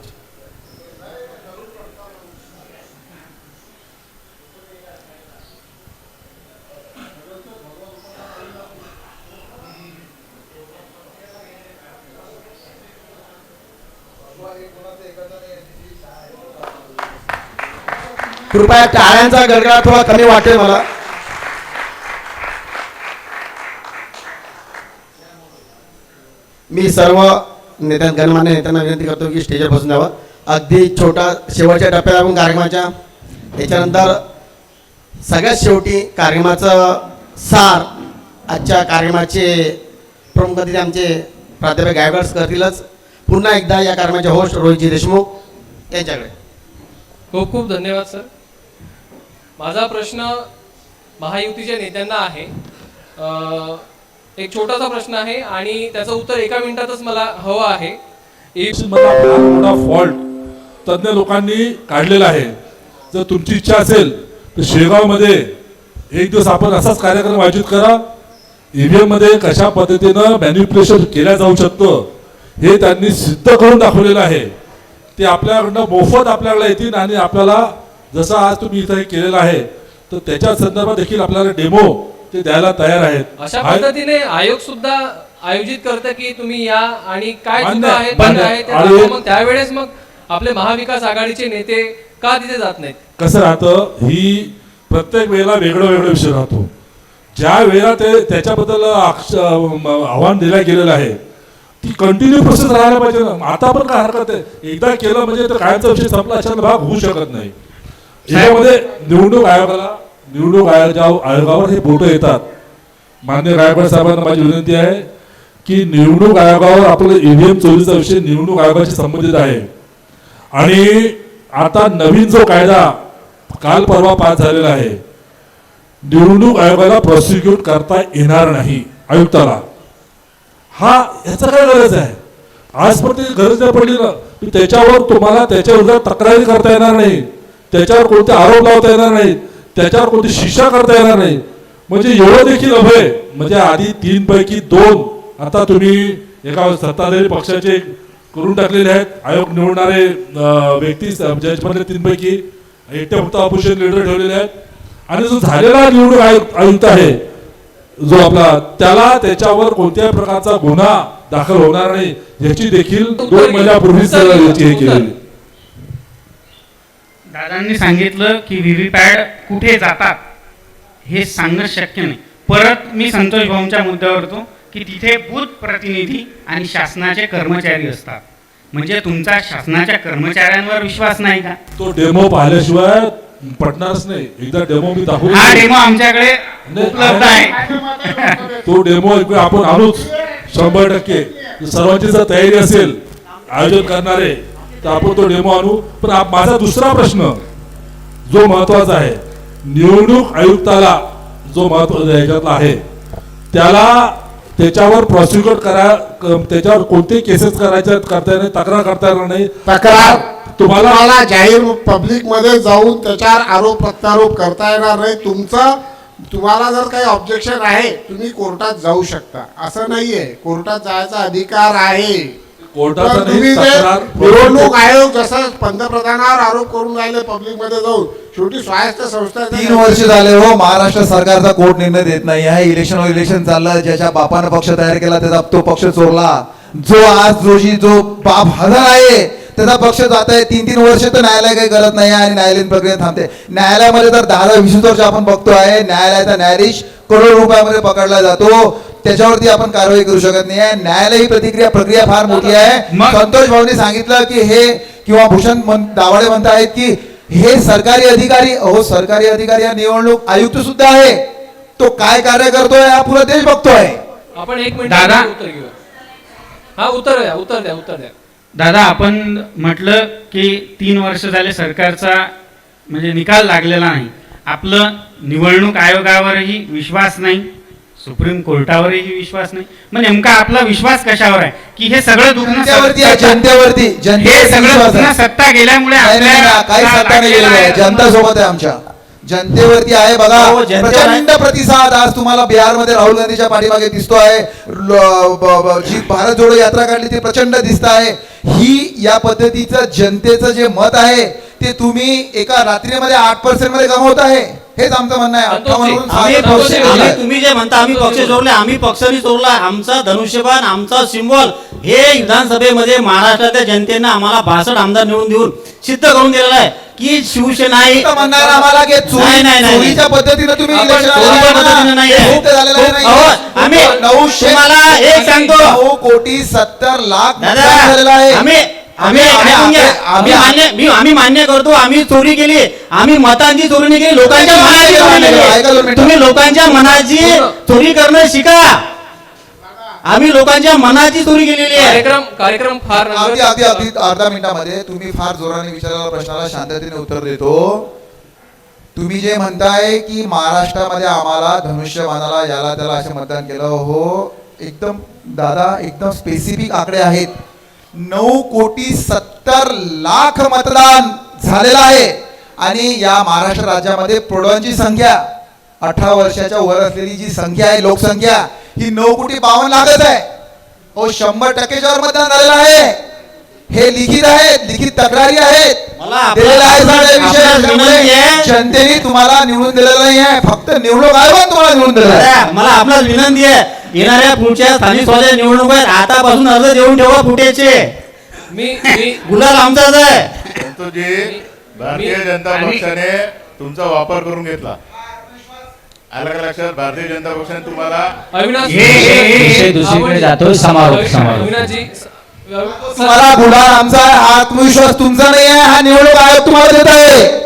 कृपया टाळ्यांचा गडगडाट थोडा कमी वाटेल मला. मी सर्व गणमान्य नेत्यांना विनंती करतो की स्टेजवर बसून जावं. अगदी छोटा शेवटच्या टप्प्यात आपण कार्यक्रमाच्या याच्यानंतर सगळ्यात शेवटी कार्यक्रमाचं सार आजच्या कार्यक्रमाचे प्रमुख अतिथी आमचे प्राध्यापक गायकवाड करतीलच. पुन्हा एकदा या कार्यक्रमाचे होस्ट रोहितजी देशमुख यांच्याकडे. खूप खूप धन्यवाद सर. माझा प्रश्न महायुतीच्या नेत्यांना आहे. एक छोटासा प्रश्न आहे आणि त्याचं उत्तर 1 मिनिटातच मला हवं आहे. मोठा फॉल्ट तज्ञ लोकांनी काढलेला आहे. जर तुमची इच्छा असेल तर शेगावमध्ये एक दिवस आपण असाच कार्यक्रम आयोजित करा. EVM मध्ये कशा पद्धतीनं मॅन्युप्युलेशन केल्या जाऊ शकतं हे त्यांनी सिद्ध करून दाखवलेलं आहे. ते आपल्याकडनं मोफत आपल्याला येतील आणि आपल्याला जसं आज तुम्ही इथं हे केलेलं आहे तर त्याच्या संदर्भात देखील आपल्याला डेमो ते द्यायला तयार आहेत. अशा पद्धतीने आयोग सुद्धा आयोजित करतं की तुम्ही या आणि काय चुका आहेत बंद आहे मग त्यावेळेस मग आपले महाविकास आघाडीचे नेते का तिथे जात नाहीत? कसं राहतं, ही प्रत्येक वेळेला वेगळं विषय राहतो. ज्या वेळेला ते त्याच्याबद्दल आव्हान दिलं गेलेलं आहे ती कंटिन्यू प्रोसेस राहायला पाहिजे ना. आता पण काय हरकत आहे, एकदा केलं म्हणजे तर कायमचा विषय संपला अशाने भाग होऊ शकत नाही. यामध्ये निवडणूक आयोगावर हे फोटो येतात. मान्य गायकवाड साहेबांना माझी विनंती आहे की निवडणूक आयोगावर आपलं EVM चोरीचा विषय निवडणूक आयोगाशी संबंधित आहे आणि आता नवीन जो कायदा काल परवा पास झालेला आहे, निवडणूक आयोगाला प्रॉसिक्यूट करता येणार नाही आयुक्ताला. ह्याचा काय गरज आहे? आजपर्यंत गरज नाही पडली ना. त्याच्यावर तुम्हाला त्याच्या विरोधात तक्रारी करता येणार नाही, त्याच्यावर कोणते आरोप लावता येणार नाहीत, त्याच्यावर कोणती शिक्षा करता येणार नाही. म्हणजे एवढं देखील अभय, म्हणजे आधी 3 पैकी 2 आता तुम्ही एका सत्ताधारी पक्षाचे करून टाकलेले आहेत. आयोग निवडणारे व्यक्ती जजमध्ये 3 पैकी एकटे फक्त ऑपोजिशन लीडर ठेवलेले आहेत आणि जो झालेला निवडणूक आयुक्त आहे जो आपला, त्याला त्याच्यावर कोणत्याही प्रकारचा गुन्हा दाखल होणार नाही याची देखील 2 महिन्यापूर्वीच हे केलेली. दादांनी सांगितलं की व्हीव्हीपॅड कुठे जातात हे सांगणं शक्य नाही. परत मी संतोष भाऊंच्या मुद्द्यावर होतो की तिथे बूथ प्रतिनिधी आणि शासनाचे कर्मचारी असतात. म्हणजे तुमचा शासनाच्या कर्मचाऱ्यांवर विश्वास नाही का? तो डेमो पाहिल्याशिवाय पटणारच नाही. एकदा डेमो मी दाखवू. हा डेमो आमच्याकडे नाही, उपलब्ध आहे. तो डेमो एक वेळ आपण आणूच 100%. सर्वांची जर तयारी असेल आयोजन करणारे तर आपण तो डेमो आणू. पण माझा दुसरा प्रश्न जो महत्वाचा आहे, निवडणूक आयुक्ताला जो महत्वाचा ह्याच्यातला आहे त्याच्यावर प्रॉसिक्यूट करा, त्याच्यावर कोणते केसेस करायच्या करता येणार, तक्रार करता येणार नाही. तक्रार तुम्हाला तुम्हाला जाहीर पब्लिक मध्ये जाऊन त्याच्यावर आरोप प्रत्यारोप करता येणार नाही. तुम्हाला जर काही ऑब्जेक्शन आहे तुम्ही कोर्टात जाऊ शकता, असं नाहीये. कोर्टात जायचा अधिकार आहे. कोर्टाचा तर नाही, तुम्ही जे तक्रार निवडणूक आयोग जसं पंतप्रधानावर आरोप करून राहिले पब्लिक मध्ये जाऊन, शेवटी स्वायत्त संस्था 3 वर्ष झाले हो महाराष्ट्र सरकारचा कोर्ट निर्णय देत नाही आहे. इलेक्शन चाललं, ज्याच्या बापानं पक्ष तयार केला त्याचा तो पक्ष चोरला. जो आज रोजी जो बाप हजर आहे त्याचा पक्ष जात आहे. 3-3 वर्ष तर न्यायालय काही करत नाही आहे आणि न्यायालयीन प्रक्रिया थांबते. न्यायालयामध्ये तर 10-20 वर्ष आपण बघतो आहे न्यायालयाचा न्यायाधीश करोड रुपयामध्ये पकडला जातो, त्याच्यावरती आपण कारवाई करू शकत नाही आहे. न्यायालय ही प्रक्रिया फार मोठी आहे. संतोष भाऊनी सांगितलं की हे किंवा भूषण दाभाडे म्हणत आहेत की हे सरकारी अधिकारी, सरकारी अधिकारी हा निवडणूक आयुक्त सुद्धा आहे. तो काय कार्य करतोय हा पुरा देश बघतोय. आपण 1 मिनिट दादा. उत्तर घेऊया. हा उत्तर द्या. दादा, आपण म्हटलं की 3 वर्ष झाले सरकारचा म्हणजे निकाल लागलेला नाही. आपलं निवडणूक आयोगावरही विश्वास नाही, सुप्रीम कोर्टावरही विश्वास नाही. मग नेमका आपला विश्वास कशावर आहे की हे सगळं दुखणं जनतेवरती हे सगळं दुखणं सत्ता गेल्यामुळे आपल्याला काही सत्ता नाही गेलेली आहे. जनता सोबत आहे, आमच्या जनतेवरती आहे. बघा प्रचंड प्रतिसाद आज तुम्हाला बिहारमध्ये राहुल गांधीच्या पाठीमागे दिसतो आहे. जी भारत जोडो यात्रा काढली ती प्रचंड दिसत आहे. ही या पद्धतीचं जनतेचं जे मत आहे ते तुम्ही एका रात्रीमध्ये 8% मध्ये गमावत आहे. हेच आमचं म्हणणं आहे. 58 तुम्ही जे म्हणता आम्ही पक्ष चोरले, आम्ही पक्ष नाही चोरला. आमचा धनुष्यबाण, आमचा सिंबल हे विधानसभेमध्ये महाराष्ट्रातल्या जनतेनं आम्हाला 62 आमदार निवडून देऊन सिद्ध करून दिलेलं आहे की शिवसेना ही म्हणणार आम्हाला की चोरीच्या पद्धतीने तुम्ही आम्ही तुम्हाला एक सांगतो 9,70,00,000 दादा, आम्ही मान्य करतो आम्ही चोरी केली. आम्ही मतांची चोरी नाही केली, लोकांच्या मनाची चोरी केली. तुम्ही लोकांच्या मनाची चोरी करणं शिका. आम्ही लोकांच्या मनाची चोरी केलेली आहे. कार्यक्रम फार अगदी अर्धा मिनिटामध्ये तुम्ही फार जोराने विचारलेल्या प्रश्नाला शांततेने उत्तर देतो. तुम्ही जे म्हणताय की महाराष्ट्रामध्ये आम्हाला धनुष्यबाणाला याला त्याला असं मतदान केलं, हो एकदम दादा एकदम स्पेसिफिक आकडे आहेत. 9,70,00,000 मतदान झालेलं आहे. आणि या महाराष्ट्र राज्यामध्ये प्रौढांची संख्या 18 वर्षाच्या वर असलेली जी संख्या आहे लोकसंख्या ही 9,52,00,000 आहे. 100%च्या वर मतदान झालेलं आहे. हे लिखित आहेत, लिखित तक्रारी आहेत. जनतेने तुम्हाला निवडून दिलेलं नाही आहे, फक्त निवडणूक आयोग तुम्हाला निवडून दिलेलं आहे. मला आपला विनंती आहे, येणाऱ्या पुढच्या स्थानिक स्वराज्य निवडणूक आहेत, आतापासून अर्ज देऊन ठेवा फुटेचे. मी गुलाल आमचाच आहे. भारतीय जनता पक्षाने तुमचा वापर करून घेतला. आलं का लक्षात? भारतीय जनता पक्षाने तुम्हाला दुसरीकडे जातोय. अविनाशजी तुम्हाला गुलाल आमचा आहे, आत्मविश्वास तुमचा नाही आहे. हा निवडणूक आयोग तुम्हाला देत आहे.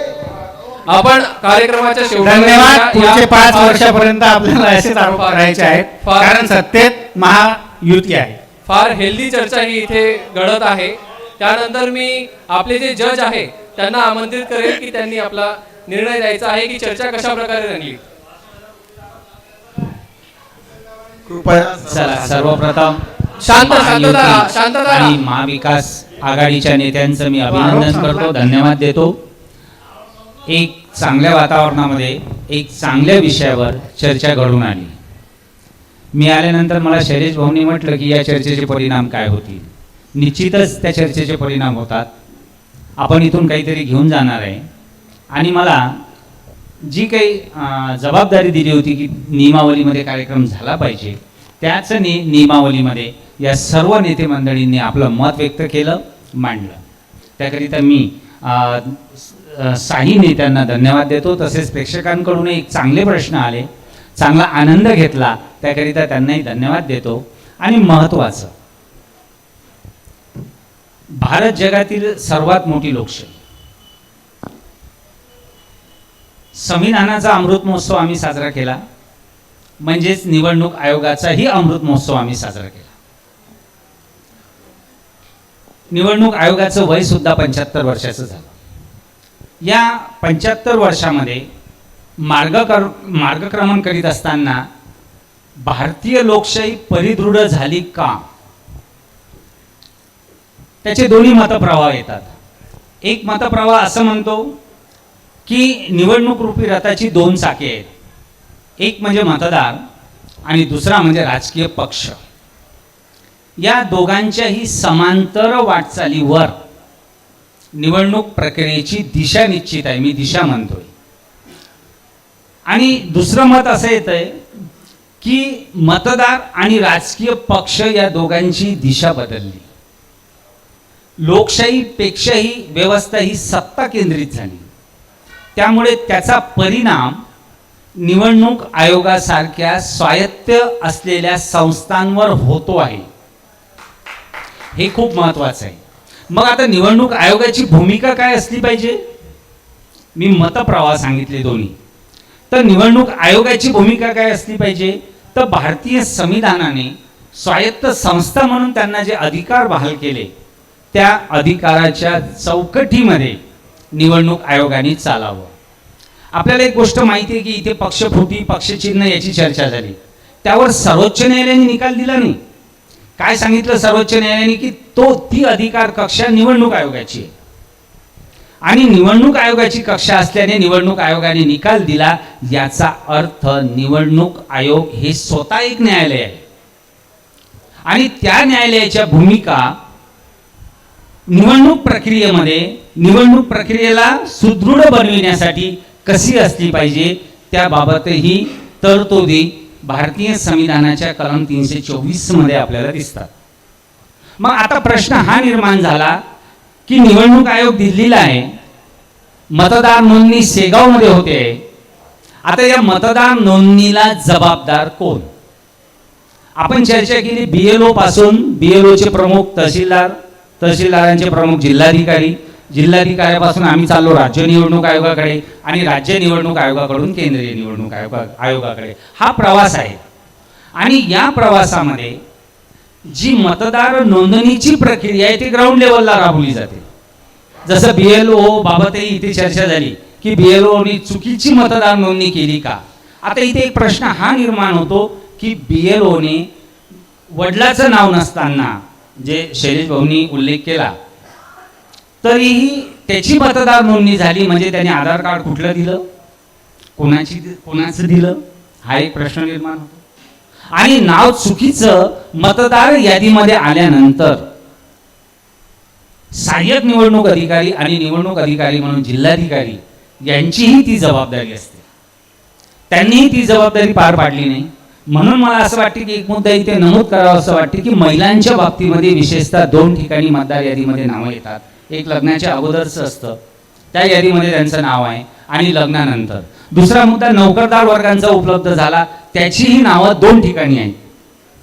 आपण कार्यक्रमाच्या धन्यवाद. पुढचे 5 वर्षापर्यंत आपल्याला असेच आरोप करायचे आहेत, कारण सत्तेत महायुती आहे. फार हेल्दी चर्चा ही इथे घडत आहे. त्यानंतर मी आपले जे जज आहे त्यांना आमंत्रित करेल की त्यांनी आपला निर्णय द्यायचा आहे की चर्चा कशा प्रकारे रंगली. चला, सर्वप्रथम शांतता आणि महाविकास आघाडीच्या नेत्यांचं मी अभिनंदन करतो, धन्यवाद देतो. एक चांगल्या वातावरणामध्ये एक चांगल्या विषयावर चर्चा घडून आली. मी आल्यानंतर मला शैलेश भाऊंनी म्हटलं की या चर्चेचे परिणाम काय होतील. निश्चितच त्या चर्चेचे परिणाम होतात. आपण इथून काहीतरी घेऊन जाणार आहे. आणि मला जी काही जबाबदारी दिली होती की नियमावलीमध्ये कार्यक्रम झाला पाहिजे, त्याच नियमावलीमध्ये या सर्व नेते मंडळींनी आपलं मत व्यक्त केलं, मांडलं. त्याकरिता मी साही नेत्यांना धन्यवाद देतो. तसेच प्रेक्षकांकडून एक चांगले प्रश्न आले, चांगला आनंद घेतला, त्याकरिता त्यांनाही धन्यवाद देतो. आणि महत्त्वाचं भारत जगातील सर्वात मोठी लोकशाही, संविधानाचा अमृत महोत्सव आम्ही साजरा केला, म्हणजेच निवडणूक आयोगाचाही अमृत महोत्सव आम्ही साजरा केला. निवडणूक आयोगाचं वय सुद्धा 75 वर्षाचं झालं. या 75 वर्षामध्ये मार्गक्रमण करीत असताना भारतीय लोकशाही परिदृढ झाली का, त्याचे दोन्ही मतप्रवाह येतात. एक मतप्रवाह असं म्हणतो की निवडणूक रूपी रथाची 2 चाके आहेत, एक म्हणजे मतदार आणि दुसरा म्हणजे राजकीय पक्ष. या दोघांच्याही समांतर वाटचालीवर निवडणूक प्रक्रियेची दिशा निश्चित आहे, मी दिशा म्हणतोय. आणि दुसरं मत असं येतंय की मतदार आणि राजकीय पक्ष या दोघांची दिशा बदलली. लोकशाहीपेक्षाही व्यवस्था ही सत्ता केंद्रित झाली. त्यामुळे त्याचा परिणाम निवडणूक आयोगासारख्या स्वायत्त असलेल्या संस्थांवर होतो आहे. हे खूप महत्त्वाचं आहे. मग आता निवडणूक आयोगाची भूमिका काय असली पाहिजे, मी मतप्रवाह सांगितले दोन्ही. तर निवडणूक आयोगाची भूमिका काय असली पाहिजे, तर भारतीय संविधानाने स्वायत्त संस्था म्हणून त्यांना जे अधिकार बहाल केले त्या अधिकाराच्या चौकटीमध्ये निवडणूक आयोगाने चालावं. आपल्याला एक गोष्ट माहिती आहे की इथे पक्षफुटी पक्षचिन्ह याची चर्चा झाली, त्यावर सर्वोच्च न्यायालयाने निकाल दिला नाही. काय सांगितलं सर्वोच्च न्यायालयाने की ती अधिकार कक्षा निवडणूक आयोगाची आहे आणि निवडणूक आयोगाची कक्षा असल्याने निवडणूक आयोगाने निकाल दिला. याचा अर्थ निवडणूक आयोग हे स्वतः एक न्यायालय आहे आणि त्या न्यायालयाच्या भूमिका निवडणूक प्रक्रियेला सुदृढ बनविण्यासाठी कशी असली पाहिजे त्याबाबतही तरतुदी भारतीय संविधानाच्या कलम 324 मध्ये आपल्याला दिसतात. मग आता प्रश्न हा निर्माण झाला की निवडणूक आयोग दिल्लीला आहे, मतदार नोंदणी शेगाव मध्ये होते. आता या मतदार नोंदणीला जबाबदार कोण? आपण चर्चा केली BLO पासून, BLOचे प्रमुख तहसीलदार, तहसीलदारांचे प्रमुख जिल्हाधिकारी, जिल्हाधिकाऱ्यापासून आम्ही चाललो राज्य निवडणूक आयोगाकडे आणि राज्य निवडणूक आयोगाकडून केंद्रीय निवडणूक आयोगाकडे. हा प्रवास आहे आणि या प्रवासामध्ये जी मतदार नोंदणीची प्रक्रिया आहे ती ग्राउंड लेवलला राबवली जाते. जसं BLO बाबतही इथे चर्चा झाली की BLOनी चुकीची मतदार नोंदणी केली का. आता इथे एक प्रश्न हा निर्माण होतो की BLOने वडिलाचं नाव नसताना, जे शैलेश भाऊंनी उल्लेख केला, तरीही त्याची मतदार नोंदणी झाली, म्हणजे त्याने आधार कार्ड कुठलं दिलं, कोणाचं दिलं, हा एक प्रश्न निर्माण होतो. आणि नाव चुकीचं मतदार यादीमध्ये आल्यानंतर सहाय्यक निवडणूक अधिकारी आणि निवडणूक अधिकारी म्हणून जिल्हाधिकारी यांचीही ती जबाबदारी असते. त्यांनीही ती जबाबदारी पार पाडली नाही. म्हणून मला असं वाटते की एक मुद्दा इथे नमूद करावा असं वाटते की महिलांच्या बाबतीमध्ये विशेषतः 2 ठिकाणी मतदार यादीमध्ये नावं येतात. एक लग्नाच्या अगोदरचं असतं, त्या यादीमध्ये त्यांचं नाव आहे, आणि लग्नानंतर. दुसरा मुद्दा नोकरदार वर्गांचा उपलब्ध झाला, त्याचीही नावं 2 ठिकाणी आहेत.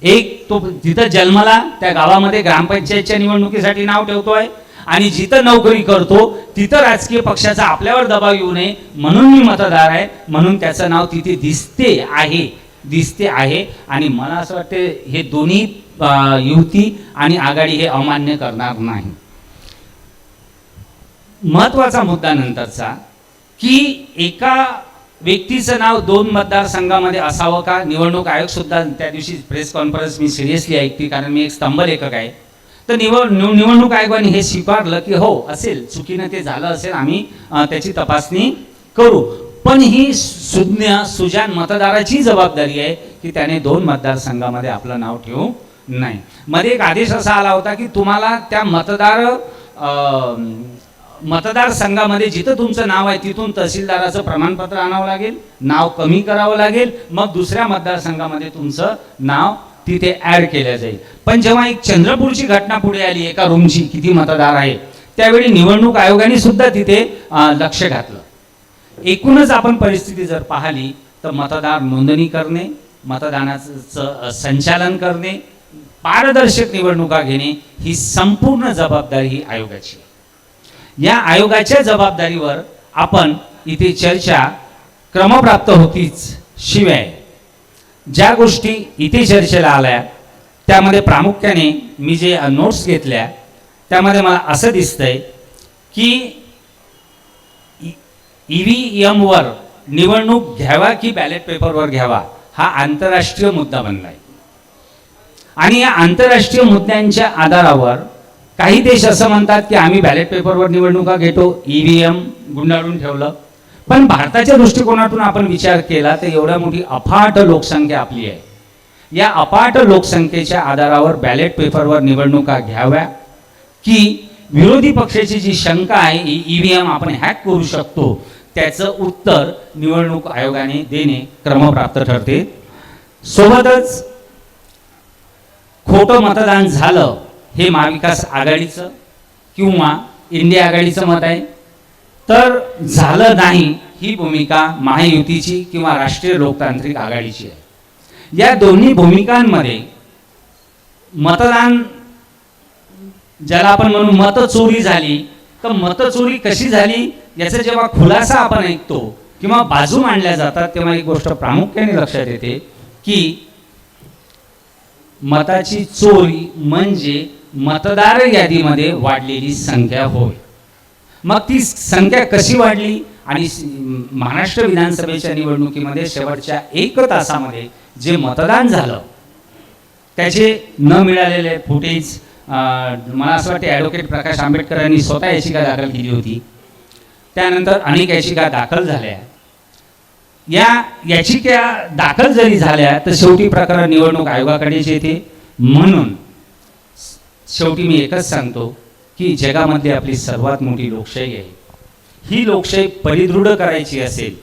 एक तो जिथं जन्मला त्या गावामध्ये ग्रामपंचायतच्या निवडणुकीसाठी नाव ठेवतोय आणि जिथं नोकरी करतो तिथं राजकीय पक्षाचा आपल्यावर दबाव येऊ नये म्हणून मी मतदार आहे म्हणून त्याचं नाव तिथे दिसते आहे. आणि मला असं वाटते हे दोन्ही युती आणि आघाडी हे अमान्य करणार नाही. महत्वाचा मुद्दा नंतरचा की एका व्यक्तीचं नाव 2 मतदारसंघामध्ये असावं का. निवडणूक आयोग सुद्धा त्या दिवशी प्रेस कॉन्फरन्स मी सिरियसली ऐकते कारण मी एक स्तंभ लेखक आहे. तर निवडणूक आयोगाने हे स्वीकारलं की हो असेल, चुकीनं ते झालं असेल, आम्ही त्याची तपासणी करू. पण ही सुजाण मतदाराची जबाबदारी आहे की त्याने 2 मतदारसंघामध्ये आपलं नाव ठेवू नाही. मध्ये एक आदेश असा आला होता की तुम्हाला त्या मतदारसंघामध्ये जिथं तुमचं नाव आहे तिथून तहसीलदाराचं प्रमाणपत्र आणावं लागेल, नाव कमी करावं लागेल, मग दुसऱ्या मतदारसंघामध्ये तुमचं नाव तिथे ऍड केलं जाईल. पण जेव्हा एक चंद्रपूरची घटना पुढे आली, एका रूमची किती मतदार आहे, त्यावेळी निवडणूक आयोगाने सुद्धा तिथे लक्ष घातलं. एकूणच आपण परिस्थिती जर पाहिली तर मतदार नोंदणी करणे, मतदानाचं संचालन करणे, पारदर्शक निवडणुका घेणे ही संपूर्ण जबाबदारी ही आयोगाची आहे. या आयोगाच्या जबाबदारीवर आपण इथे चर्चा क्रमप्राप्त होतीच, शिवाय ज्या गोष्टी इथे चर्चेला आल्या त्यामध्ये प्रामुख्याने मी जे नोट्स घेतल्या त्यामध्ये मला असं दिसतंय की EVM वर निवडणूक घ्यावा की बॅलेट पेपरवर घ्यावा हा आंतरराष्ट्रीय मुद्दा बनलाय. आणि या आंतरराष्ट्रीय मुद्द्यांच्या आधारावर काही देश असं म्हणतात की आम्ही बॅलेट पेपरवर निवडणुका घेतो, EVM गुंडाळून ठेवलं. पण भारताच्या दृष्टिकोनातून आपण विचार केला तर एवढ्या मोठी अफाट लोकसंख्या आपली आहे. या अफाट लोकसंख्येच्या आधारावर बॅलेट पेपरवर निवडणुका घ्याव्या की विरोधी पक्षाची जी शंका आहे EVM आपण हॅक करू शकतो त्याचं उत्तर निवडणूक आयोगाने देणे क्रमप्राप्त ठरते. सोबतच खोटं मतदान झालं हे महाविकास आघाडीचं किंवा इंडिया आघाडीचं मत आहे, तर झालं नाही ही भूमिका महायुतीची किंवा राष्ट्रीय लोकतांत्रिक आघाडीची आहे. या दोन्ही भूमिकांमध्ये मतदान ज्याला आपण म्हणू मतचोरी झाली, तर मतचोरी कशी झाली याचा जेव्हा खुलासा आपण ऐकतो किंवा बाजू मांडल्या जातात तेव्हा एक गोष्ट प्रामुख्याने लक्षात येते की मताची चोरी म्हणजे मतदार यादीमध्ये वाढलेली संख्या होय. मग ती संख्या कशी वाढली आणि महाराष्ट्र विधानसभेच्या निवडणुकीमध्ये शेवटच्या 1 तासामध्ये जे मतदान झालं त्याचे न मिळालेले फुटेज मला असं वाटते ॲडव्होकेट प्रकाश आंबेडकरांनी स्वतः याचिका दाखल केली होती. त्यानंतर अनेक याचिका दाखल झाल्या. या याचिका दाखल जरी झाल्या तर शेवटी प्रकरण निवडणूक आयोगाकडेच येते. म्हणून शेवटी मी एकच सांगतो की जगामधली आपली सर्वात मोठी लोकशाही आहे. ही लोकशाही परिदृढ करायची असेल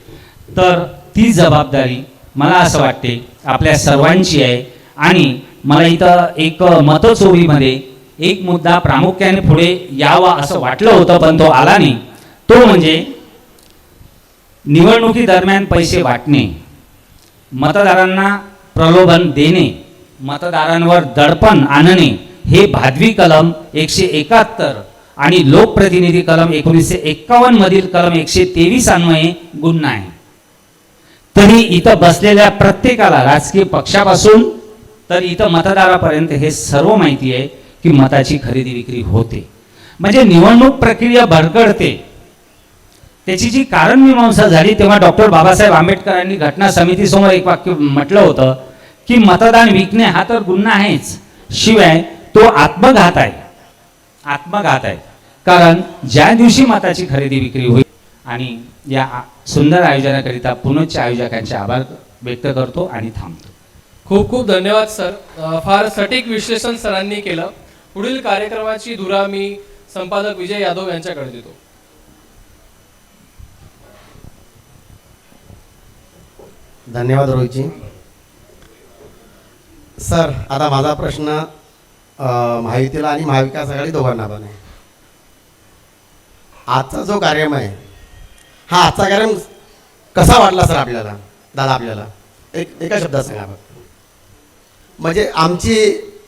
तर ती जबाबदारी मला असं वाटते आपल्या सर्वांची आहे. आणि मला इथं एक मतचोरीमध्ये एक मुद्दा प्रामुख्याने पुढे यावा असं वाटलं होतं पण तो आला नाही. तो म्हणजे निवडणुकी दरम्यान पैसे वाटणे, मतदारांना प्रलोभन देणे, मतदारांवर दडपण आणणे हे भादवी कलम 171 आणि लोकप्रतिनिधी कलम 1951 मधील कलम 123 अन्वये गुन्हा आहे. तरी इथं बसलेल्या प्रत्येकाला राजकीय पक्षापासून तर इथं मतदारापर्यंत हे सर्व माहिती आहे की मताची खरेदी विक्री होते. म्हणजे निवडणूक प्रक्रिया भरकटते. त्याची जी कारण मीमांसा झाली तेव्हा डॉक्टर बाबासाहेब आंबेडकरांनी घटना समितीसमोर एक वाक्य म्हटलं होतं की मतदान विकणे हा तर गुन्हा आहेच, शिवाय तो आत्मघात आहे. आत्मघात आहे कारण ज्या दिवशी मताची खरेदी विक्री होईल. आणि या सुंदर आयोजनाकरिता पुनश्च आयोजकांचे आभार व्यक्त करतो आणि थांबतो. खूप खूप धन्यवाद सर. फार सटीक विश्लेषण सरांनी केलं. पुढील कार्यक्रमाची धुरा मी संपादक विजय यादव यांच्याकडे देतो. धन्यवाद रोहितजी. सर आता माझा प्रश्न महायुतीला आणि महाविकास आघाडी दोघांना पण आहे. आजचा जो कार्यक्रम आहे हा आजचा कार्यक्रम कसा वाटला सर आपल्याला? दादा आपल्याला एका शब्दात सांगा फक्त. म्हणजे आमची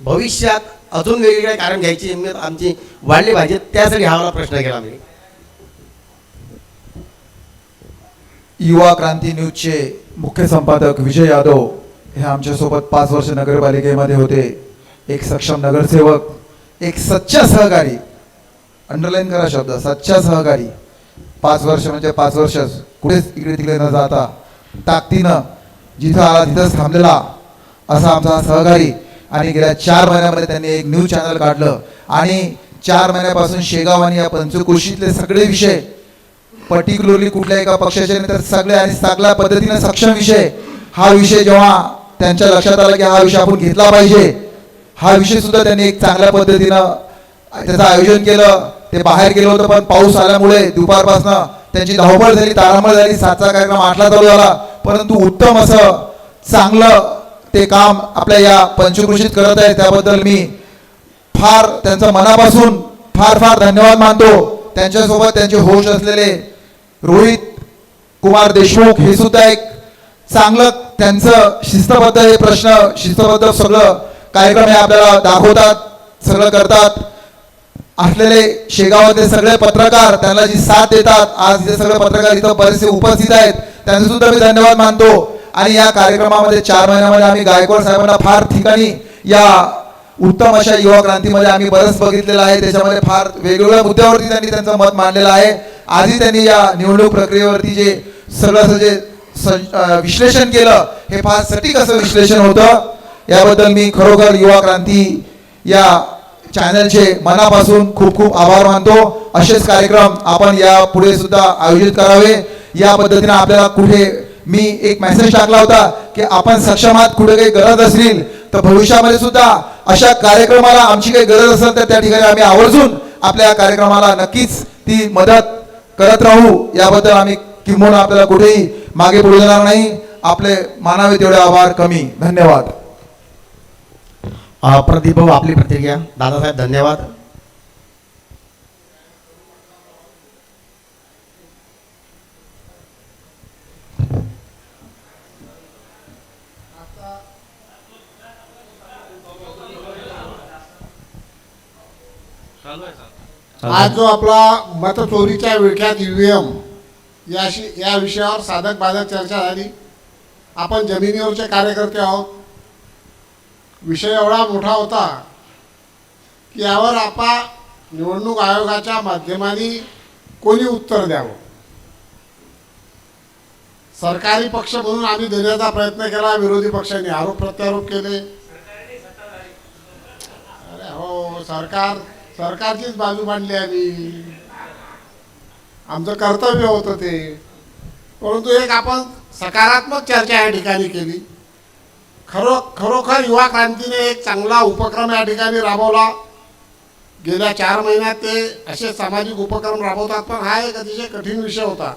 भविष्यात अजून वेगवेगळे कार्यक्रम घ्यायची हिंमत आमची वाढली पाहिजे त्यासाठी हा मला प्रश्न केला मी. युवा क्रांती न्यूजचे मुख्य संपादक विजय यादव हे आमच्यासोबत 5 वर्ष नगरपालिकेमध्ये होते. एक सक्षम नगरसेवक, एक सच्चा सहकारी, अंडरलाईन करा शब्द, सच्चा सहकारी. 5 वर्ष म्हणजे 5 वर्षच कुठेच इकडे तिकडे न जाता ताकदीनं जिथं आला तिथंच थांबलेला असा आमचा सहकारी. आणि गेल्या 4 महिन्यामध्ये त्यांनी एक न्यूज चॅनल काढलं आणि 4 महिन्यापासून शेगाव आणि या पंचक्रोशीतले सगळे विषय, पर्टिक्युलरली कुठल्या एका पक्षाचे नाही तर सगळे आणि चांगल्या पद्धतीने सक्षम विषय, हा विषय जेव्हा त्यांच्या लक्षात आला की हा विषय आपण घेतला पाहिजे, हा विषय सुद्धा त्यांनी एक चांगल्या पद्धतीनं त्याचं आयोजन केलं. ते बाहेर गेलं होतं पण पाऊस आल्यामुळे दुपारपासनं त्यांची धावपळ झाली, तारांबळ झाली. 7चा कार्यक्रम 8ला चालू झाला. परंतु उत्तम असं चांगलं ते काम आपल्या या पंचक्रोशीत करत आहे. त्याबद्दल मी फार त्यांचं मनापासून फार फार धन्यवाद मानतो. त्यांच्यासोबत त्यांचे होस्ट असलेले रोहित कुमार देशमुख हे सुद्धा एक चांगलं त्यांचं शिस्तबद्ध हे प्रश्न शिस्तबद्ध सगळं कार्यक्रम हे आपल्याला दाखवतात, सगळं करतात. असलेले शेगावातले सगळे पत्रकार त्यांना जी साथ देतात, आज हे सगळे पत्रकार इथं बरेचसे उपस्थित आहेत, त्यांचे सुद्धा मी धन्यवाद मानतो. आणि या कार्यक्रमामध्ये 4 महिन्यामध्ये आम्ही गायकवाड साहेबांना फार ठिकाणी या उत्तम अशा युवा क्रांतीमध्ये आम्ही बरंच बघितलेलं आहे. त्याच्यामध्ये फार वेगवेगळ्या मुद्द्यावरती त्यांनी त्यांचं मत मांडलेलं आहे. आजही त्यांनी या निवडणूक प्रक्रियेवरती जे सगळं जे विश्लेषण केलं, हे फार सटीक असं विश्लेषण होतं. याबद्दल मी खरोखर युवा क्रांती या चॅनलचे मनापासून खूप खूप आभार मानतो. असेच कार्यक्रम आपण या पुढे सुद्धा आयोजित करावे. या पद्धतीने आपल्याला कुठे मी एक मेसेज टाकला होता की आपण सक्षमात कुठे काही गरज असतील तर भविष्यामध्ये सुद्धा अशा कार्यक्रमाला आमची काही गरज असेल तर त्या ठिकाणी आम्ही आवर्जून आपल्या कार्यक्रमाला नक्कीच ती मदत करत राहू. याबद्दल आम्ही किंबहुना आपल्याला कुठेही मागे पडू देणार नाही. आपले मानावे तेवढे आभार कमी. धन्यवाद. प्रदीप भाऊ, आपली प्रतिक्रिया. दादासाहेब धन्यवाद. आज जो आपला मतचोरीच्या विळख्यात ईव्हीएम या विषयावर साधक बाधक चर्चा झाली. आपण जमिनीवरचे कार्यकर्ते आहोत. विषय एवढा मोठा होता की यावर आपण निवडणूक आयोगाच्या माध्यमाने कोणी उत्तर द्यावं. सरकारी पक्ष म्हणून आम्ही देण्याचा प्रयत्न केला, विरोधी पक्षांनी आरोप प्रत्यारोप केले. अरे हो, सरकारचीच बाजू मांडली आम्ही, आमचं कर्तव्य होतं ते. परंतु एक आपण सकारात्मक चर्चा या ठिकाणी केली. खरोखर युवा क्रांतीने एक चांगला उपक्रम या ठिकाणी राबवला. गेल्या 4 महिन्यात ते असे सामाजिक उपक्रम राबवतात, पण हा एक अतिशय कठीण विषय होता.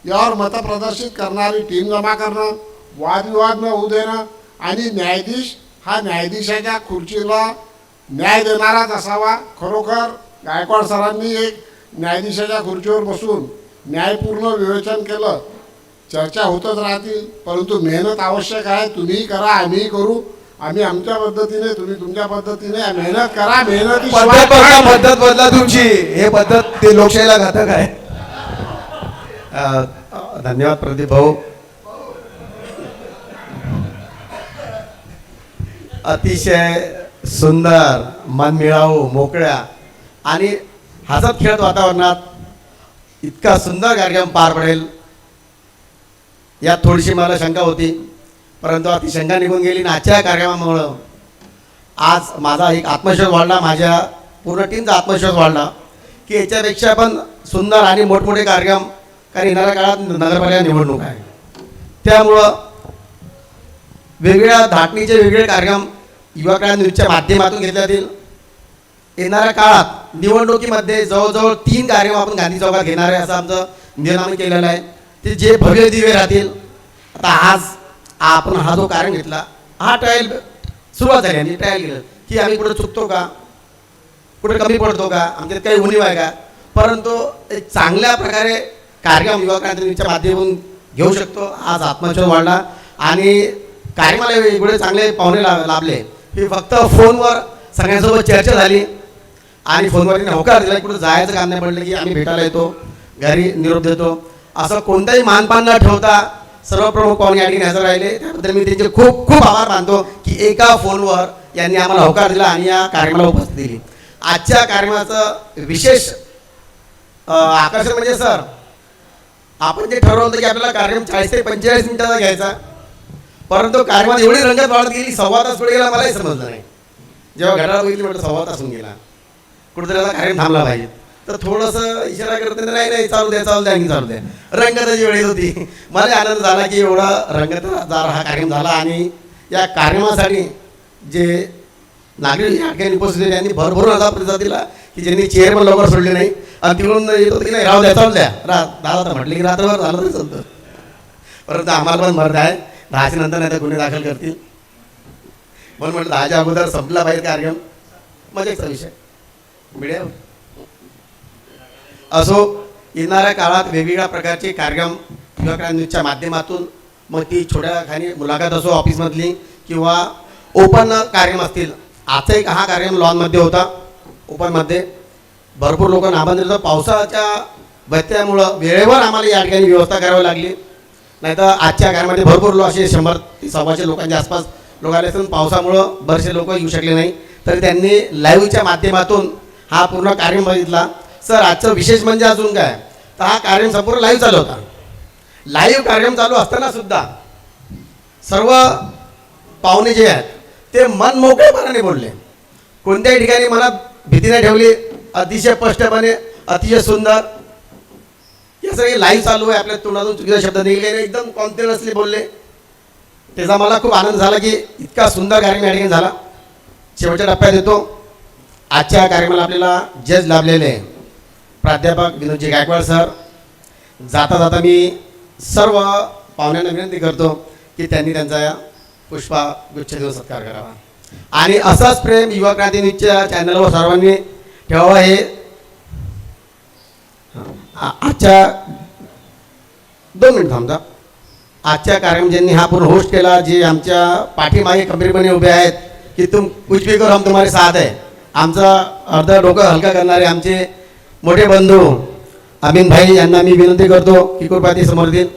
यावर मत प्रदर्शित करणारी टीम जमा करणं, वादविवाद न होऊ देणं आणि न्यायाधीश हा न्यायाधीशाच्या खुर्चीला न्याय देणाराच असावा. खरोखर गायकवाड सरांनी एक न्यायाधीशाच्या खुर्चीवर बसून न्यायपूर्ण विवेचन केलं. चर्चा होतच राहतील, परंतु मेहनत आवश्यक आहे. तुम्हीही करा, आम्हीही करू. आम्ही आमच्या पद्धतीने, तुम्ही तुमच्या पद्धतीने मेहनत करा. पद्धत बदला तुमची. हे पद्धत ते लोकशाहीला घातक आहे. धन्यवाद प्रदीप भाऊ. अतिशय सुंदर, मनमिळावू, मोकळ्या आणि हसत खेळत वातावरणात इतका सुंदर कार्यक्रम पार पडेल यात थोडीशी मला शंका होती, परंतु ती शंका निघून गेली. आजच्या कार्यक्रमामुळं आज माझा एक आत्मविश्वास वाढला, माझ्या पूर्ण टीमचा आत्मविश्वास वाढला की याच्यापेक्षा पण सुंदर आणि मोठमोठे कार्यक्रम, कारण येणाऱ्या काळात नगरपालिका निवडणूक आहे, त्यामुळं वेगवेगळ्या धाटणीचे वेगवेगळे कार्यक्रम युवा क्रांती न्यूजच्या माध्यमातून घेतले जातील. येणाऱ्या काळात निवडणुकीमध्ये जवळजवळ 3 कार्यक्रम आपण गांधी चौकात घेणार आहे असं आमचं नियोजन केलेलं आहे. ते जे भव्य दिवे राहतील. आता आज आपण हा जो कार्यक्रम घेतला, हा ट्रायल सुरुवात झाली आणि ट्रायल केलं की आम्ही कुठे चुकतो का, कुठे कमी पडतो का, आमच्यात काही उणीव आहे का, परंतु एक चांगल्या प्रकारे कार्यक्रम युवा क्रांती न्यूजच्या माध्यमातून घेऊ शकतो. आज आत्मविश्वास वाढला आणि कार्यक्रमाला वेगवेगळे चांगले पाहुणे लाभले. हे फक्त फोनवर सगळ्यांसोबत चर्चा झाली आणि फोनवर होकार दिला. कुठं जायचं काम नाही पडलं की आम्ही भेटायला येतो, घरी निरोप देतो, असं कोणताही मानपान न ठेवता सर्व प्रमुख पाहुणे या ठिकाणी हजर राहिले. त्याबद्दल मी त्यांचे खूप खूप आभार मानतो की एका फोनवर यांनी आम्हाला होकार दिला आणि या कार्यक्रमाला उपस्थिती दिली. आजच्या कार्यक्रमाचं विशेष आकर्षण म्हणजे सर, आपण जे ठरवलं होतं की आपल्याला कार्यक्रम 40 ते 45 मिनिटाचा घ्यायचा, परंतु कार्यक्रमात एवढी रंगत वाढत गेली, 1.25 तास पुढे गेला मलाही समजलं नाही. जेव्हा घड्याळ बघितली म्हटलं 1.25 तास होऊन गेला, कुठेतरी आता कार्यक्रम थांबला पाहिजे. तर थोडंसं इशारा करते, नाही चालू द्या आणखी चालू द्या. रंगताची वेळ होती. मला आनंद झाला की एवढा रंगतदार हा कार्यक्रम झाला आणि या कार्यक्रमासाठी जे नागरिक या ठिकाणी उपस्थित होते त्यांनी भरभरून असा प्रतिसाद दिला की ज्यांनी चेअर पण लवकर सोडले नाही आणि तिकडून येत होतं की नाही राहू द्या, चालू द्या. दादा तर म्हटले की रात्रभर झालं तरी चालतं, परंतु आम्हाला पण मर्द आहे, 10च्या नंतर नाही तर गुन्हे दाखल करतील म्हणून म्हटलं 10च्या अगोदर संपला पाहिजे कार्यक्रम. मजेचा विषय मीडियावर असो. येणाऱ्या काळात वेगवेगळ्या प्रकारचे कार्यक्रम युवा क्रांती न्यूजच्या माध्यमातून, मग ती छोट्या खाणी मुलाखत असो ऑफिसमधली किंवा ओपन कार्यक्रम असतील. आजचा एक हा कार्यक्रम लॉनमध्ये होता. ओपनमध्ये भरपूर लोकांना आमंत्रित होतं. पावसाच्या व्यत्ययामुळं वेळेवर आम्हाला या ठिकाणी व्यवस्था करावी लागली. नाही तर आजच्या कार्यक्रमामध्ये भरपूर लोक असे 100 ते 125 लोकांच्या आसपास लोक आले असून पावसामुळं बरेचसे लोक येऊ शकले नाही. तर त्यांनी लाईव्हच्या माध्यमातून हा पूर्ण कार्यक्रम बघितला. सर आजचं विशेष म्हणजे अजून काय, तर हा कार्यक्रम संपूर्ण लाईव्ह चालू होता. लाईव्ह कार्यक्रम चालू असताना सुद्धा सर्व पाहुणे जे आहेत ते मन मोकळेपणाने बोलले. कोणत्याही ठिकाणी मनात भीती नाही ठेवली. अतिशय स्पष्टपणे, अतिशय सुंदर. हे सगळे लाईव्ह चालू आहे, आपल्या तोंडातून चुकीचा शब्द निघले नाही, एकदम कॉन्फिडन्सली बोलले. त्याचा मला खूप आनंद झाला की इतका सुंदर कार्यक्रम या ठिकाणी झाला. शेवटच्या टप्प्यात येतो. आजच्या कार्यक्रमाला आपल्याला जज लाभलेले प्राध्यापक विनोदजी गायकवाड सर. जाता जाता मी सर्व पाहुण्यांना विनंती करतो की त्यांनी त्यांचा पुष्पगुच्छ देऊन सत्कार करावा आणि असाच प्रेम युवा क्रांती न्यूजच्या चॅनलवर सर्वांनी ठेवावा. हे आजच्या 2 मिनिट थांबता. आजच्या कार्यक्रम ज्यांनी हा पूर्ण होस्ट केला, जे आमच्या पाठीमागे खंबीरपणे उभे आहेत की तुम कुछ भी करो हम तुम्हारे साथ है, आमचं अर्ध डोकं हलका करणारे आमचे मोठे बंधू अमीन भाई यांना मी विनंती करतो की कृपया समोर देईल.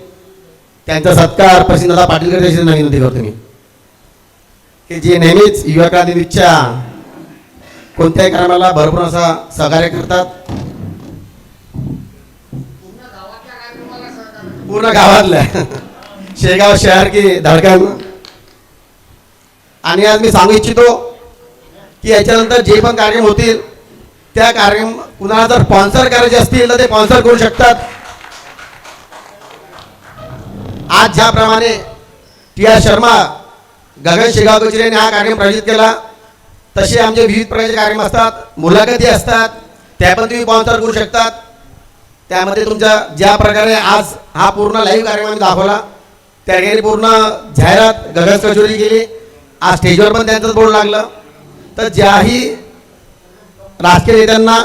त्यांचा सत्कार प्रसिद्धदा पाटीलकर यांना विनंती करतो मी की जे नेहमीच युवा क्रांती न्यूजच्या कोणत्याही कार्यक्रमाला भरपूर असा सहकार्य करतात. पूर्ण गावातल्या शेगाव शहर की धडकन. आणि आज मी सांगू इच्छितो की याच्यानंतर जे पण कार्यक्रम होतील त्या कार्यक्रम कुणाला जर स्पॉन्सर करायचे असतील तर ते स्पॉन्सर करू शकतात. आज ज्याप्रमाणे TR शर्मा, गगन शेगाव कचरे यांनी हा कार्यक्रम प्रायोजित केला, तसे आमचे विविध प्रकारचे कार्यक्रम असतात, मुलाखती असतात, त्या पण तुम्ही स्पॉन्सर करू शकतात. त्यामध्ये तुमच्या ज्या प्रकारे आज हा पूर्ण लाईव्ह कार्यक्रम आम्ही दाखवला, त्या ठिकाणी पूर्ण जाहिरात गगन कचोरी केली. आज स्टेजवर पण त्यांचंच बोर्ड लागलं. तर ज्याही राजकीय नेत्यांना,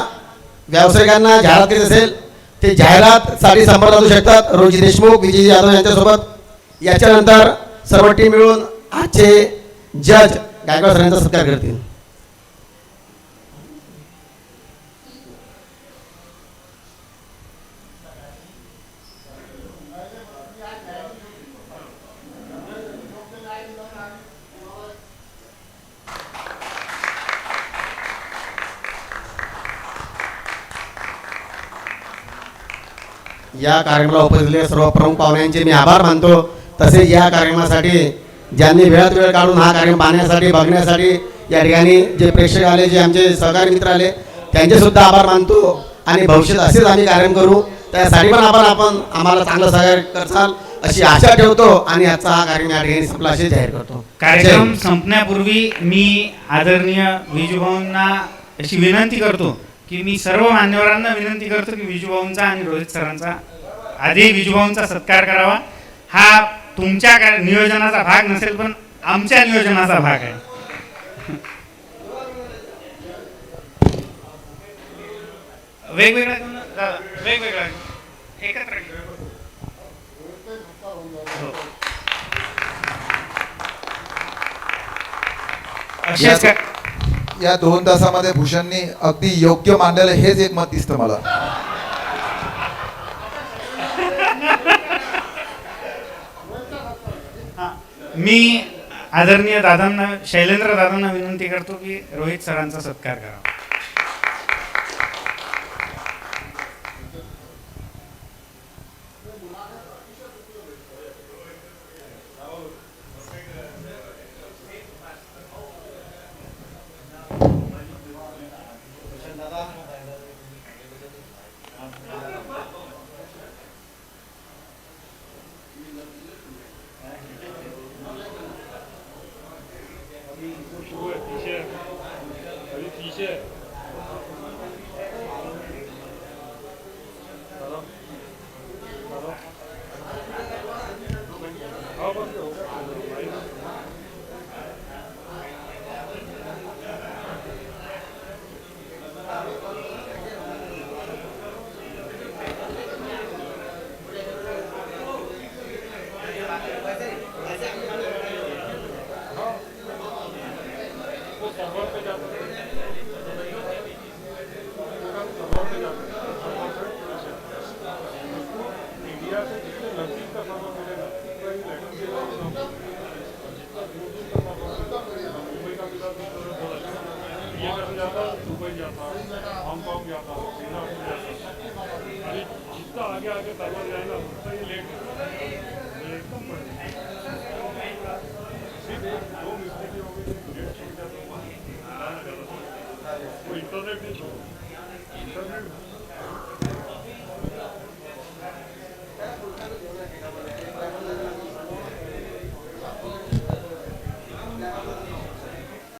व्यावसायिकांना जाहिरात करायची असेल ते जाहिरातसाठी संपर्क साधू शकतात. रोजी देशमुख, विजय यादव यांच्यासोबत. याच्यानंतर सर्व टीम मिळून आजचे जज गायकवाड सरांचा सत्कार करतील. या कार्यक्रमाला उपस्थित असलेल्या सर्व प्रमुख पाहुण्यांचे मी आभार मानतो. तसेच या कार्यक्रमासाठी ज्यांनी वेळात वेळ काढून हा कार्यक्रम पाहण्यासाठी, बघण्यासाठी या ठिकाणी जे प्रेक्षक आले, जे आमचे सहकारी मित्र आले, त्यांचे सुद्धा आभार मानतो. आणि भविष्यात असेच आम्ही कार्यक्रम करू, त्यासाठी पण आपण आम्हाला चांगलं सहकार्य करसाल अशी आशा ठेवतो. आणि आजचा हा कार्यक्रम या ठिकाणी संपला असे जाहीर करतो. कार्यक्रम संपण्यापूर्वी मी आदरणीय विजूभाऊंना अशी विनंती करतो की मी सर्व मान्यवरांना विनंती करतो की विजूभाऊंचा आणि रोहित सरांचा आधी विजूभाऊंचा सत्कार करावा. हा तुमच्या नियोजनाचा भाग नसेल पण आमच्या नियोजनाचा भाग आहे. वेगवेगळ्या एकत्र असेच या 2 तासामध्ये भूषणनी अगदी योग्य मांडलेलं हेच एक मत दिसतं मला. मी आदरणीय दादांना, शैलेंद्र दादांना विनंती करतो की रोहित सरांचा सत्कार करावा. जाता हांगकांग जाता सिंगापुर जाता आणि जितना आगे आगे करवा जाए ना